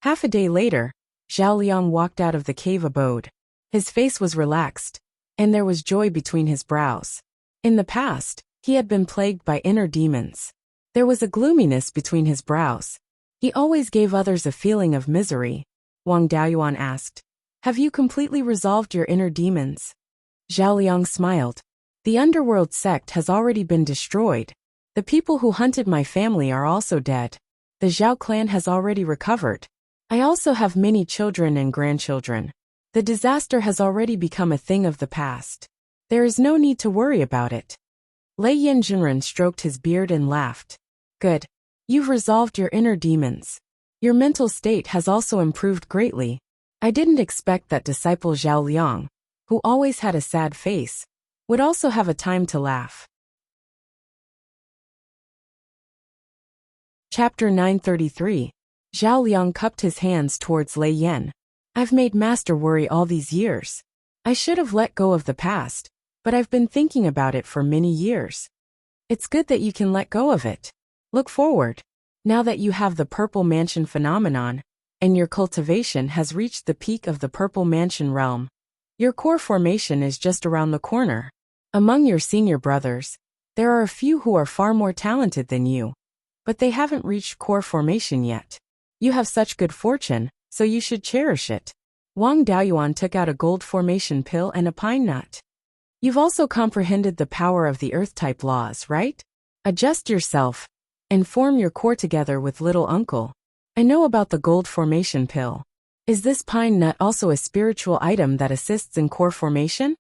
Half a day later, Zhao Liang walked out of the cave abode. His face was relaxed, and there was joy between his brows. In the past, he had been plagued by inner demons. There was a gloominess between his brows. He always gave others a feeling of misery. Wang Daoyuan asked, "Have you completely resolved your inner demons?" Zhao Liang smiled. "The underworld sect has already been destroyed. The people who hunted my family are also dead. The Zhao clan has already recovered. I also have many children and grandchildren. The disaster has already become a thing of the past. There is no need to worry about it." Lei Yanjinren stroked his beard and laughed. "Good. You've resolved your inner demons. Your mental state has also improved greatly. I didn't expect that disciple Zhao Liang, who always had a sad face, would also have a time to laugh." Chapter 933. Zhao Liang cupped his hands towards Lei Yan. "I've made Master worry all these years. I should have let go of the past, but I've been thinking about it for many years. It's good that you can let go of it. Look forward. Now that you have the Purple Mansion phenomenon, and your cultivation has reached the peak of the Purple Mansion realm, your core formation is just around the corner. Among your senior brothers, there are a few who are far more talented than you, but they haven't reached core formation yet. You have such good fortune, so you should cherish it." Wang Daoyuan took out a gold formation pill and a pine nut. "You've also comprehended the power of the earth-type laws, right? Adjust yourself and form your core together with little uncle. I know about the gold formation pill. Is this pine nut also a spiritual item that assists in core formation?"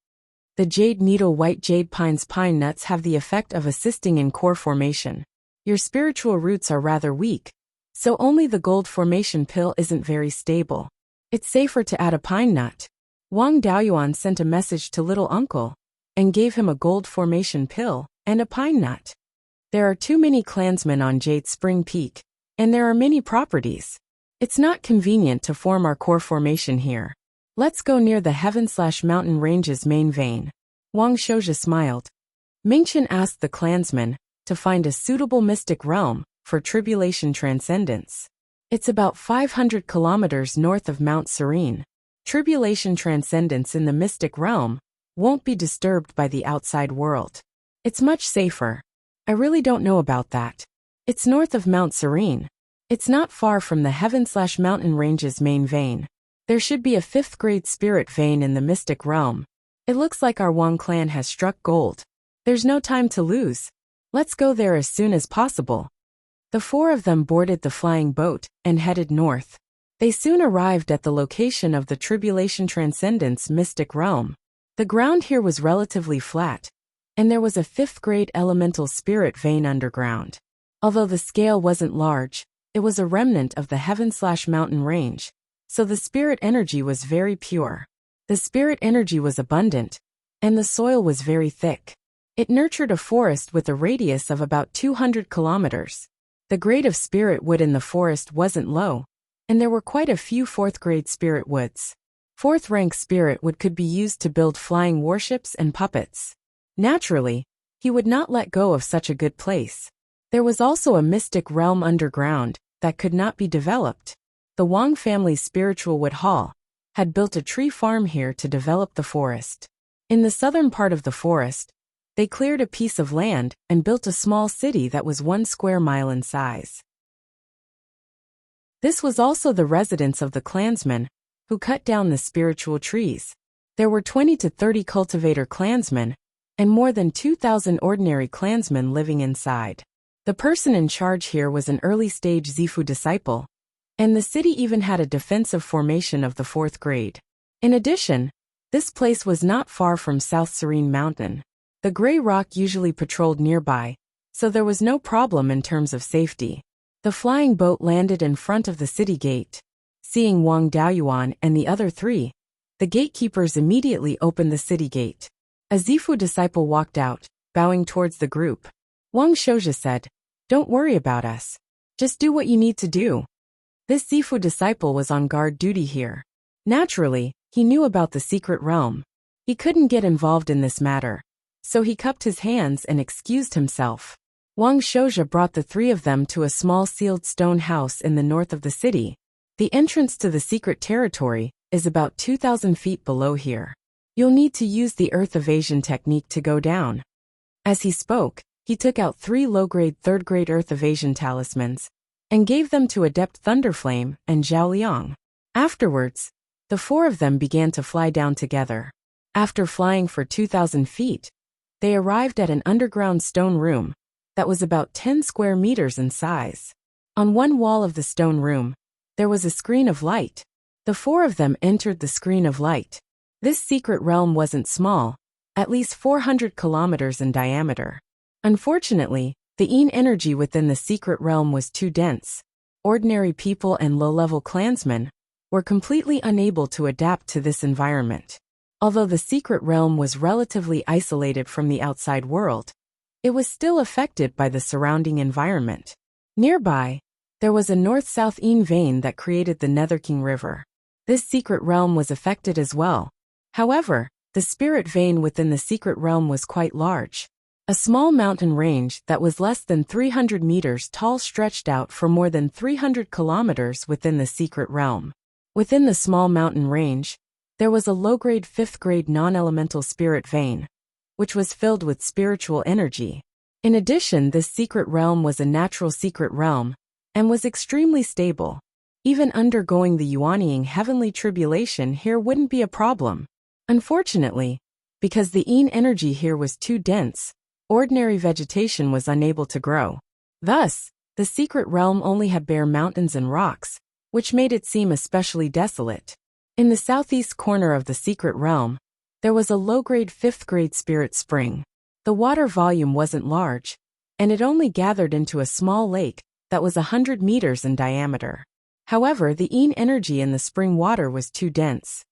The jade needle white jade pine's pine nuts have the effect of assisting in core formation. Your spiritual roots are rather weak, so only the gold formation pill isn't very stable. It's safer to add a pine nut. Wang Daoyuan sent a message to little uncle and gave him a gold formation pill and a pine nut. There are too many clansmen on Jade Spring Peak, and there are many properties. It's not convenient to form our core formation here. Let's go near the Heaven/Mountain Range's main vein. Wang Shouja smiled. Mingchen asked the clansmen to find a suitable mystic realm for tribulation transcendence. It's about 500 kilometers north of Mount Serene. Tribulation transcendence in the mystic realm won't be disturbed by the outside world. It's much safer. I really don't know about that. It's north of Mount Serene. It's not far from the Heaven/Mountain Range's main vein. There should be a 5th grade spirit vein in the mystic realm. It looks like our Wang clan has struck gold. There's no time to lose. Let's go there as soon as possible. The four of them boarded the flying boat and headed north. They soon arrived at the location of the Tribulation Transcendence mystic realm. The ground here was relatively flat, and there was a 5th grade elemental spirit vein underground. Although the scale wasn't large, it was a remnant of the Heaven/Mountain Range, so the spirit energy was very pure. The spirit energy was abundant, and the soil was very thick. It nurtured a forest with a radius of about 200 kilometers. The grade of spirit wood in the forest wasn't low, and there were quite a few 4th grade spirit woods. 4th rank spirit wood could be used to build flying warships and puppets. Naturally, he would not let go of such a good place. There was also a mystic realm underground that could not be developed. The Wang family's spiritual wood hall had built a tree farm here to develop the forest. In the southern part of the forest, they cleared a piece of land and built a small city that was 1 square mile in size. This was also the residence of the clansmen who cut down the spiritual trees. There were 20 to 30 cultivator clansmen and more than 2,000 ordinary clansmen living inside. The person in charge here was an early-stage Zifu disciple, and the city even had a defensive formation of the 4th grade. In addition, this place was not far from South Serene Mountain. The Gray Rock usually patrolled nearby, so there was no problem in terms of safety. The flying boat landed in front of the city gate. Seeing Wang Daoyuan and the other 3, the gatekeepers immediately opened the city gate. A Zifu disciple walked out, bowing towards the group. Wang Shouja said, "Don't worry about us. Just do what you need to do." This Zifu disciple was on guard duty here. Naturally, he knew about the secret realm. He couldn't get involved in this matter, so he cupped his hands and excused himself. Wang Shouja brought the 3 of them to a small sealed stone house in the north of the city. The entrance to the secret territory is about 2,000 feet below here. You'll need to use the earth evasion technique to go down. As he spoke, he took out 3 low-grade 3rd-grade earth evasion talismans and gave them to Adept Thunderflame and Zhao Liang. Afterwards, the 4 of them began to fly down together. After flying for 2,000 feet, they arrived at an underground stone room that was about 10 square meters in size. On one wall of the stone room, there was a screen of light. The 4 of them entered the screen of light. This secret realm wasn't small, at least 400 kilometers in diameter. Unfortunately, the Yin energy within the secret realm was too dense. Ordinary people and low-level clansmen were completely unable to adapt to this environment. Although the secret realm was relatively isolated from the outside world, it was still affected by the surrounding environment. Nearby, there was a north-south Yin vein that created the Netherking River. This secret realm was affected as well. However, the spirit vein within the secret realm was quite large. A small mountain range that was less than 300 meters tall stretched out for more than 300 kilometers within the secret realm. Within the small mountain range, there was a low-grade 5th-grade non-elemental spirit vein, which was filled with spiritual energy. In addition, this secret realm was a natural secret realm and was extremely stable. Even undergoing the Yuanying heavenly tribulation here wouldn't be a problem. Unfortunately, because the Yin energy here was too dense, ordinary vegetation was unable to grow. Thus, the secret realm only had bare mountains and rocks, which made it seem especially desolate. In the southeast corner of the secret realm, there was a low-grade 5th-grade spirit spring. The water volume wasn't large, and it only gathered into a small lake that was 100 meters in diameter. However, the Yin energy in the spring water was too dense.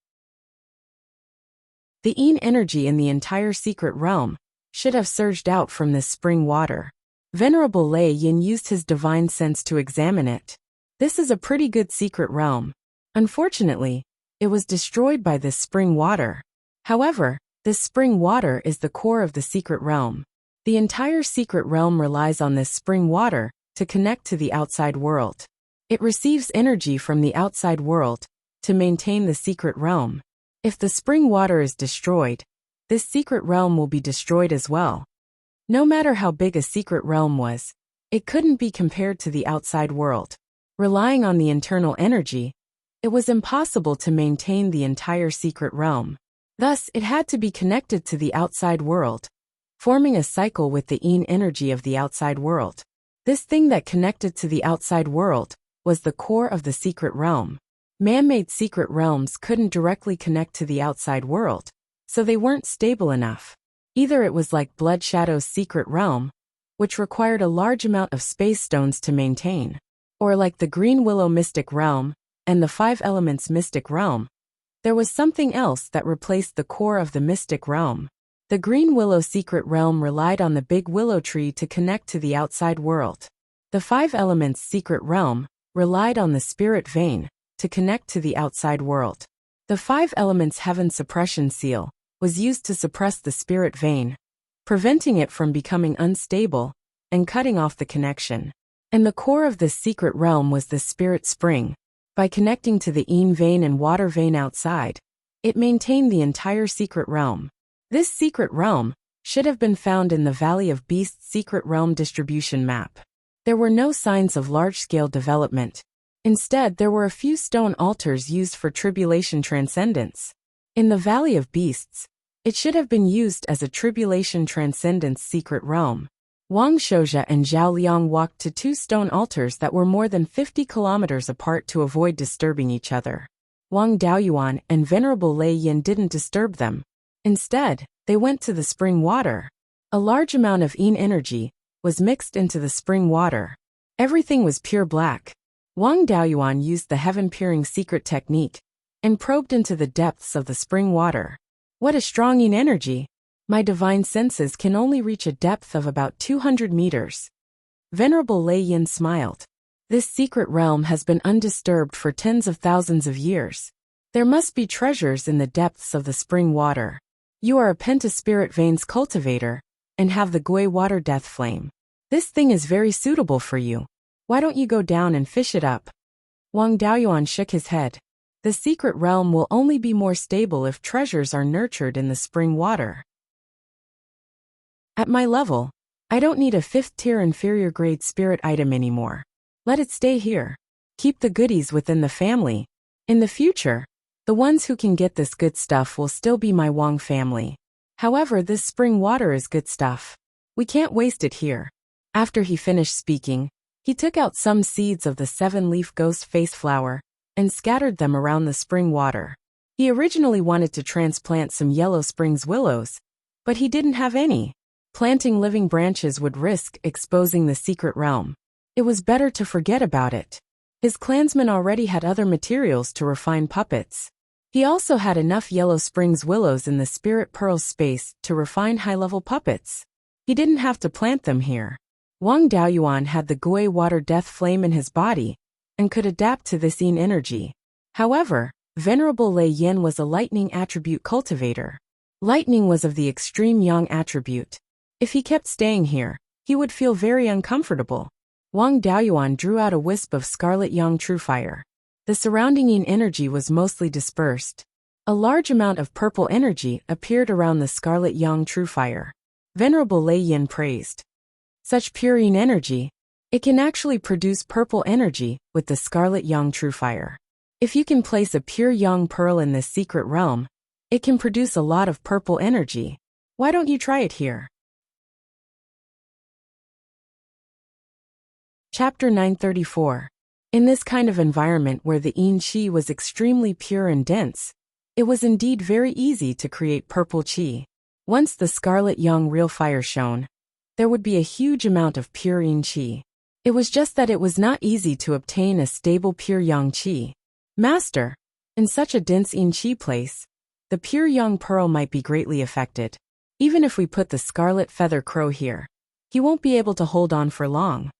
The Yin energy in the entire secret realm should have surged out from this spring water. Venerable Lei Yin used his divine sense to examine it. This is a pretty good secret realm. Unfortunately, it was destroyed by this spring water. However, this spring water is the core of the secret realm. The entire secret realm relies on this spring water to connect to the outside world. It receives energy from the outside world to maintain the secret realm. If the spring water is destroyed, this secret realm will be destroyed as well. No matter how big a secret realm was, it couldn't be compared to the outside world. Relying on the internal energy, it was impossible to maintain the entire secret realm. Thus, it had to be connected to the outside world, forming a cycle with the Yin energy of the outside world. This thing that connected to the outside world was the core of the secret realm. Man-made secret realms couldn't directly connect to the outside world, so they weren't stable enough. Either it was like Blood Shadow's secret realm, which required a large amount of space stones to maintain, or like the Green Willow Mystic Realm and the 5 Elements Mystic Realm, there was something else that replaced the core of the Mystic Realm. The Green Willow Secret Realm relied on the Big Willow Tree to connect to the outside world. The 5 Elements Secret Realm relied on the Spirit Vein to connect to the outside world. The 5 Elements Heaven Suppression Seal was used to suppress the Spirit Vein, preventing it from becoming unstable and cutting off the connection. And the core of this secret realm was the Spirit Spring. By connecting to the Yin Vein and Water Vein outside, it maintained the entire secret realm. This secret realm should have been found in the Valley of Beasts secret realm distribution map. There were no signs of large-scale development. Instead, there were a few stone altars used for tribulation transcendence. In the Valley of Beasts, it should have been used as a tribulation transcendence secret realm. Wang Shouja and Zhao Liang walked to two stone altars that were more than 50 kilometers apart to avoid disturbing each other. Wang Daoyuan and Venerable Lei Yin didn't disturb them. Instead, they went to the spring water. A large amount of yin energy was mixed into the spring water. Everything was pure black. Wang Daoyuan used the heaven-peering secret technique and probed into the depths of the spring water. What a strong yin energy! My divine senses can only reach a depth of about 200 meters. Venerable Lei Yin smiled. This secret realm has been undisturbed for tens of thousands of years. There must be treasures in the depths of the spring water. You are a pentaspirit veins cultivator and have the Gui water death flame. This thing is very suitable for you. Why don't you go down and fish it up? Wang Daoyuan shook his head. The secret realm will only be more stable if treasures are nurtured in the spring water. At my level, I don't need a 5th-tier inferior grade spirit item anymore. Let it stay here. Keep the goodies within the family. In the future, the ones who can get this good stuff will still be my Wang family. However, this spring water is good stuff. We can't waste it here. After he finished speaking, he took out some seeds of the 7-leaf ghost face flower and scattered them around the spring water. He originally wanted to transplant some Yellow Springs willows, but he didn't have any. Planting living branches would risk exposing the secret realm. It was better to forget about it. His clansmen already had other materials to refine puppets. He also had enough Yellow Springs willows in the Spirit Pearls space to refine high-level puppets. He didn't have to plant them here. Wang Daoyuan had the Gui water death flame in his body and could adapt to this yin energy. However, Venerable Lei Yin was a lightning attribute cultivator. Lightning was of the extreme yang attribute. If he kept staying here, he would feel very uncomfortable. Wang Daoyuan drew out a wisp of scarlet yang true fire. The surrounding yin energy was mostly dispersed. A large amount of purple energy appeared around the scarlet yang true fire. Venerable Lei Yin praised. Such pure yin energy, it can actually produce purple energy with the scarlet yang true fire. If you can place a pure yang pearl in this secret realm, it can produce a lot of purple energy. Why don't you try it here? Chapter 934. In this kind of environment where the yin qi was extremely pure and dense, it was indeed very easy to create purple qi. Once the scarlet yang real fire shone, there would be a huge amount of pure yin qi. It was just that it was not easy to obtain a stable pure yang qi. Master, in such a dense yin qi place, the pure yang pearl might be greatly affected. Even if we put the scarlet feather crow here, he won't be able to hold on for long.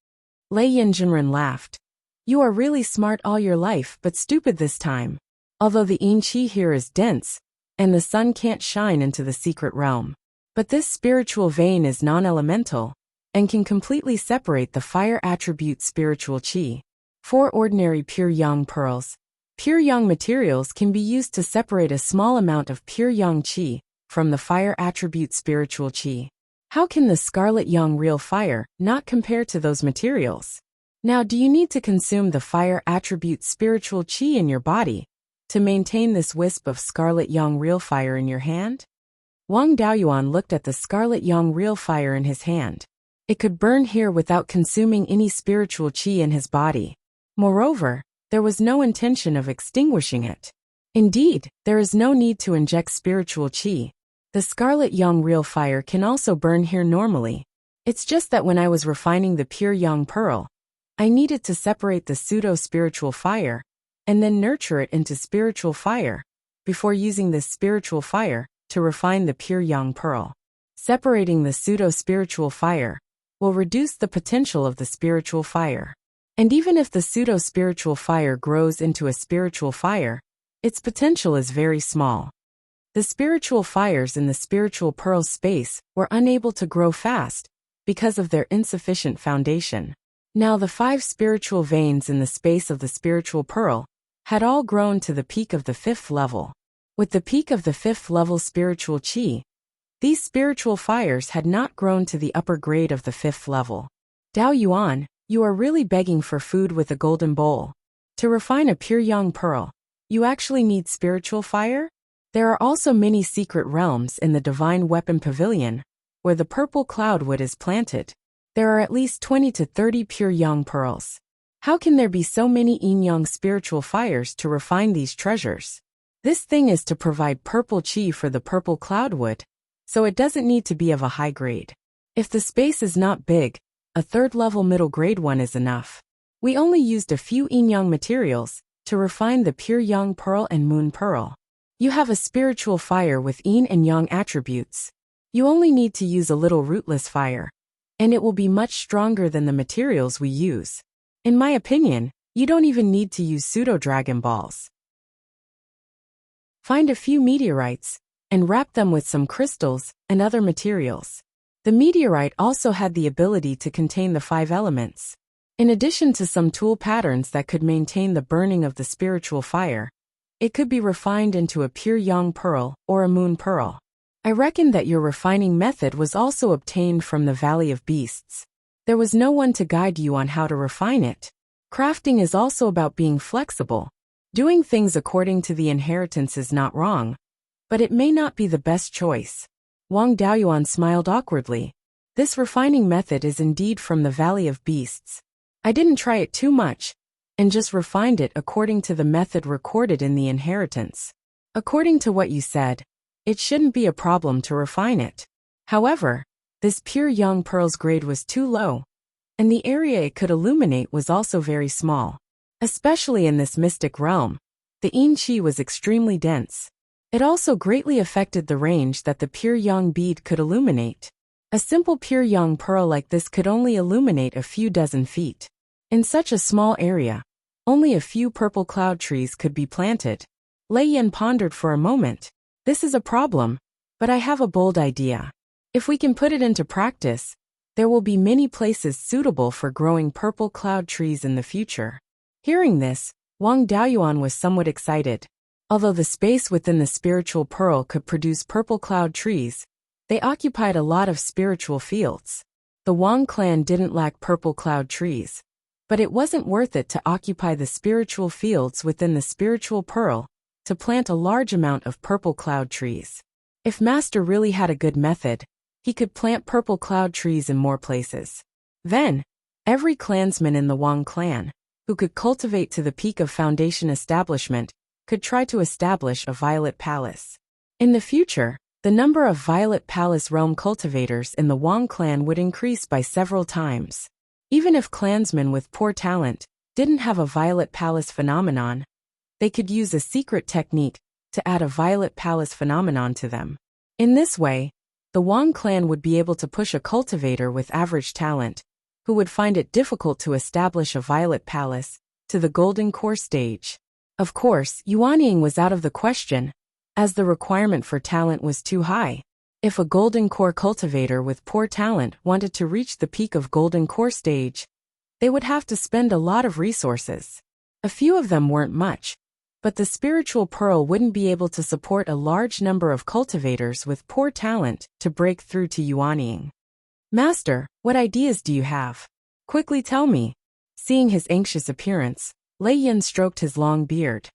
Lei Yin Jinren laughed. You are really smart all your life but stupid this time. Although the yin qi here is dense, and the sun can't shine into the secret realm, but this spiritual vein is non-elemental, and can completely separate the fire attribute spiritual qi. 4 ordinary pure yang pearls. Pure yang materials can be used to separate a small amount of pure yang qi from the fire attribute spiritual qi. How can the scarlet yang real fire not compare to those materials? Now, do you need to consume the fire attribute spiritual qi in your body to maintain this wisp of scarlet yang real fire in your hand? Wang Daoyuan looked at the scarlet yang real fire in his hand. It could burn here without consuming any spiritual qi in his body. Moreover, there was no intention of extinguishing it. Indeed, there is no need to inject spiritual qi. The scarlet yang real fire can also burn here normally. It's just that when I was refining the pure yang pearl, I needed to separate the pseudo-spiritual fire and then nurture it into spiritual fire before using this spiritual fire to refine the pure yang pearl. Separating the pseudo-spiritual fire will reduce the potential of the spiritual fire. And even if the pseudo-spiritual fire grows into a spiritual fire, its potential is very small. The spiritual fires in the spiritual pearl space were unable to grow fast because of their insufficient foundation. Now the 5 spiritual veins in the space of the spiritual pearl had all grown to the peak of the 5th level. With the peak of the 5th level spiritual qi, these spiritual fires had not grown to the upper grade of the 5th level. Dao Yuan, you are really begging for food with a golden bowl. To refine a pure yang pearl, you actually need spiritual fire? There are also many secret realms in the Divine Weapon Pavilion, where the purple cloudwood is planted. There are at least 20 to 30 pure yang pearls. How can there be so many yin-yang spiritual fires to refine these treasures? This thing is to provide purple chi for the purple cloudwood, so it doesn't need to be of a high grade. If the space is not big, a third-level middle-grade one is enough. We only used a few yin-yang materials to refine the pure yang pearl and moon pearl. You have a spiritual fire with yin and yang attributes. You only need to use a little rootless fire, and it will be much stronger than the materials we use. In my opinion, you don't even need to use pseudo-dragon balls. Find a few meteorites and wrap them with some crystals and other materials. The meteorite also had the ability to contain the 5 elements. In addition to some tool patterns that could maintain the burning of the spiritual fire, it could be refined into a pure yang pearl or a moon pearl. I reckon that your refining method was also obtained from the Valley of Beasts. There was no one to guide you on how to refine it. Crafting is also about being flexible. Doing things according to the inheritance is not wrong, but it may not be the best choice. Wang Daoyuan smiled awkwardly. This refining method is indeed from the Valley of Beasts. I didn't try it too much, and just refined it according to the method recorded in the inheritance. According to what you said, it shouldn't be a problem to refine it. However, this pure yang pearl's grade was too low, and the area it could illuminate was also very small. Especially in this mystic realm, the yin qi was extremely dense. It also greatly affected the range that the pure yang bead could illuminate. A simple pure yang pearl like this could only illuminate a few dozen feet. In such a small area, only a few purple cloud trees could be planted. Lei Yan pondered for a moment. This is a problem, but I have a bold idea. If we can put it into practice, there will be many places suitable for growing purple cloud trees in the future. Hearing this, Wang Daoyuan was somewhat excited. Although the space within the spiritual pearl could produce purple cloud trees, they occupied a lot of spiritual fields. The Wang clan didn't lack purple cloud trees, but it wasn't worth it to occupy the spiritual fields within the spiritual pearl to plant a large amount of purple cloud trees. If Master really had a good method, he could plant purple cloud trees in more places. Then, every clansman in the Wang clan, who could cultivate to the peak of foundation establishment, could try to establish a Violet Palace. In the future, the number of Violet Palace realm cultivators in the Wang clan would increase by several times. Even if clansmen with poor talent didn't have a Violet Palace phenomenon, they could use a secret technique to add a Violet Palace phenomenon to them. In this way, the Wang clan would be able to push a cultivator with average talent, who would find it difficult to establish a Violet Palace, to the Golden Core stage. Of course, yuanying was out of the question, as the requirement for talent was too high. If a Golden Core cultivator with poor talent wanted to reach the peak of Golden Core stage, they would have to spend a lot of resources. A few of them weren't much, but the spiritual pearl wouldn't be able to support a large number of cultivators with poor talent to break through to yuanying. Master, what ideas do you have? Quickly tell me. Seeing his anxious appearance, Lei Yan stroked his long beard.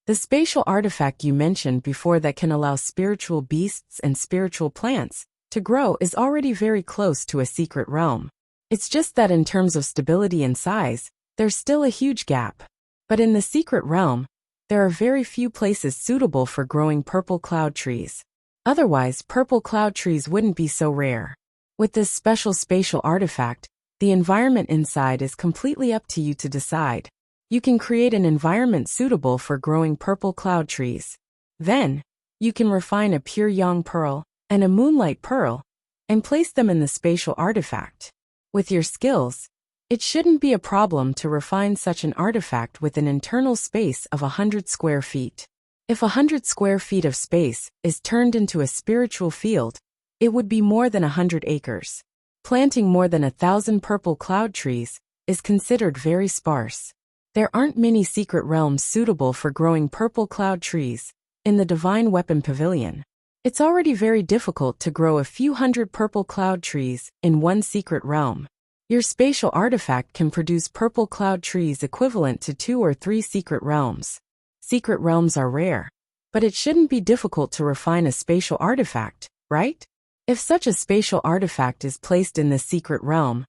The spatial artifact you mentioned before that can allow spiritual beasts and spiritual plants to grow is already very close to a secret realm. It's just that in terms of stability and size, there's still a huge gap. But in the secret realm, there are very few places suitable for growing purple cloud trees. Otherwise, purple cloud trees wouldn't be so rare. With this special spatial artifact, the environment inside is completely up to you to decide. You can create an environment suitable for growing purple cloud trees. Then, you can refine a pure yang pearl and a moonlight pearl and place them in the spatial artifact. With your skills, it shouldn't be a problem to refine such an artifact with an internal space of 100 square feet. If 100 square feet of space is turned into a spiritual field, it would be more than 100 acres. Planting more than 1,000 purple cloud trees is considered very sparse. There aren't many secret realms suitable for growing purple cloud trees in the Divine Weapon Pavilion. It's already very difficult to grow a few hundred purple cloud trees in one secret realm. Your spatial artifact can produce purple cloud trees equivalent to 2 or 3 secret realms. Secret realms are rare, but it shouldn't be difficult to refine a spatial artifact, right? If such a spatial artifact is placed in the secret realm,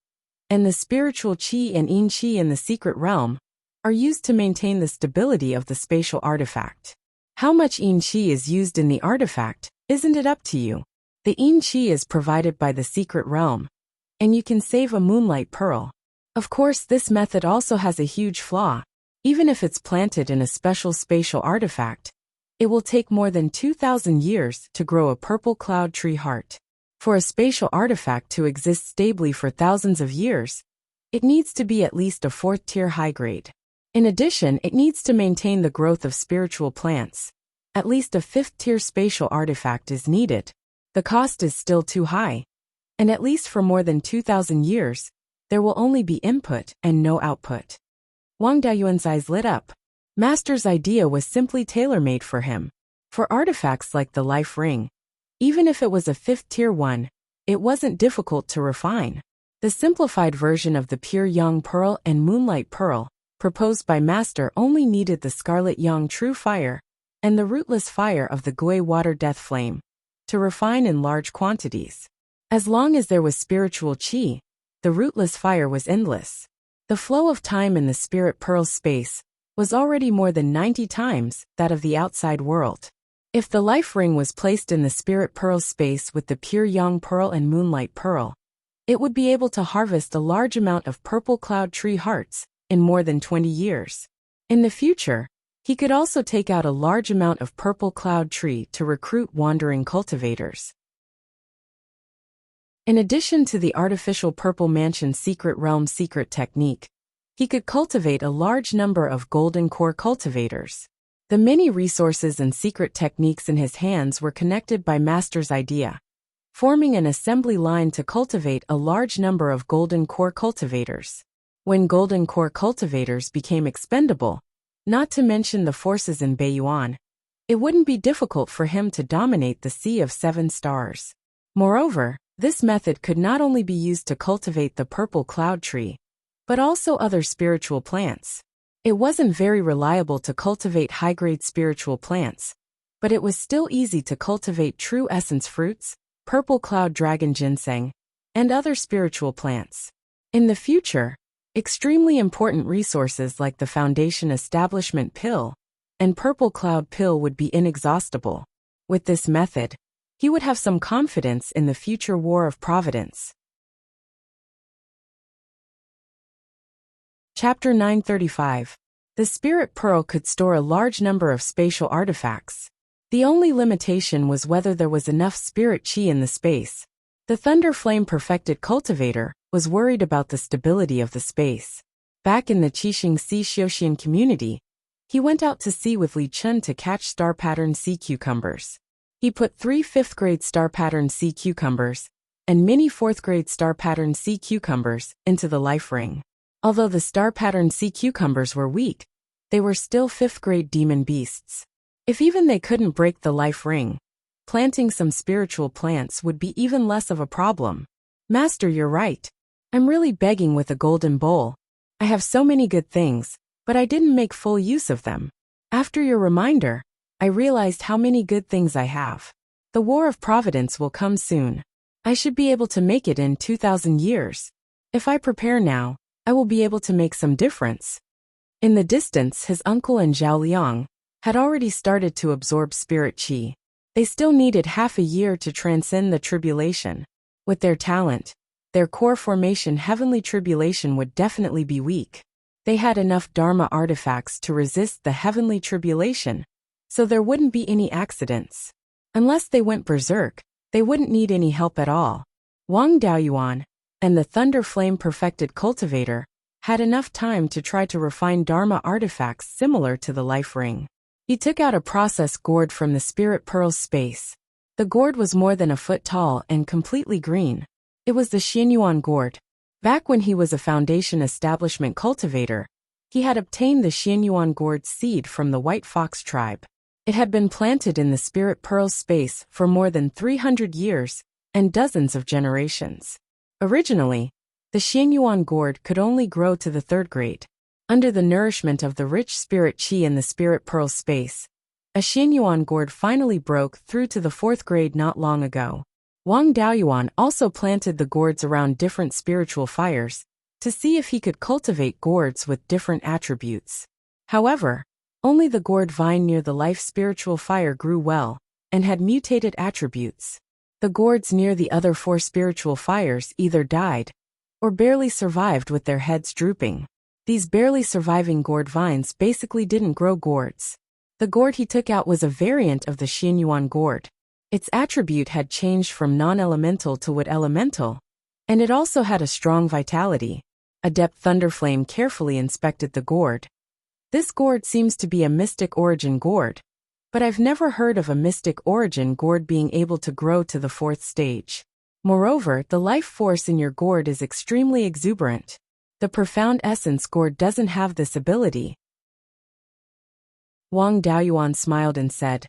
and the spiritual qi and yin qi in the secret realm are used to maintain the stability of the spatial artifact. How much yin qi is used in the artifact, isn't it up to you? The yin qi is provided by the secret realm, and you can save a moonlight pearl. Of course, this method also has a huge flaw. Even if it's planted in a special spatial artifact, it will take more than 2,000 years to grow a purple cloud tree heart. For a spatial artifact to exist stably for thousands of years, it needs to be at least a 4th-tier high grade. In addition, it needs to maintain the growth of spiritual plants. At least a 5th-tier spatial artifact is needed. The cost is still too high. And at least for more than 2,000 years, there will only be input and no output. Wang Daoyuan's eyes lit up. Master's idea was simply tailor-made for him. For artifacts like the life ring, even if it was a 5th-tier one, it wasn't difficult to refine. The simplified version of the pure Yang Pearl and Moonlight Pearl, proposed by Master, only needed the Scarlet Yang True Fire and the rootless fire of the Gui Water Death Flame to refine in large quantities. As long as there was spiritual qi, the rootless fire was endless. The flow of time in the Spirit Pearl space was already more than 90 times that of the outside world. If the life ring was placed in the Spirit Pearl space with the pure Yang Pearl and Moonlight Pearl, it would be able to harvest a large amount of purple cloud tree hearts in more than 20 years. In the future, he could also take out a large amount of purple cloud tree to recruit wandering cultivators. In addition to the artificial Purple Mansion Secret Realm secret technique, he could cultivate a large number of golden core cultivators. The many resources and secret techniques in his hands were connected by Master's idea, forming an assembly line to cultivate a large number of golden core cultivators. When golden core cultivators became expendable, not to mention the forces in Beiyuan, it wouldn't be difficult for him to dominate the Sea of 7 Stars. Moreover, this method could not only be used to cultivate the purple cloud tree, but also other spiritual plants. It wasn't very reliable to cultivate high-grade spiritual plants, but it was still easy to cultivate true essence fruits, purple cloud dragon ginseng, and other spiritual plants. In the future, extremely important resources like the Foundation Establishment Pill and Purple Cloud Pill would be inexhaustible. With this method, he would have some confidence in the future War of Providence. Chapter 935. The Spirit Pearl could store a large number of spatial artifacts. The only limitation was whether there was enough spirit qi in the space. The Thunder Flame Perfected Cultivator was worried about the stability of the space. Back in the Qixing Sea Xiuxian community, he went out to sea with Li Chun to catch star-pattern sea cucumbers. He put 3 5th-grade star-pattern sea cucumbers and many 4th-grade star-pattern sea cucumbers into the life ring. Although the star-pattern sea cucumbers were weak, they were still 5th-grade demon beasts. If even they couldn't break the life ring, planting some spiritual plants would be even less of a problem. Master, you're right. I'm really begging with a golden bowl. I have so many good things, but I didn't make full use of them. After your reminder, I realized how many good things I have. The War of Providence will come soon. I should be able to make it in 2,000 years. If I prepare now, I will be able to make some difference. In the distance, his uncle and Zhao Liang had already started to absorb spirit qi. They still needed half a year to transcend the tribulation. With their talent, their core formation heavenly tribulation would definitely be weak. They had enough Dharma artifacts to resist the heavenly tribulation, so there wouldn't be any accidents. Unless they went berserk, they wouldn't need any help at all. Wang Daoyuan and the Thunder Flame Perfected Cultivator had enough time to try to refine Dharma artifacts similar to the life ring. He took out a process gourd from the Spirit Pearl's space. The gourd was more than a foot tall and completely green. It was the Xianyuan gourd. Back when he was a Foundation Establishment cultivator, he had obtained the Xianyuan gourd seed from the White Fox tribe. It had been planted in the Spirit Pearl's space for more than 300 years and dozens of generations. Originally, the Xianyuan gourd could only grow to the 3rd grade. Under the nourishment of the rich spirit qi in the Spirit Pearl space, a Xianyuan gourd finally broke through to the 4th grade not long ago. Wang Daoyuan also planted the gourds around different spiritual fires to see if he could cultivate gourds with different attributes. However, only the gourd vine near the life spiritual fire grew well and had mutated attributes. The gourds near the other 4 spiritual fires either died or barely survived with their heads drooping. These barely surviving gourd vines basically didn't grow gourds. The gourd he took out was a variant of the Xianyuan gourd. Its attribute had changed from non-elemental to wood elemental, and it also had a strong vitality. Adept Thunderflame carefully inspected the gourd. This gourd seems to be a mystic origin gourd, but I've never heard of a mystic origin gourd being able to grow to the 4th stage. Moreover, the life force in your gourd is extremely exuberant. The profound essence gourd doesn't have this ability. Wang Daoyuan smiled and said,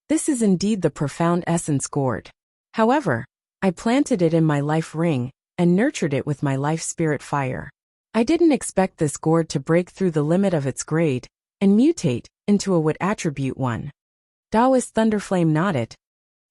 "This is indeed the profound essence gourd. However, I planted it in my life ring and nurtured it with my life spirit fire. I didn't expect this gourd to break through the limit of its grade and mutate into a wood attribute one." Taoist Thunderflame nodded.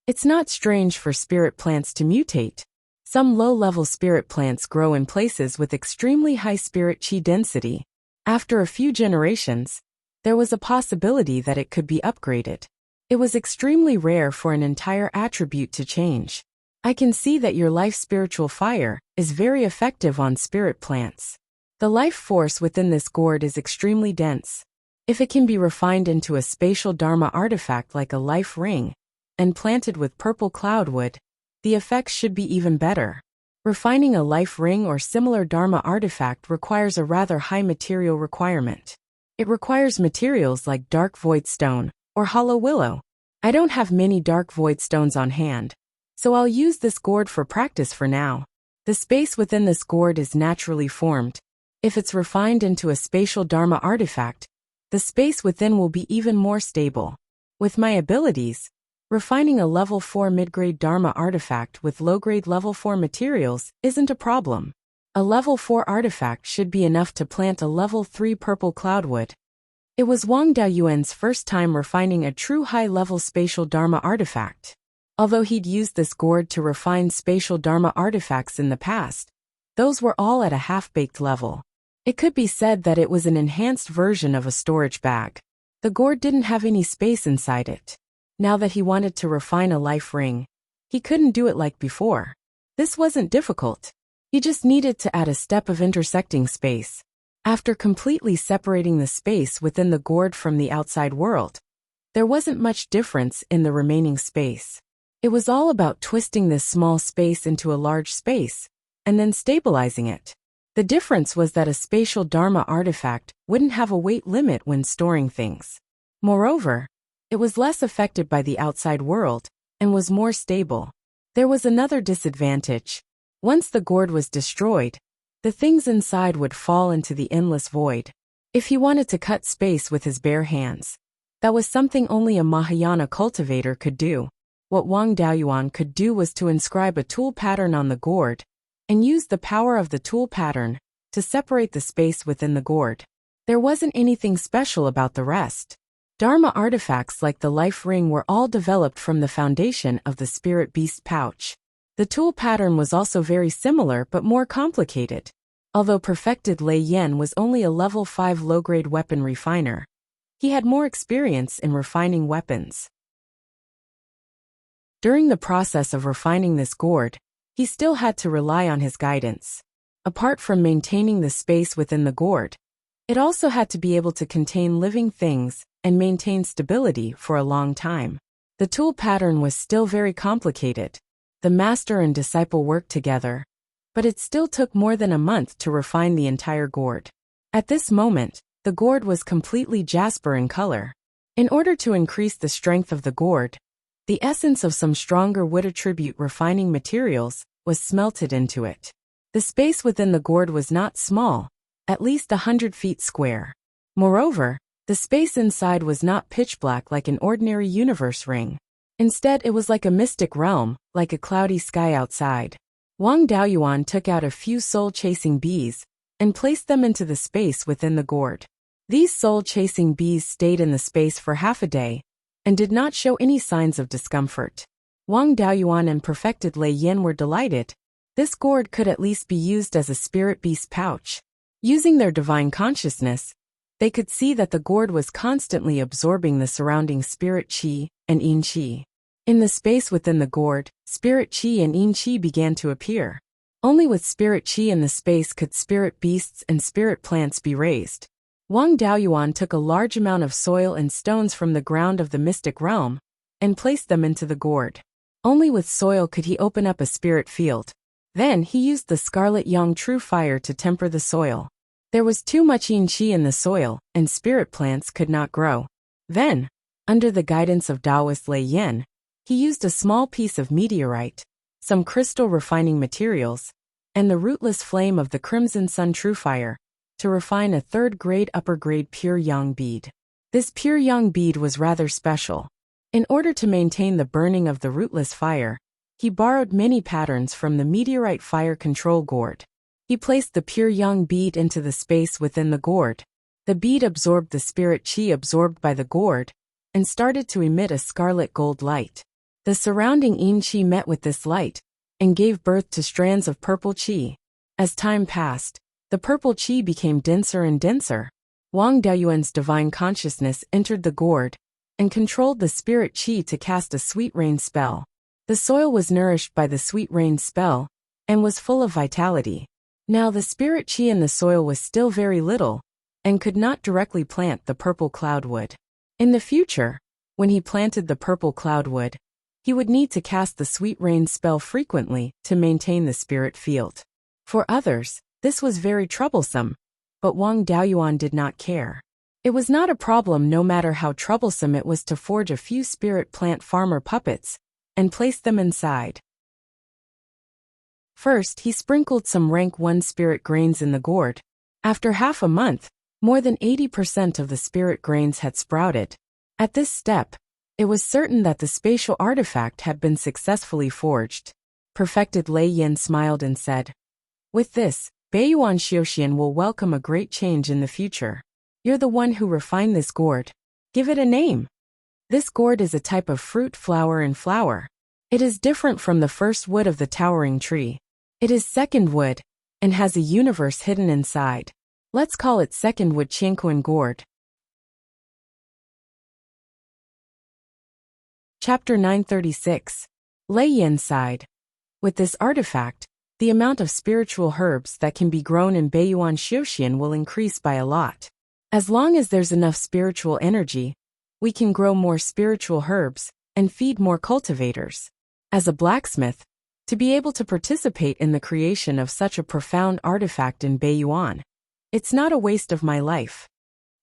It's not strange for spirit plants to mutate. Some low-level spirit plants grow in places with extremely high spirit chi density. After a few generations, there was a possibility that it could be upgraded. It was extremely rare for an entire attribute to change. I can see that your life spiritual fire is very effective on spirit plants. The life force within this gourd is extremely dense. If it can be refined into a spatial dharma artifact like a life ring and planted with purple cloudwood, the effects should be even better. Refining a life ring or similar dharma artifact requires a rather high material requirement. It requires materials like dark void stone or hollow willow. I don't have many dark void stones on hand, so I'll use this gourd for practice for now. The space within this gourd is naturally formed. If it's refined into a spatial dharma artifact, the space within will be even more stable. With my abilities, refining a level 4 mid-grade dharma artifact with low-grade level 4 materials isn't a problem. A level 4 artifact should be enough to plant a level 3 purple cloudwood. It was Wang Daoyuan's first time refining a true high-level spatial dharma artifact. Although he'd used this gourd to refine spatial dharma artifacts in the past, those were all at a half-baked level. It could be said that it was an enhanced version of a storage bag. The gourd didn't have any space inside it. Now that he wanted to refine a life ring, he couldn't do it like before. This wasn't difficult. He just needed to add a step of intersecting space. After completely separating the space within the gourd from the outside world, there wasn't much difference in the remaining space. It was all about twisting this small space into a large space, and then stabilizing it. The difference was that a spatial dharma artifact wouldn't have a weight limit when storing things. Moreover, it was less affected by the outside world, and was more stable. There was another disadvantage. Once the gourd was destroyed, the things inside would fall into the endless void. If he wanted to cut space with his bare hands, that was something only a Mahayana cultivator could do. What Wang Daoyuan could do was to inscribe a tool pattern on the gourd, and use the power of the tool pattern to separate the space within the gourd. There wasn't anything special about the rest. Dharma artifacts like the life ring were all developed from the foundation of the spirit beast pouch. The tool pattern was also very similar but more complicated. Although perfected Lei Yen was only a level 5 low-grade weapon refiner, he had more experience in refining weapons. During the process of refining this gourd, he still had to rely on his guidance. Apart from maintaining the space within the gourd, it also had to be able to contain living things and maintain stability for a long time. The tool pattern was still very complicated. The master and disciple worked together, but it still took more than a month to refine the entire gourd. At this moment, the gourd was completely jasper in color. In order to increase the strength of the gourd, the essence of some stronger wood attribute refining materials was smelted into it. The space within the gourd was not small, at least 100 feet square. Moreover, the space inside was not pitch black like an ordinary universe ring. Instead, it was like a mystic realm, like a cloudy sky outside. Wang Daoyuan took out a few soul-chasing bees and placed them into the space within the gourd. These soul-chasing bees stayed in the space for half a day and did not show any signs of discomfort. Wang Daoyuan and perfected Lei Yin were delighted. This gourd could at least be used as a spirit beast pouch. Using their divine consciousness, they could see that the gourd was constantly absorbing the surrounding spirit qi and yin qi. In the space within the gourd, spirit qi and yin qi began to appear. Only with spirit qi in the space could spirit beasts and spirit plants be raised. Wang Daoyuan took a large amount of soil and stones from the ground of the mystic realm and placed them into the gourd. Only with soil could he open up a spirit field. Then he used the scarlet yang true fire to temper the soil. There was too much yin qi in the soil, and spirit plants could not grow. Then, under the guidance of Taoist Lei Yin, he used a small piece of meteorite, some crystal refining materials, and the rootless flame of the crimson sun true fire, to refine a third-grade upper-grade pure yang bead. This pure yang bead was rather special. In order to maintain the burning of the rootless fire, he borrowed many patterns from the meteorite fire control gourd. He placed the pure yang bead into the space within the gourd. The bead absorbed the spirit qi absorbed by the gourd and started to emit a scarlet gold light. The surrounding yin qi met with this light and gave birth to strands of purple qi. As time passed, the purple qi became denser and denser. Wang Daoyuan's divine consciousness entered the gourd and controlled the spirit qi to cast a sweet rain spell. The soil was nourished by the sweet rain spell and was full of vitality. Now the spirit qi in the soil was still very little and could not directly plant the purple cloudwood. In the future, when he planted the purple cloudwood, he would need to cast the sweet rain spell frequently to maintain the spirit field. For others, this was very troublesome, but Wang Daoyuan did not care. It was not a problem no matter how troublesome it was to forge a few spirit plant farmer puppets and place them inside. First, he sprinkled some rank 1 spirit grains in the gourd. After half a month, more than 80% of the spirit grains had sprouted. At this step, it was certain that the spatial artifact had been successfully forged. Perfected Lei Yin smiled and said, "With this, Beiyuan Xiuxian will welcome a great change in the future. You're the one who refined this gourd. Give it a name." This gourd is a type of fruit, flower, and flower. It is different from the first wood of the towering tree. It is second wood and has a universe hidden inside. Let's call it second wood Qianquan gourd. Chapter 936. Lei Yin sighed. With this artifact, the amount of spiritual herbs that can be grown in Beiyuan Xiuxian will increase by a lot. As long as there's enough spiritual energy, we can grow more spiritual herbs and feed more cultivators. As a blacksmith, to be able to participate in the creation of such a profound artifact in Beiyuan, it's not a waste of my life.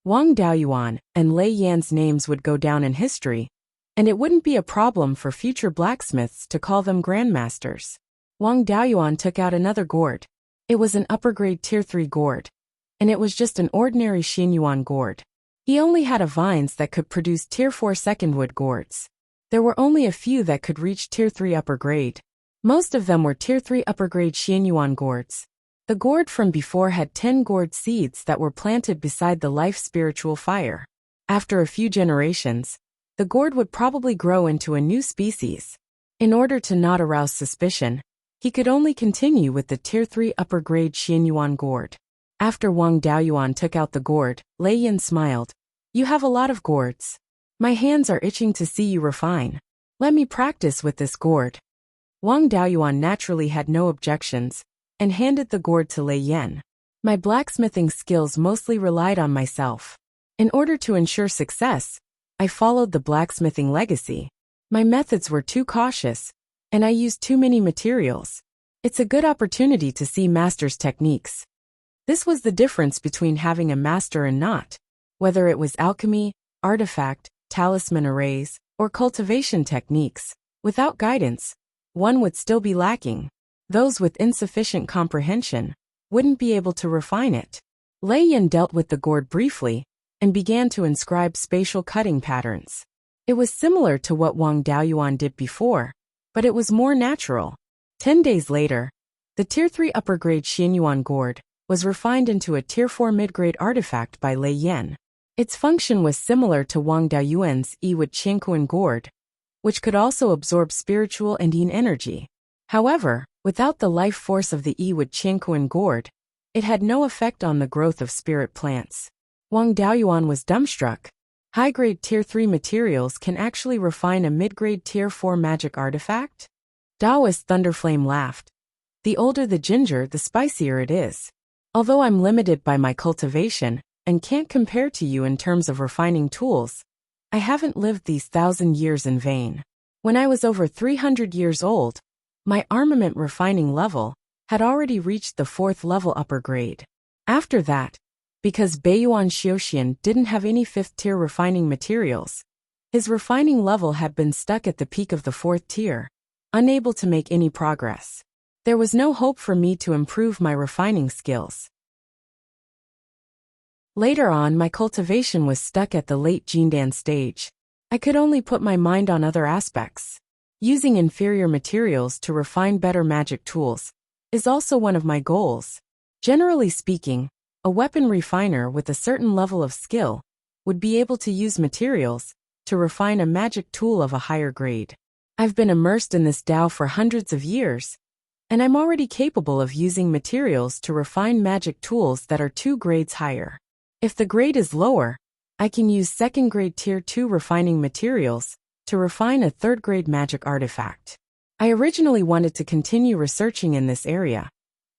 Wang Daoyuan and Lei Yan's names would go down in history, and it wouldn't be a problem for future blacksmiths to call them grandmasters. Wang Daoyuan took out another gourd. It was an upper-grade Tier 3 gourd, and it was just an ordinary Xinyuan gourd. He only had vines that could produce Tier 4 second-wood gourds. There were only a few that could reach Tier 3 upper-grade. Most of them were Tier 3 upper-grade Xinyuan gourds. The gourd from before had 10 gourd seeds that were planted beside the life spiritual fire. After a few generations, the gourd would probably grow into a new species. In order to not arouse suspicion, he could only continue with the Tier 3 upper-grade Xinyuan gourd. After Wang Daoyuan took out the gourd, Lei Yin smiled. "You have a lot of gourds. My hands are itching to see you refine. Let me practice with this gourd." Wang Daoyuan naturally had no objections, and handed the gourd to Lei Yin. "My blacksmithing skills mostly relied on myself. In order to ensure success, I followed the blacksmithing legacy. My methods were too cautious, and I used too many materials. It's a good opportunity to see masters' techniques." This was the difference between having a master and not. Whether it was alchemy, artifact, talisman arrays, or cultivation techniques, without guidance, one would still be lacking. Those with insufficient comprehension wouldn't be able to refine it. Lei Yin dealt with the gourd briefly and began to inscribe spatial cutting patterns. It was similar to what Wang Daoyuan did before, but it was more natural. 10 days later, the Tier 3 upper-grade Xinyuan gourd was refined into a Tier 4 mid-grade artifact by Lei Yin. Its function was similar to Wang Daoyuan's Yiwood Qianquan gourd, which could also absorb spiritual and yin energy. However, without the life force of the Yiwud Qianquan gourd, it had no effect on the growth of spirit plants. Wang Daoyuan was dumbstruck. High-grade Tier 3 materials can actually refine a mid-grade Tier 4 magic artifact? Daoist Thunderflame laughed. The older the ginger, the spicier it is. Although I'm limited by my cultivation, and can't compare to you in terms of refining tools, I haven't lived these 1,000 years in vain. When I was over 300 years old, my armament refining level had already reached the 4th level upper grade. After that, because Beiyuan Xiuxian didn't have any 5th tier refining materials, his refining level had been stuck at the peak of the 4th tier, unable to make any progress. There was no hope for me to improve my refining skills. Later on, my cultivation was stuck at the late Jindan stage. I could only put my mind on other aspects. Using inferior materials to refine better magic tools is also one of my goals. Generally speaking, a weapon refiner with a certain level of skill would be able to use materials to refine a magic tool of a higher grade. I've been immersed in this Dao for hundreds of years, and I'm already capable of using materials to refine magic tools that are 2 grades higher. If the grade is lower, I can use 2nd grade Tier 2 refining materials to refine a 3rd grade magic artifact. I originally wanted to continue researching in this area,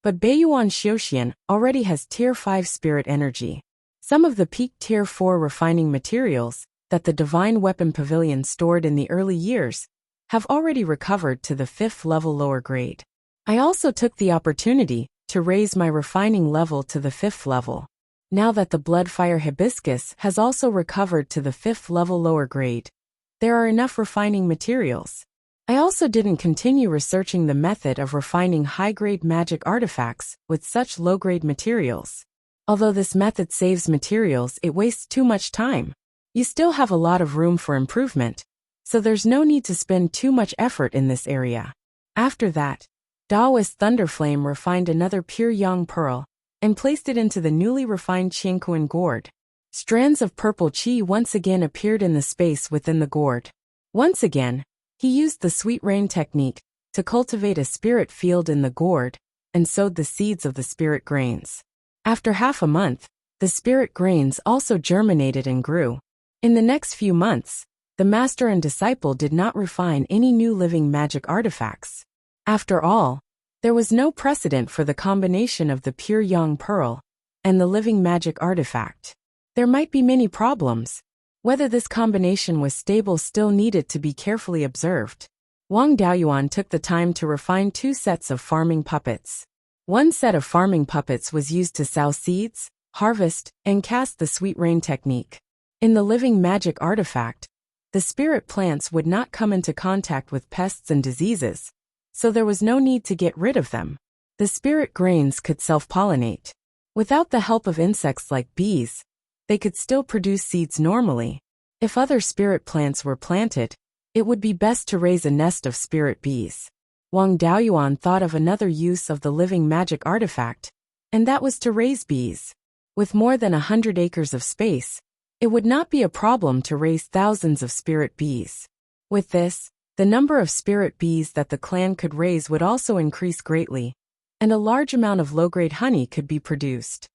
but Beiyuan Xiuxian already has Tier 5 spirit energy. Some of the peak Tier 4 refining materials that the Divine Weapon Pavilion stored in the early years have already recovered to the 5th level lower grade. I also took the opportunity to raise my refining level to the 5th level. Now that the Bloodfire Hibiscus has also recovered to the 5th level lower grade, there are enough refining materials. I also didn't continue researching the method of refining high-grade magic artifacts with such low-grade materials. Although this method saves materials, it wastes too much time. You still have a lot of room for improvement, so there's no need to spend too much effort in this area. After that, Daoist Thunderflame refined another pure yang pearl and placed it into the newly refined Qianquan gourd. Strands of purple qi once again appeared in the space within the gourd. Once again, he used the sweet rain technique to cultivate a spirit field in the gourd and sowed the seeds of the spirit grains. After half a month, the spirit grains also germinated and grew. In the next few months, the master and disciple did not refine any new living magic artifacts. After all, there was no precedent for the combination of the pure yang pearl and the living magic artifact. There might be many problems. Whether this combination was stable still needed to be carefully observed. Wang Daoyuan took the time to refine 2 sets of farming puppets. One set of farming puppets was used to sow seeds, harvest, and cast the sweet rain technique. In the living magic artifact, the spirit plants would not come into contact with pests and diseases, so there was no need to get rid of them. The spirit grains could self-pollinate. Without the help of insects like bees, they could still produce seeds normally. If other spirit plants were planted, it would be best to raise a nest of spirit bees. Wang Daoyuan thought of another use of the living magic artifact, and that was to raise bees. With more than 100 acres of space, it would not be a problem to raise thousands of spirit bees. With this, the number of spirit bees that the clan could raise would also increase greatly, and a large amount of low-grade honey could be produced.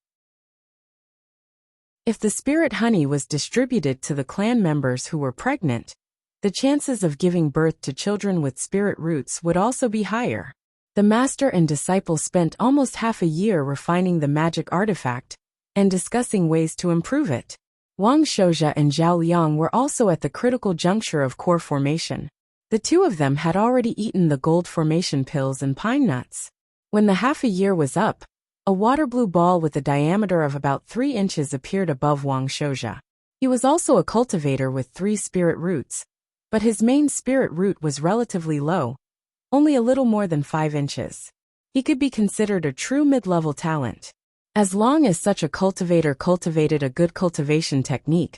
If the spirit honey was distributed to the clan members who were pregnant, the chances of giving birth to children with spirit roots would also be higher. The master and disciple spent almost half a year refining the magic artifact and discussing ways to improve it. Wang Shouzhe and Zhao Liang were also at the critical juncture of core formation. The 2 of them had already eaten the gold formation pills and pine nuts. When the half a year was up, a water blue ball with a diameter of about 3 inches appeared above Wang Shouzhe. He was also a cultivator with 3 spirit roots, but his main spirit root was relatively low, only a little more than 5 inches. He could be considered a true mid-level talent. As long as such a cultivator cultivated a good cultivation technique,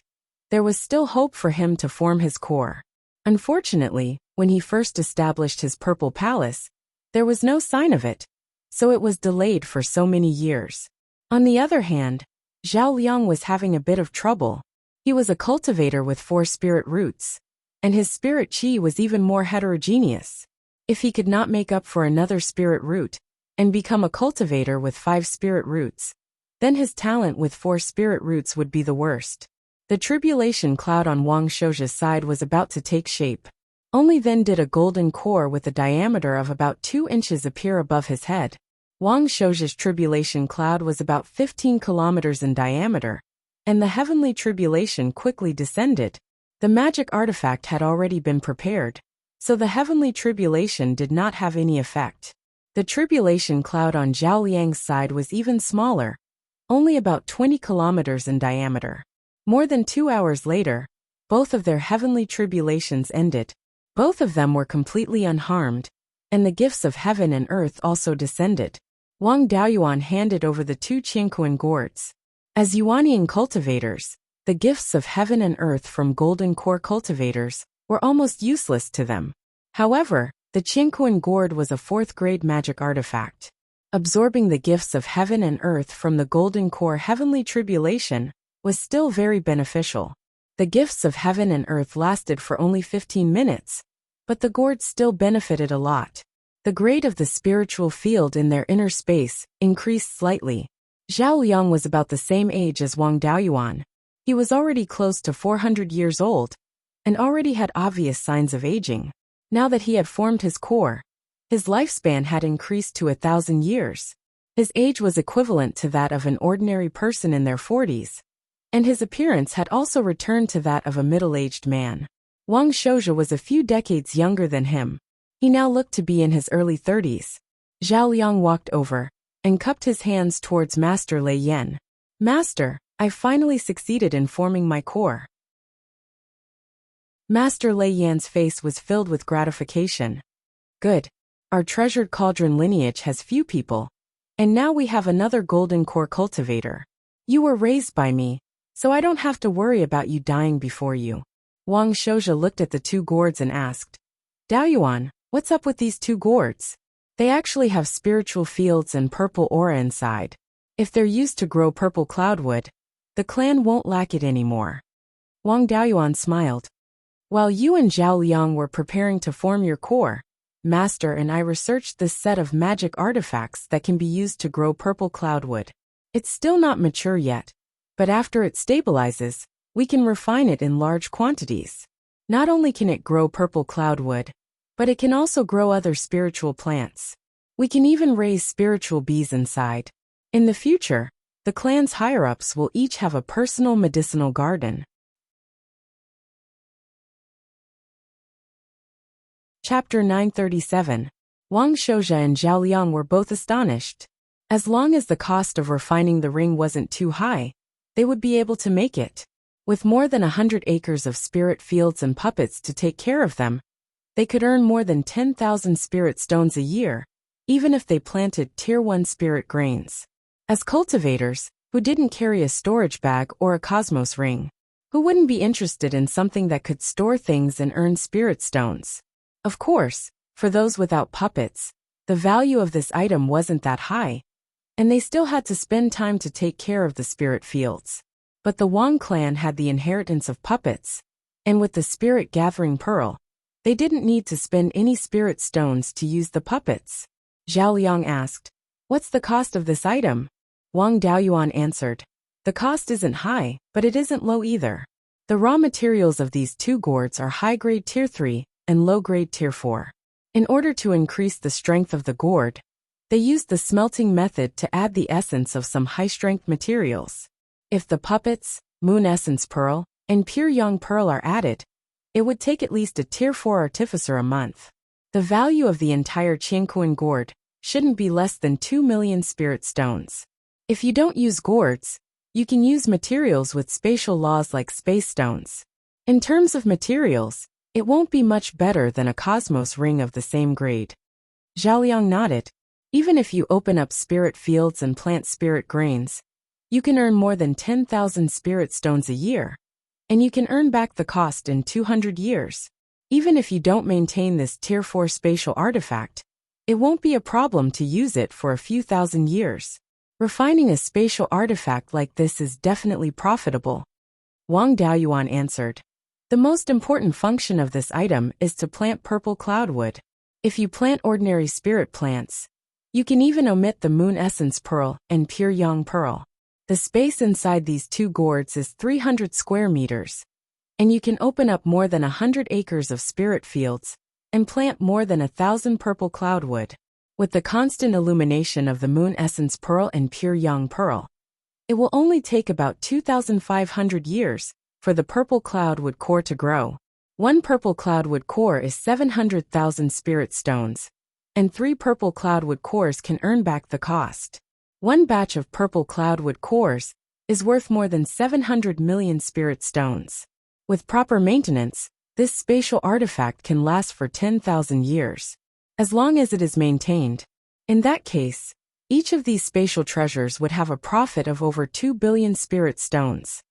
there was still hope for him to form his core. Unfortunately, when he first established his purple palace, there was no sign of it, so it was delayed for so many years. On the other hand, Zhao Liang was having a bit of trouble. He was a cultivator with 4 spirit roots, and his spirit chi was even more heterogeneous. If he could not make up for another spirit root and become a cultivator with 5 spirit roots, then his talent with 4 spirit roots would be the worst. The tribulation cloud on Wang Shouji's side was about to take shape. Only then did a golden core with a diameter of about 2 inches appear above his head. Wang Shouji's tribulation cloud was about 15 kilometers in diameter, and the heavenly tribulation quickly descended. The magic artifact had already been prepared, so the heavenly tribulation did not have any effect. The tribulation cloud on Zhao Liang's side was even smaller, only about 20 kilometers in diameter. More than 2 hours later, both of their heavenly tribulations ended. Both of them were completely unharmed, and the gifts of heaven and earth also descended. Wang Daoyuan handed over the 2 Qianquan gourds. As Yuanian cultivators, the gifts of heaven and earth from golden core cultivators were almost useless to them. However, the Qianquan gourd was a 4th-grade magic artifact. Absorbing the gifts of heaven and earth from the golden core heavenly tribulation was still very beneficial. The gifts of heaven and earth lasted for only 15 minutes, but the gourd still benefited a lot. The grade of the spiritual field in their inner space increased slightly. Zhao Liang was about the same age as Wang Daoyuan. He was already close to 400 years old, and already had obvious signs of aging. Now that he had formed his core, his lifespan had increased to 1,000 years. His age was equivalent to that of an ordinary person in their 40s, and his appearance had also returned to that of a middle-aged man. Wang Shouji was a few decades younger than him. He now looked to be in his early 30s. Zhao Liang walked over and cupped his hands towards Master Lei Yan. "Master, I finally succeeded in forming my core." Master Lei Yan's face was filled with gratification. "Good. Our treasured cauldron lineage has few people, and now we have another golden core cultivator. You were raised by me, so I don't have to worry about you dying before you." Wang Shouji looked at the 2 gourds and asked, "Daoyuan, what's up with these 2 gourds? They actually have spiritual fields and purple aura inside. If they're used to grow purple cloudwood, the clan won't lack it anymore." Wang Daoyuan smiled. "While you and Zhao Liang were preparing to form your core, Master and I researched this set of magic artifacts that can be used to grow purple cloudwood. It's still not mature yet, but after it stabilizes, we can refine it in large quantities. Not only can it grow purple cloudwood, but it can also grow other spiritual plants. We can even raise spiritual bees inside. In the future, the clan's higher-ups will each have a personal medicinal garden." Chapter 937. Wang Shouji and Zhao Liang were both astonished. As long as the cost of refining the ring wasn't too high, they would be able to make it. With more than 100 acres of spirit fields and puppets to take care of them, they could earn more than 10,000 spirit stones a year, even if they planted Tier 1 spirit grains. As cultivators, who didn't carry a storage bag or a cosmos ring, who wouldn't be interested in something that could store things and earn spirit stones? Of course, for those without puppets, the value of this item wasn't that high, and they still had to spend time to take care of the spirit fields. But the Wang clan had the inheritance of puppets, and with the spirit gathering pearl, they didn't need to spend any spirit stones to use the puppets. Zhao Liang asked, "What's the cost of this item?" Wang Daoyuan answered, "The cost isn't high, but it isn't low either. The raw materials of these 2 gourds are high-grade Tier 3 and low-grade Tier 4. In order to increase the strength of the gourd, they used the smelting method to add the essence of some high-strength materials. If the puppets, moon essence pearl, and pure yang pearl are added, it would take at least a Tier 4 artificer a month. The value of the entire Qianquan gourd shouldn't be less than 2 million spirit stones. If you don't use gourds, you can use materials with spatial laws like space stones. In terms of materials, it won't be much better than a cosmos ring of the same grade." Zhao Liang nodded. "Even if you open up spirit fields and plant spirit grains, you can earn more than 10,000 spirit stones a year, and you can earn back the cost in 200 years. Even if you don't maintain this Tier 4 spatial artifact, it won't be a problem to use it for a few thousand years. Refining a spatial artifact like this is definitely profitable." Wang Daoyuan answered, The most important function of this item is to plant purple cloudwood. If you plant ordinary spirit plants, you can even omit the moon essence pearl and pure yang pearl. The space inside these two gourds is 300 square meters, and you can open up more than 100 acres of spirit fields and plant more than 1,000 purple cloudwood. With the constant illumination of the moon essence pearl and pure yang pearl, it will only take about 2,500 years for the purple cloudwood core to grow. One purple cloudwood core is 700,000 spirit stones, and 3 purple cloudwood cores can earn back the cost. One batch of purple cloudwood cores is worth more than 700 million spirit stones. With proper maintenance, this spatial artifact can last for 10,000 years, as long as it is maintained. In that case, each of these spatial treasures would have a profit of over 2 billion spirit stones.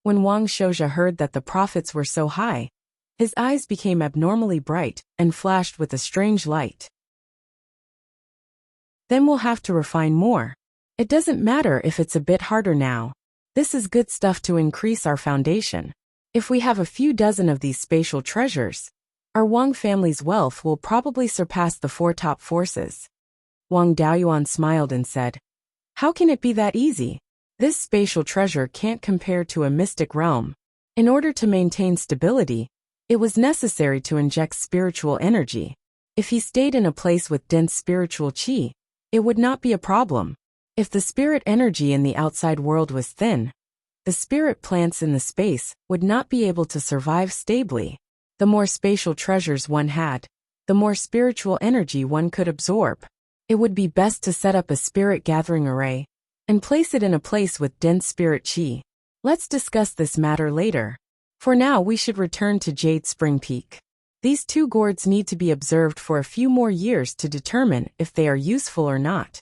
When Wang Shouja heard that the profits were so high, his eyes became abnormally bright and flashed with a strange light. Then we'll have to refine more. It doesn't matter if it's a bit harder now. This is good stuff to increase our foundation. If we have a few dozen of these spatial treasures, our Wang family's wealth will probably surpass the 4 top forces. Wang Daoyuan smiled and said, "How can it be that easy? This spatial treasure can't compare to a mystic realm. In order to maintain stability, it was necessary to inject spiritual energy. If he stayed in a place with dense spiritual qi, it would not be a problem. If the spirit energy in the outside world was thin, the spirit plants in the space would not be able to survive stably. The more spatial treasures one had, the more spiritual energy one could absorb. It would be best to set up a spirit gathering array and place it in a place with dense spirit qi. Let's discuss this matter later. For now, we should return to Jade Spring Peak. These 2 gourds need to be observed for a few more years to determine if they are useful or not."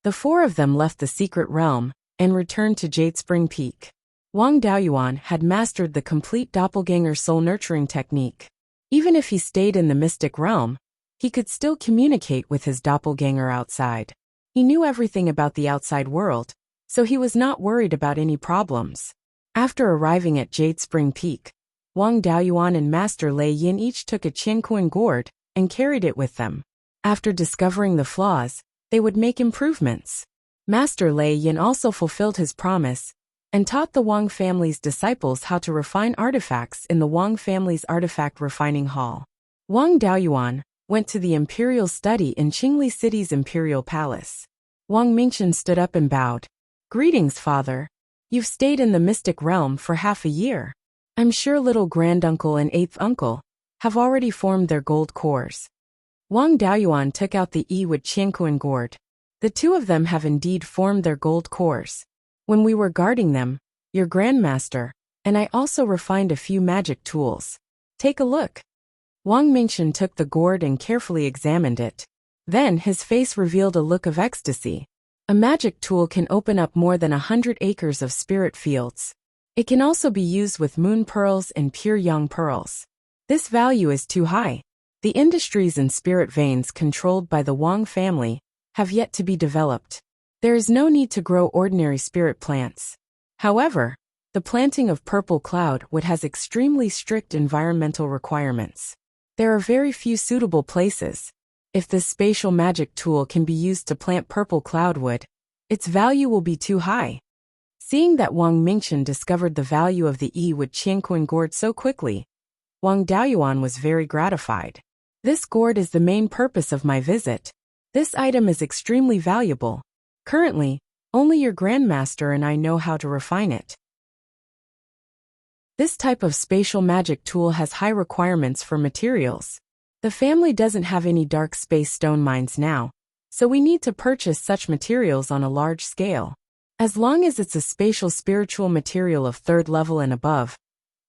The 4 of them left the secret realm and returned to Jade Spring Peak. Wang Daoyuan had mastered the complete doppelganger soul nurturing technique. Even if he stayed in the mystic realm, he could still communicate with his doppelganger outside. He knew everything about the outside world, so he was not worried about any problems. After arriving at Jade Spring Peak, Wang Daoyuan and Master Lei Yin each took a Qianquan gourd and carried it with them. After discovering the flaws, they would make improvements. Master Lei Yin also fulfilled his promise and taught the Wang family's disciples how to refine artifacts in the Wang family's artifact refining hall. Wang Daoyuan went to the imperial study in Qingli City's imperial palace. Wang Mingchen stood up and bowed. "Greetings, father. You've stayed in the mystic realm for half a year. I'm sure little granduncle and 8th uncle have already formed their gold cores." Wang Daoyuan took out the Yiwood Qianquan gourd. "The 2 of them have indeed formed their gold cores. When we were guarding them, your grandmaster and I also refined a few magic tools. Take a look." Wang Mingchen took the gourd and carefully examined it. Then his face revealed a look of ecstasy. A magic tool can open up more than 100 acres of spirit fields. It can also be used with moon pearls and pure yang pearls. This value is too high. The industries and spirit veins controlled by the Wang family have yet to be developed. There is no need to grow ordinary spirit plants. However, the planting of purple cloudwood has extremely strict environmental requirements. There are very few suitable places. If this spatial magic tool can be used to plant purple cloudwood, its value will be too high. Seeing that Wang Mingchen discovered the value of the Yiwood Qianquan gourd so quickly, Wang Daoyuan was very gratified. "This gourd is the main purpose of my visit. This item is extremely valuable. Currently, only your grandmaster and I know how to refine it. This type of spatial magic tool has high requirements for materials. The family doesn't have any dark space stone mines now, so we need to purchase such materials on a large scale. As long as it's a spatial spiritual material of 3rd level and above,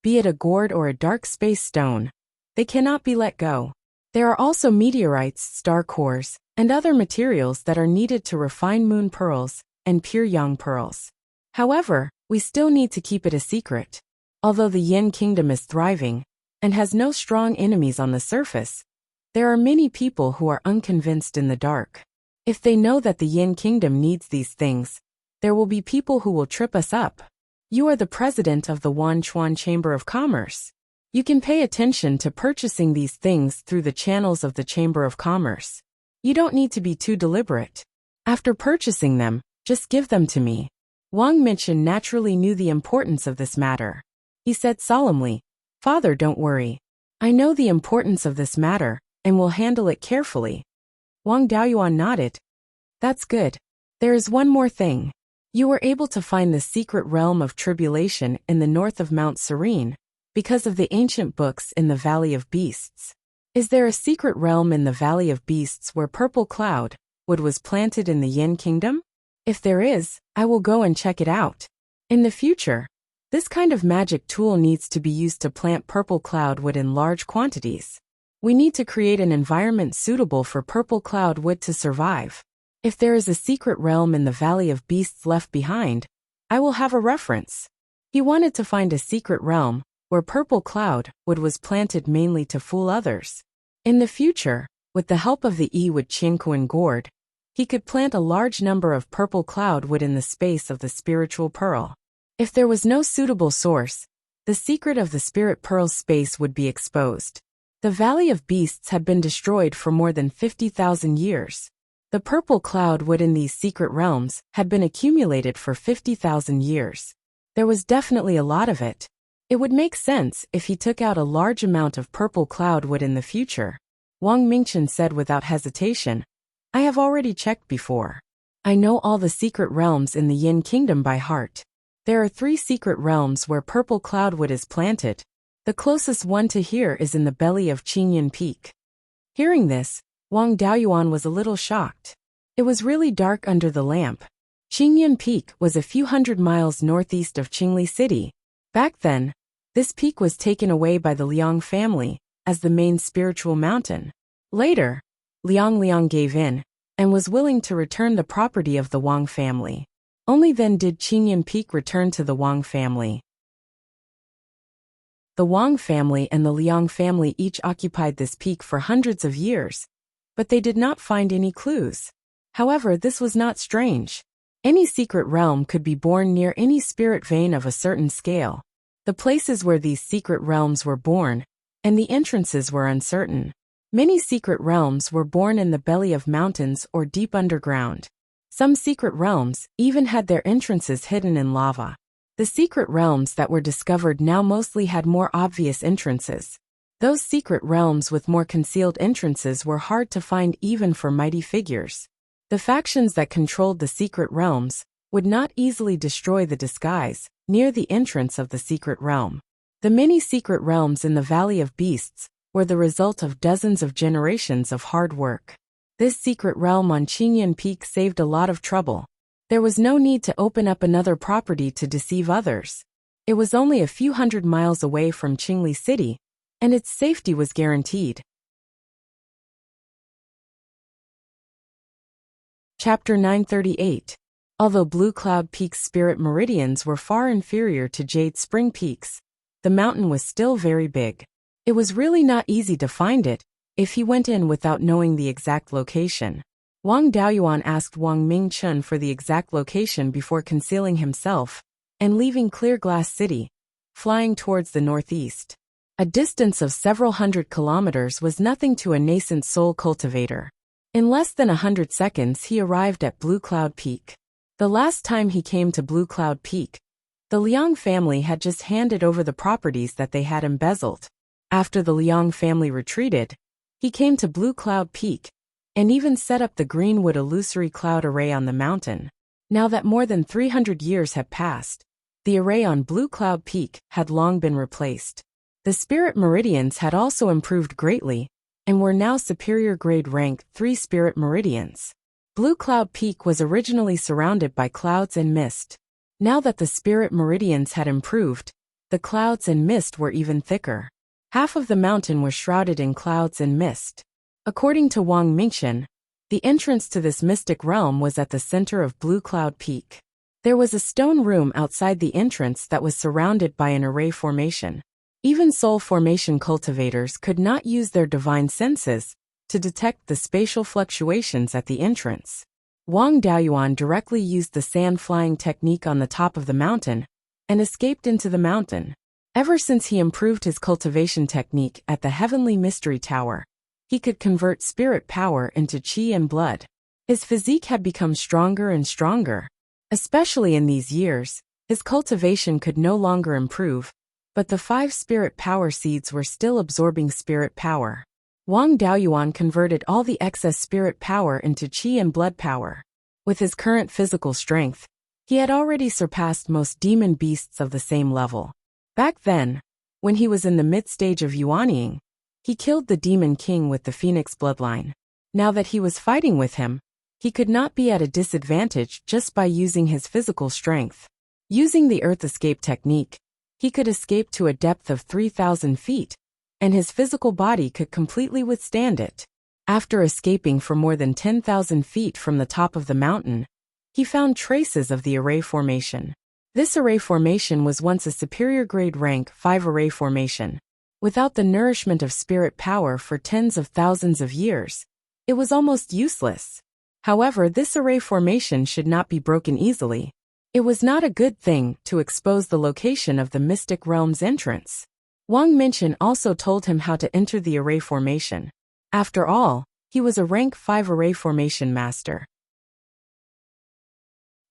be it a gourd or a dark space stone, they cannot be let go. There are also meteorites, star cores, and other materials that are needed to refine moon pearls and pure yang pearls. However, we still need to keep it a secret. Although the Yin Kingdom is thriving and has no strong enemies on the surface, there are many people who are unconvinced in the dark. If they know that the Yin Kingdom needs these things, there will be people who will trip us up. You are the president of the Wanchuan Chamber of Commerce. You can pay attention to purchasing these things through the channels of the Chamber of Commerce. You don't need to be too deliberate. After purchasing them, just give them to me. Wang Mingshan naturally knew the importance of this matter. He said solemnly, "Father, don't worry. I know the importance of this matter, and will handle it carefully." Wang Daoyuan nodded. "That's good. There is one more thing. You were able to find the secret realm of tribulation in the north of Mount Serene, because of the ancient books in the Valley of Beasts. Is there a secret realm in the Valley of Beasts where purple cloud wood was planted in the Yin Kingdom? If there is, I will go and check it out. In the future, this kind of magic tool needs to be used to plant purple cloud wood in large quantities. We need to create an environment suitable for purple cloud wood to survive. If there is a secret realm in the Valley of Beasts left behind, I will have a reference." He wanted to find a secret realm where purple cloud wood was planted mainly to fool others. In the future, with the help of the Yi-wood Qingquan gourd, he could plant a large number of purple cloud wood in the space of the spiritual pearl. If there was no suitable source, the secret of the spirit pearl's space would be exposed. The Valley of Beasts had been destroyed for more than 50,000 years. The purple cloud wood in these secret realms had been accumulated for 50,000 years. There was definitely a lot of it. It would make sense if he took out a large amount of purple cloud wood in the future. Wang Mingshan said without hesitation, "I have already checked before. I know all the secret realms in the Yin Kingdom by heart. There are 3 secret realms where purple cloud wood is planted. The closest one to here is in the belly of Qingyan Peak." Hearing this, Wang Daoyuan was a little shocked. It was really dark under the lamp. Qingyan Peak was a few hundred miles northeast of Qingli City. Back then, this peak was taken away by the Liang family as the main spiritual mountain. Later, Liang gave in and was willing to return the property of the Wang family. Only then did Qingyan Peak return to the Wang family. The Wang family and the Liang family each occupied this peak for hundreds of years, but they did not find any clues. However, this was not strange. Any secret realm could be born near any spirit vein of a certain scale. The places where these secret realms were born, and the entrances were uncertain. Many secret realms were born in the belly of mountains or deep underground. Some secret realms even had their entrances hidden in lava. The secret realms that were discovered now mostly had more obvious entrances. Those secret realms with more concealed entrances were hard to find even for mighty figures. The factions that controlled the secret realms would not easily destroy the disguise near the entrance of the secret realm. The many secret realms in the Valley of Beasts were the result of dozens of generations of hard work. This secret realm on Qingyan Peak saved a lot of trouble. There was no need to open up another property to deceive others. It was only a few hundred miles away from Qingli City, and its safety was guaranteed. Chapter 938. Although Blue Cloud Peak's spirit meridians were far inferior to Jade Spring Peak's, the mountain was still very big. It was really not easy to find it if he went in without knowing the exact location. Wang Daoyuan asked Wang Mingchun for the exact location before concealing himself and leaving Clear Glass City, flying towards the northeast. A distance of several hundred kilometers was nothing to a nascent soul cultivator. In less than 100 seconds he arrived at Blue Cloud Peak. The last time he came to Blue Cloud Peak, the Liang family had just handed over the properties that they had embezzled. After the Liang family retreated, he came to Blue Cloud Peak and even set up the greenwood illusory cloud array on the mountain. Now that more than 300 years had passed, the array on Blue Cloud Peak had long been replaced. The spirit meridians had also improved greatly and were now superior grade rank 3 spirit meridians. Blue Cloud Peak was originally surrounded by clouds and mist. Now that the spirit meridians had improved, the clouds and mist were even thicker. Half of the mountain was shrouded in clouds and mist. According to Wang Mingchen, the entrance to this mystic realm was at the center of Blue Cloud Peak. There was a stone room outside the entrance that was surrounded by an array formation. Even soul formation cultivators could not use their divine senses to detect the spatial fluctuations at the entrance. Wang Daoyuan directly used the sand flying technique on the top of the mountain and escaped into the mountain. Ever since he improved his cultivation technique at the Heavenly Mystery Tower, he could convert spirit power into qi and blood. His physique had become stronger and stronger. Especially in these years, his cultivation could no longer improve, but the 5 spirit power seeds were still absorbing spirit power. Wang Daoyuan converted all the excess spirit power into qi and blood power. With his current physical strength, he had already surpassed most demon beasts of the same level. Back then, when he was in the mid-stage of Yuanying, he killed the Demon King with the Phoenix bloodline. Now that he was fighting with him, he could not be at a disadvantage just by using his physical strength. Using the Earth Escape technique, he could escape to a depth of 3,000 feet, and his physical body could completely withstand it. After escaping for more than 10,000 feet from the top of the mountain, he found traces of the array formation. This array formation was once a superior grade rank 5 array formation. Without the nourishment of spirit power for tens of thousands of years, it was almost useless. However, this array formation should not be broken easily. It was not a good thing to expose the location of the mystic realm's entrance. Wang Minchen also told him how to enter the array formation. After all, he was a rank 5 array formation master.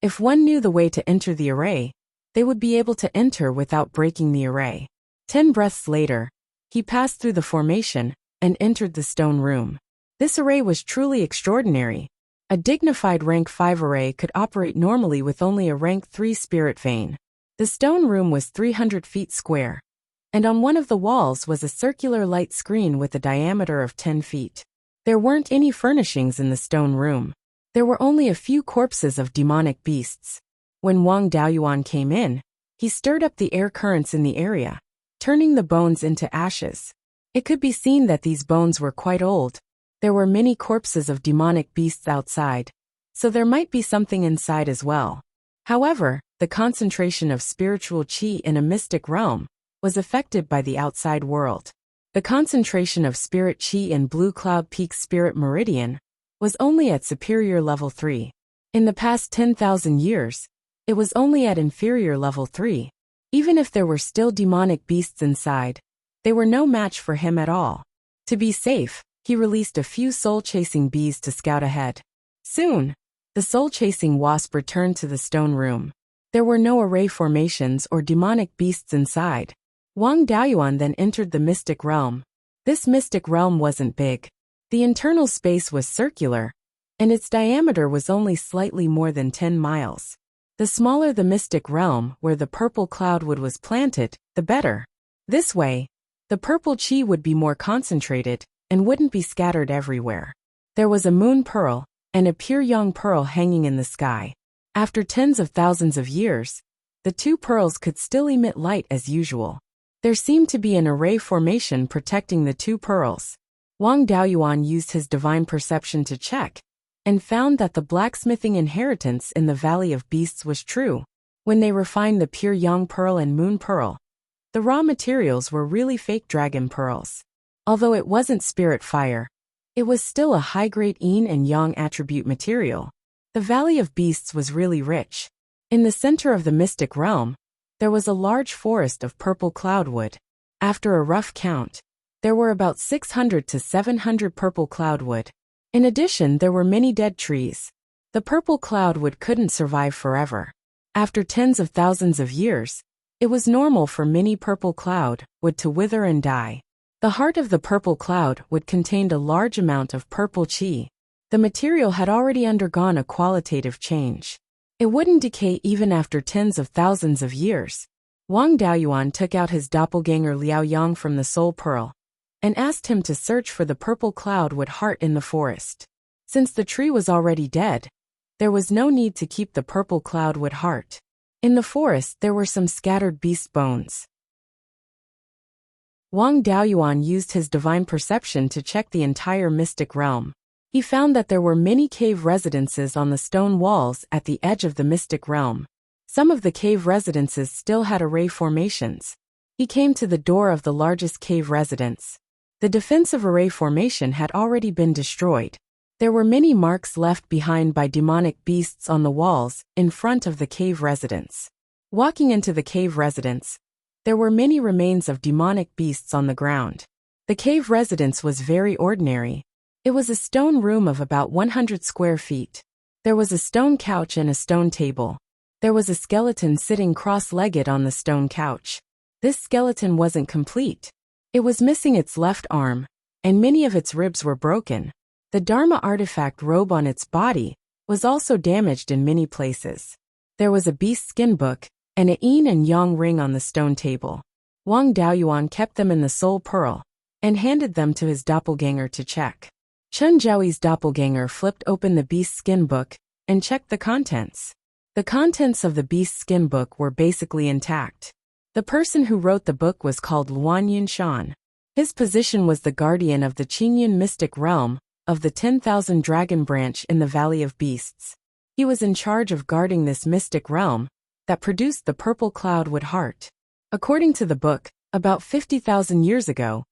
If one knew the way to enter the array, they would be able to enter without breaking the array. 10 breaths later, he passed through the formation and entered the stone room. This array was truly extraordinary. A dignified rank 5 array could operate normally with only a rank 3 spirit vein. The stone room was 300 feet square, and on one of the walls was a circular light screen with a diameter of 10 feet. There weren't any furnishings in the stone room. There were only a few corpses of demonic beasts. When Wang Daoyuan came in, he stirred up the air currents in the area, turning the bones into ashes. It could be seen that these bones were quite old. There were many corpses of demonic beasts outside, so there might be something inside as well. However, the concentration of spiritual qi in a mystic realm was affected by the outside world. The concentration of spirit qi in Blue Cloud Peak's spirit meridian was only at superior level 3. In the past 10,000 years, it was only at inferior level 3. Even if there were still demonic beasts inside, they were no match for him at all. To be safe, he released a few soul-chasing bees to scout ahead. Soon, the soul-chasing wasp returned to the stone room. There were no array formations or demonic beasts inside. Wang Daoyuan then entered the mystic realm. This mystic realm wasn't big. The internal space was circular, and its diameter was only slightly more than 10 miles. The smaller the mystic realm where the purple cloudwood was planted, the better. This way, the purple qi would be more concentrated and wouldn't be scattered everywhere. There was a moon pearl and a pure young pearl hanging in the sky. After tens of thousands of years, the 2 pearls could still emit light as usual. There seemed to be an array formation protecting the 2 pearls. Wang Daoyuan used his divine perception to check, and found that the blacksmithing inheritance in the Valley of Beasts was true. When they refined the pure young pearl and moon pearl, the raw materials were really fake dragon pearls. Although it wasn't spirit fire, it was still a high-grade yin and yang attribute material. The Valley of Beasts was really rich. In the center of the mystic realm, there was a large forest of purple cloudwood. After a rough count, there were about 600 to 700 purple cloudwood. In addition, there were many dead trees. The purple cloudwood couldn't survive forever. After tens of thousands of years, it was normal for many purple cloudwood to wither and die. The heart of the purple cloudwood contained a large amount of purple qi. The material had already undergone a qualitative change. It wouldn't decay even after tens of thousands of years. Wang Daoyuan took out his doppelganger Liao Yang from the soul pearl and asked him to search for the purple cloudwood heart in the forest. Since the tree was already dead, there was no need to keep the purple cloudwood heart. In the forest there were some scattered beast bones. Wang Daoyuan used his divine perception to check the entire mystic realm. He found that there were many cave residences on the stone walls at the edge of the mystic realm. Some of the cave residences still had array formations. He came to the door of the largest cave residence. The defensive array formation had already been destroyed. There were many marks left behind by demonic beasts on the walls in front of the cave residence. Walking into the cave residence, There were many remains of demonic beasts on the ground. The cave residence was very ordinary. It was a stone room of about 100 square feet. There was a stone couch and a stone table. There was a skeleton sitting cross-legged on the stone couch. This skeleton wasn't complete. It was missing its left arm, and many of its ribs were broken. The Dharma artifact robe on its body was also damaged in many places. There was a beast skin book and a yin and yang ring on the stone table. Wang Daoyuan kept them in the soul pearl and handed them to his doppelganger to check. Chen Zhaoyi's doppelganger flipped open the beast skin book and checked the contents. The contents of the beast skin book were basically intact. The person who wrote the book was called Luan Yunshan. His position was the guardian of the Qingyun mystic realm of the 10,000 dragon branch in the Valley of Beasts. He was in charge of guarding this mystic realm that produced the purple cloudwood heart. According to the book, about 50,000 years ago,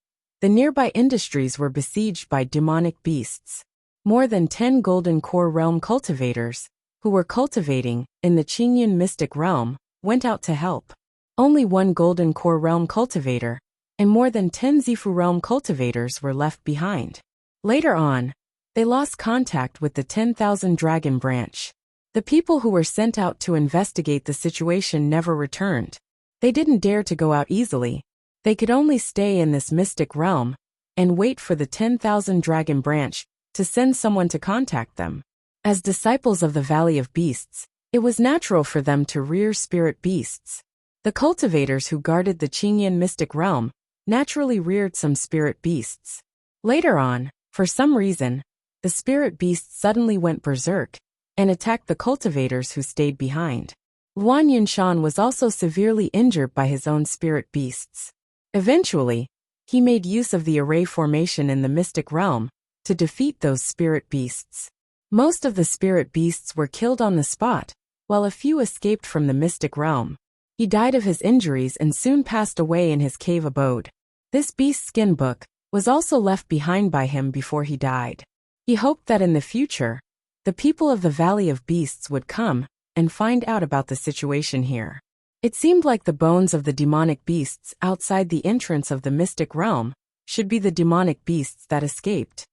the nearby industries were besieged by demonic beasts. More than 10 golden core realm cultivators, who were cultivating in the Qingyun mystic realm, went out to help. Only one golden core realm cultivator and more than 10 Zifu realm cultivators were left behind. Later on, they lost contact with the 10,000 dragon branch. The people who were sent out to investigate the situation never returned. They didn't dare to go out easily. They could only stay in this mystic realm and wait for the 10,000 dragon branch to send someone to contact them. As disciples of the Valley of Beasts, it was natural for them to rear spirit beasts. The cultivators who guarded the Qingyun mystic realm naturally reared some spirit beasts. Later on, for some reason, the spirit beasts suddenly went berserk and attacked the cultivators who stayed behind. Luan Yunshan was also severely injured by his own spirit beasts. Eventually, he made use of the array formation in the mystic realm to defeat those spirit beasts. Most of the spirit beasts were killed on the spot, while a few escaped from the mystic realm. He died of his injuries and soon passed away in his cave abode. This beast skin book was also left behind by him before he died. He hoped that in the future, the people of the Valley of Beasts would come and find out about the situation here. It seemed like the bones of the demonic beasts outside the entrance of the mystic realm should be the demonic beasts that escaped.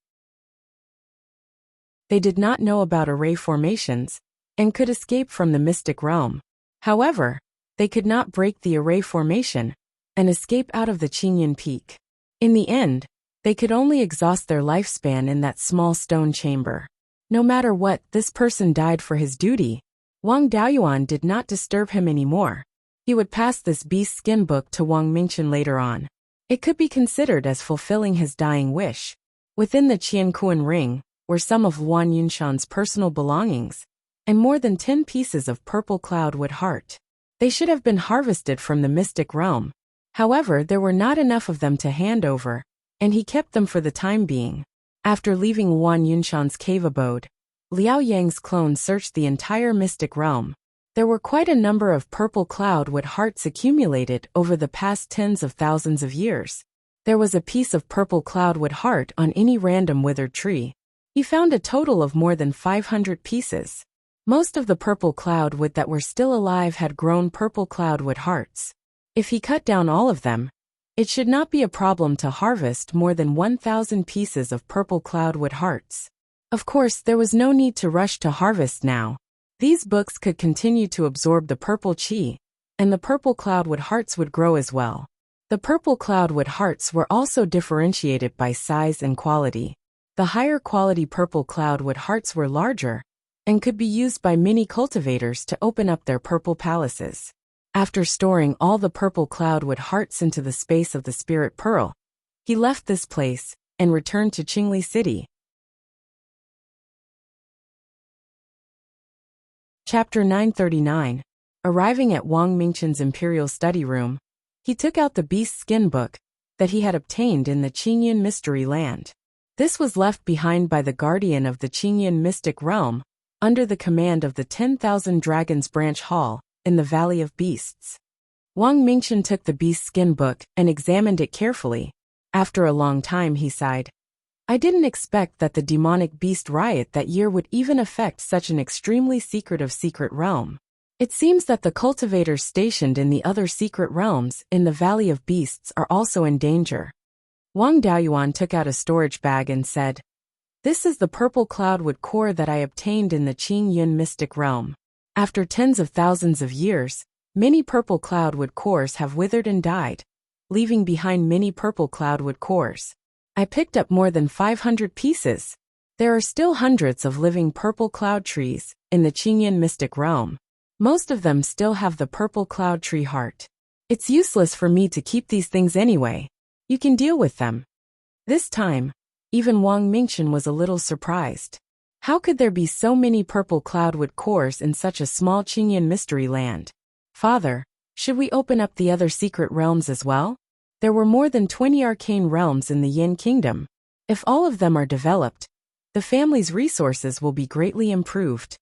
They did not know about array formations and could escape from the mystic realm. However, they could not break the array formation and escape out of the Qingyun Peak. In the end, they could only exhaust their lifespan in that small stone chamber. No matter what, this person died for his duty. Wang Daoyuan did not disturb him anymore. He would pass this beast skin book to Wang Mingchen later on. It could be considered as fulfilling his dying wish. Within the Qiankuan ring were some of Luan Yunshan's personal belongings, and more than 10 pieces of purple cloudwood heart. They should have been harvested from the mystic realm. However, there were not enough of them to hand over, and he kept them for the time being. After leaving Luan Yunshan's cave abode, Liao Yang's clone searched the entire mystic realm. There were quite a number of purple cloudwood hearts accumulated over the past tens of thousands of years. There was a piece of purple cloudwood heart on any random withered tree. He found a total of more than 500 pieces. Most of the purple cloudwood that were still alive had grown purple cloudwood hearts. If he cut down all of them, it should not be a problem to harvest more than 1,000 pieces of purple cloudwood hearts. Of course, there was no need to rush to harvest now. These books could continue to absorb the purple qi, and the purple cloudwood hearts would grow as well. The purple cloudwood hearts were also differentiated by size and quality. The higher quality purple cloudwood hearts were larger and could be used by many cultivators to open up their purple palaces. After storing all the purple cloudwood hearts into the space of the spirit pearl, he left this place and returned to Qingli City. Chapter 939. Arriving at Wang Mingchen's imperial study room, he took out the beast skin book that he had obtained in the Qingyun mystery land. This was left behind by the guardian of the Qingyun mystic realm, under the command of the 10,000 Dragons Branch Hall in the Valley of Beasts. Wang Mingchen took the beast skin book and examined it carefully. After a long time he sighed. I didn't expect that the demonic beast riot that year would even affect such an extremely secretive secret realm. It seems that the cultivators stationed in the other secret realms in the Valley of Beasts are also in danger. Wang Daoyuan took out a storage bag and said, "This is the purple cloudwood core that I obtained in the Qingyun mystic realm. After tens of thousands of years, many purple cloudwood cores have withered and died, leaving behind many purple cloudwood cores. I picked up more than 500 pieces. There are still hundreds of living purple cloud trees in the Qingyun mystic realm. Most of them still have the purple cloud tree heart. It's useless for me to keep these things anyway. You can deal with them." This time, even Wang Mingchen was a little surprised. How could there be so many purple cloudwood cores in such a small Qingyun mystery land? "Father, should we open up the other secret realms as well? There were more than 20 arcane realms in the Yin Kingdom. If all of them are developed, the family's resources will be greatly improved."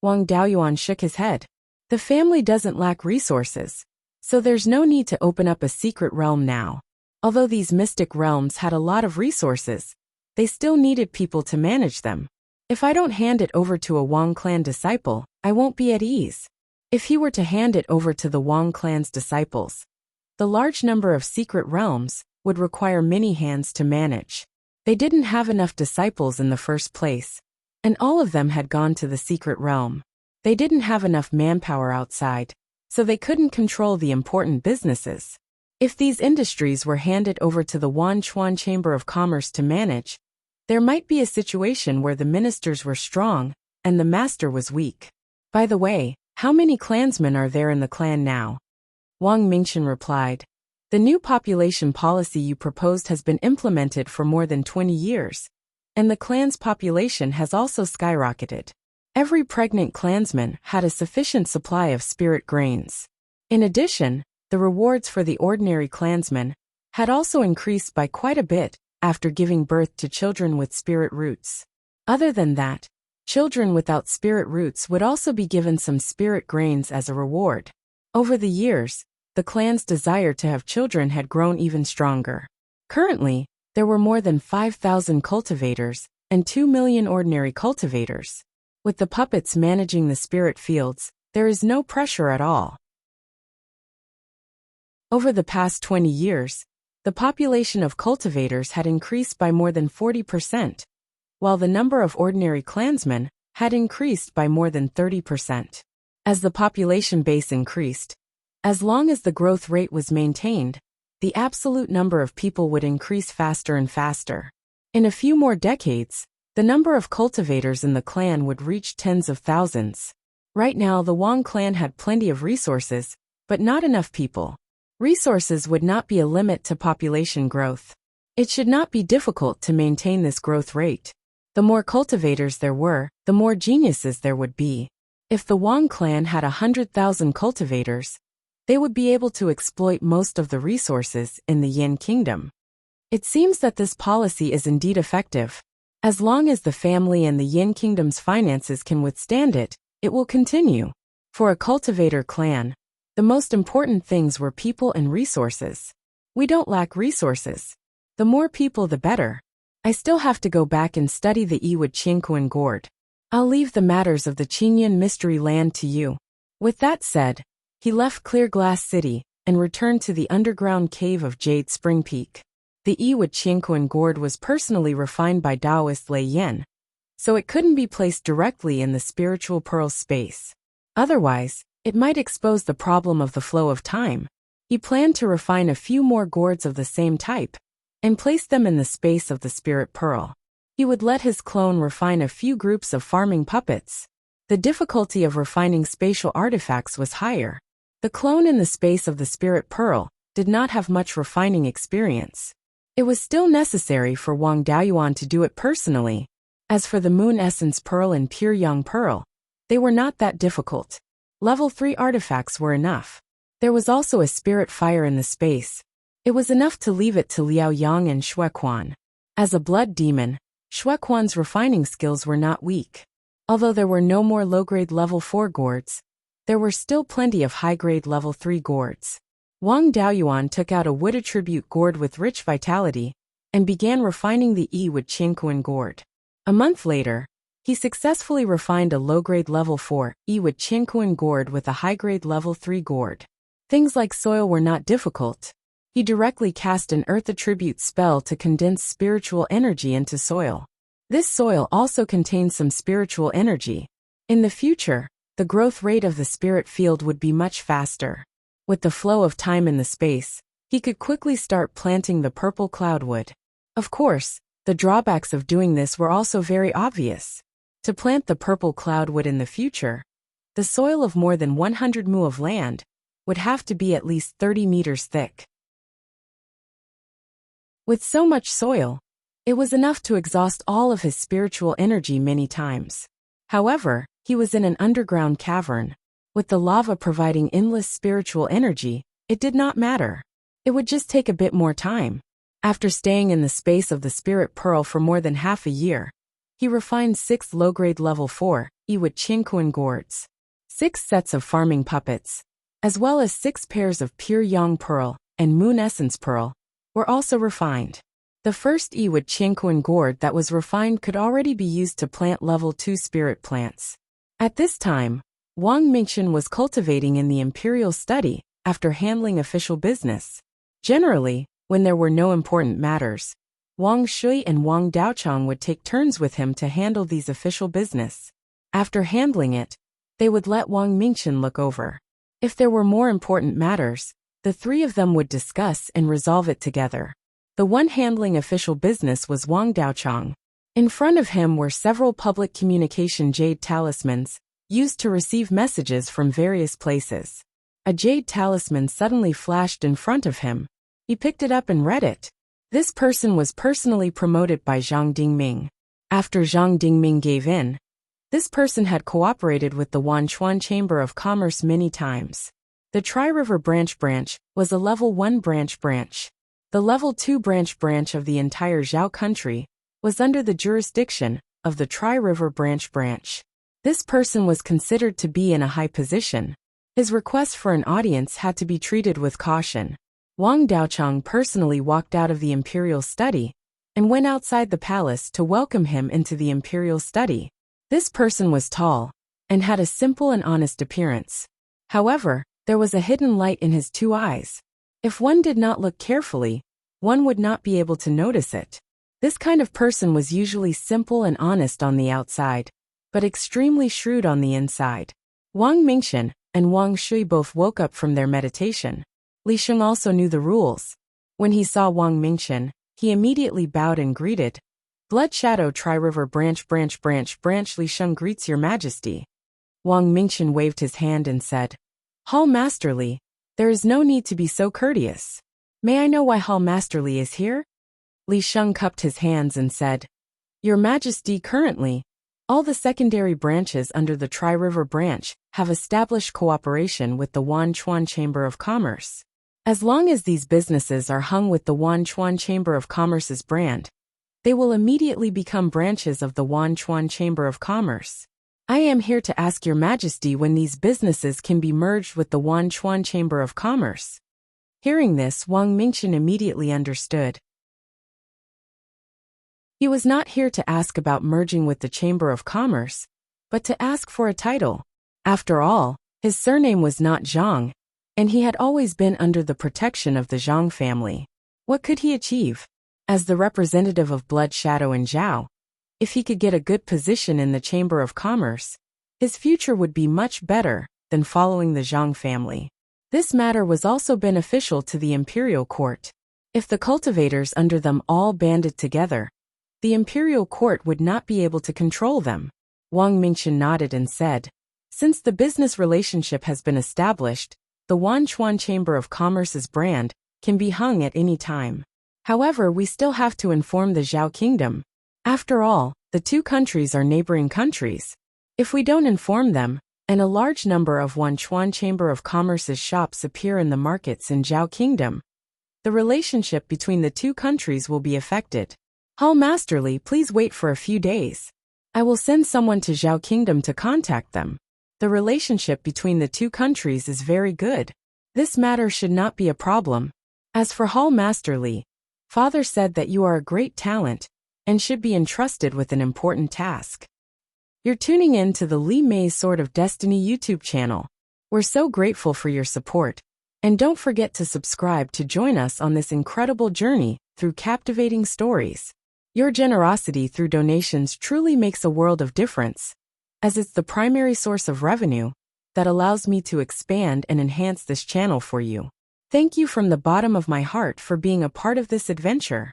Wang Daoyuan shook his head. The family doesn't lack resources, so there's no need to open up a secret realm now. Although these mystic realms had a lot of resources, they still needed people to manage them. If I don't hand it over to a Wang clan disciple, I won't be at ease. If he were to hand it over to the Wang clan's disciples, the large number of secret realms would require many hands to manage. They didn't have enough disciples in the first place, and all of them had gone to the secret realm. They didn't have enough manpower outside, so they couldn't control the important businesses. If these industries were handed over to the Wanchuan Chamber of Commerce to manage, there might be a situation where the ministers were strong and the master was weak. By the way, how many clansmen are there in the clan now? Wang Mingchen replied, "The new population policy you proposed has been implemented for more than 20 years, and the clan's population has also skyrocketed. Every pregnant clansman had a sufficient supply of spirit grains. In addition, the rewards for the ordinary clansmen had also increased by quite a bit after giving birth to children with spirit roots. Other than that, children without spirit roots would also be given some spirit grains as a reward. Over the years, the clan's desire to have children had grown even stronger. Currently, there were more than 5,000 cultivators and 2 million ordinary cultivators. With the puppets managing the spirit fields, there is no pressure at all." Over the past 20 years, the population of cultivators had increased by more than 40%, while the number of ordinary clansmen had increased by more than 30%. As the population base increased, as long as the growth rate was maintained, the absolute number of people would increase faster and faster. In a few more decades, the number of cultivators in the clan would reach tens of thousands. Right now, the Wang clan had plenty of resources, but not enough people. Resources would not be a limit to population growth. It should not be difficult to maintain this growth rate. The more cultivators there were, the more geniuses there would be. If the Wang clan had 100,000 cultivators, they would be able to exploit most of the resources in the Yin Kingdom. It seems that this policy is indeed effective. As long as the family and the Yin Kingdom's finances can withstand it, it will continue. For a cultivator clan, the most important things were people and resources. We don't lack resources. The more people, the better. I still have to go back and study the Yiwud Qingkuan gourd. I'll leave the matters of the Qingyun mystery land to you." With that said, he left Clear Glass City and returned to the underground cave of Jade Spring Peak. The Yiwud Qingkuan gourd was personally refined by Taoist Lei Yen, so it couldn't be placed directly in the spiritual pearl space. Otherwise, it might expose the problem of the flow of time. He planned to refine a few more gourds of the same type and place them in the space of the spirit pearl. He would let his clone refine a few groups of farming puppets. The difficulty of refining spatial artifacts was higher. The clone in the space of the spirit pearl did not have much refining experience. It was still necessary for Wang Daoyuan to do it personally. As for the Moon Essence Pearl and Pure Young Pearl, they were not that difficult. Level 3 artifacts were enough. There was also a spirit fire in the space. It was enough to leave it to Liao Yang and Shuequan. As a blood demon, Shuequan's refining skills were not weak. Although there were no more low-grade level 4 gourds, there were still plenty of high-grade level 3 gourds. Wang Daoyuan took out a wood attribute gourd with rich vitality and began refining the Yiwud Qingkuan gourd. A month later, He successfully refined a low-grade level 4 Iwit Chinkuan gourd with a high-grade level 3 gourd. Things like soil were not difficult. He directly cast an earth attribute spell to condense spiritual energy into soil. This soil also contains some spiritual energy. In the future, the growth rate of the spirit field would be much faster. With the flow of time in the space, he could quickly start planting the purple cloudwood. Of course, the drawbacks of doing this were also very obvious. To plant the purple cloudwood in the future, the soil of more than 100 mu of land would have to be at least 30 meters thick. With so much soil, it was enough to exhaust all of his spiritual energy many times. However, he was in an underground cavern. With the lava providing endless spiritual energy, it did not matter. It would just take a bit more time. After staying in the space of the spirit pearl for more than half a year, he refined 6 low-grade level 4 Iwit Chinkuan gourds, 6 sets of farming puppets, as well as 6 pairs of pure yang pearl and moon essence pearl, were also refined. The first Iwit Chinkuan gourd that was refined could already be used to plant level 2 spirit plants. At this time, Wang Mingchen was cultivating in the imperial study after handling official business. Generally, when there were no important matters, Wang Shui and Wang Daochang would take turns with him to handle these official business. After handling it, they would let Wang Mingchen look over. If there were more important matters, the 3 of them would discuss and resolve it together. The one handling official business was Wang Daochang. In front of him were several public communication jade talismans, used to receive messages from various places. A jade talisman suddenly flashed in front of him. He picked it up and read it. This person was personally promoted by Zhang Dingming. After Zhang Dingming gave in, this person had cooperated with the Wanchuan Chamber of Commerce many times. The Tri-River branch was a level 1 branch. The level 2 branch of the entire Zhao country was under the jurisdiction of the Tri-River branch. This person was considered to be in a high position. His request for an audience had to be treated with caution. Wang Daochang personally walked out of the imperial study and went outside the palace to welcome him into the imperial study. This person was tall and had a simple and honest appearance. However, there was a hidden light in his 2 eyes. If one did not look carefully, one would not be able to notice it. This kind of person was usually simple and honest on the outside, but extremely shrewd on the inside. Wang Mingchen and Wang Shui both woke up from their meditation. Li Sheng also knew the rules. When he saw Wang Mingchen, he immediately bowed and greeted. Blood Shadow Tri-River branch. Li Sheng greets your majesty. Wang Mingchen waved his hand and said, Hall Master Li, there is no need to be so courteous. May I know why Hall Master Li is here? Li Sheng cupped his hands and said, Your Majesty, currently, all the secondary branches under the Tri-River branch have established cooperation with the Wanchuan Chamber of Commerce. As long as these businesses are hung with the Wanchuan Chamber of Commerce's brand, they will immediately become branches of the Wanchuan Chamber of Commerce. I am here to ask your majesty when these businesses can be merged with the Wanchuan Chamber of Commerce. Hearing this, Wang Mingchen immediately understood. He was not here to ask about merging with the Chamber of Commerce, but to ask for a title. After all, his surname was not Zhang, and he had always been under the protection of the Zhang family. What could he achieve? As the representative of Blood Shadow and Zhao, if he could get a good position in the Chamber of Commerce, his future would be much better than following the Zhang family. This matter was also beneficial to the imperial court. If the cultivators under them all banded together, the imperial court would not be able to control them. Wang Mingchen nodded and said, Since the business relationship has been established, the Wanchuan Chamber of Commerce's brand can be hung at any time. However, we still have to inform the Zhao Kingdom. After all, the 2 countries are neighboring countries. If we don't inform them, and a large number of Wanchuan Chamber of Commerce's shops appear in the markets in Zhao Kingdom, the relationship between the 2 countries will be affected. Hall Master Li, please wait for a few days. I will send someone to Zhao Kingdom to contact them. The relationship between the 2 countries is very good. This matter should not be a problem. As for Hall Master Li, Father said that you are a great talent and should be entrusted with an important task. You're tuning in to the Li Mei's Sword of Destiny YouTube channel. We're so grateful for your support. And don't forget to subscribe to join us on this incredible journey through captivating stories. Your generosity through donations truly makes a world of difference, as it's the primary source of revenue that allows me to expand and enhance this channel for you. Thank you from the bottom of my heart for being a part of this adventure.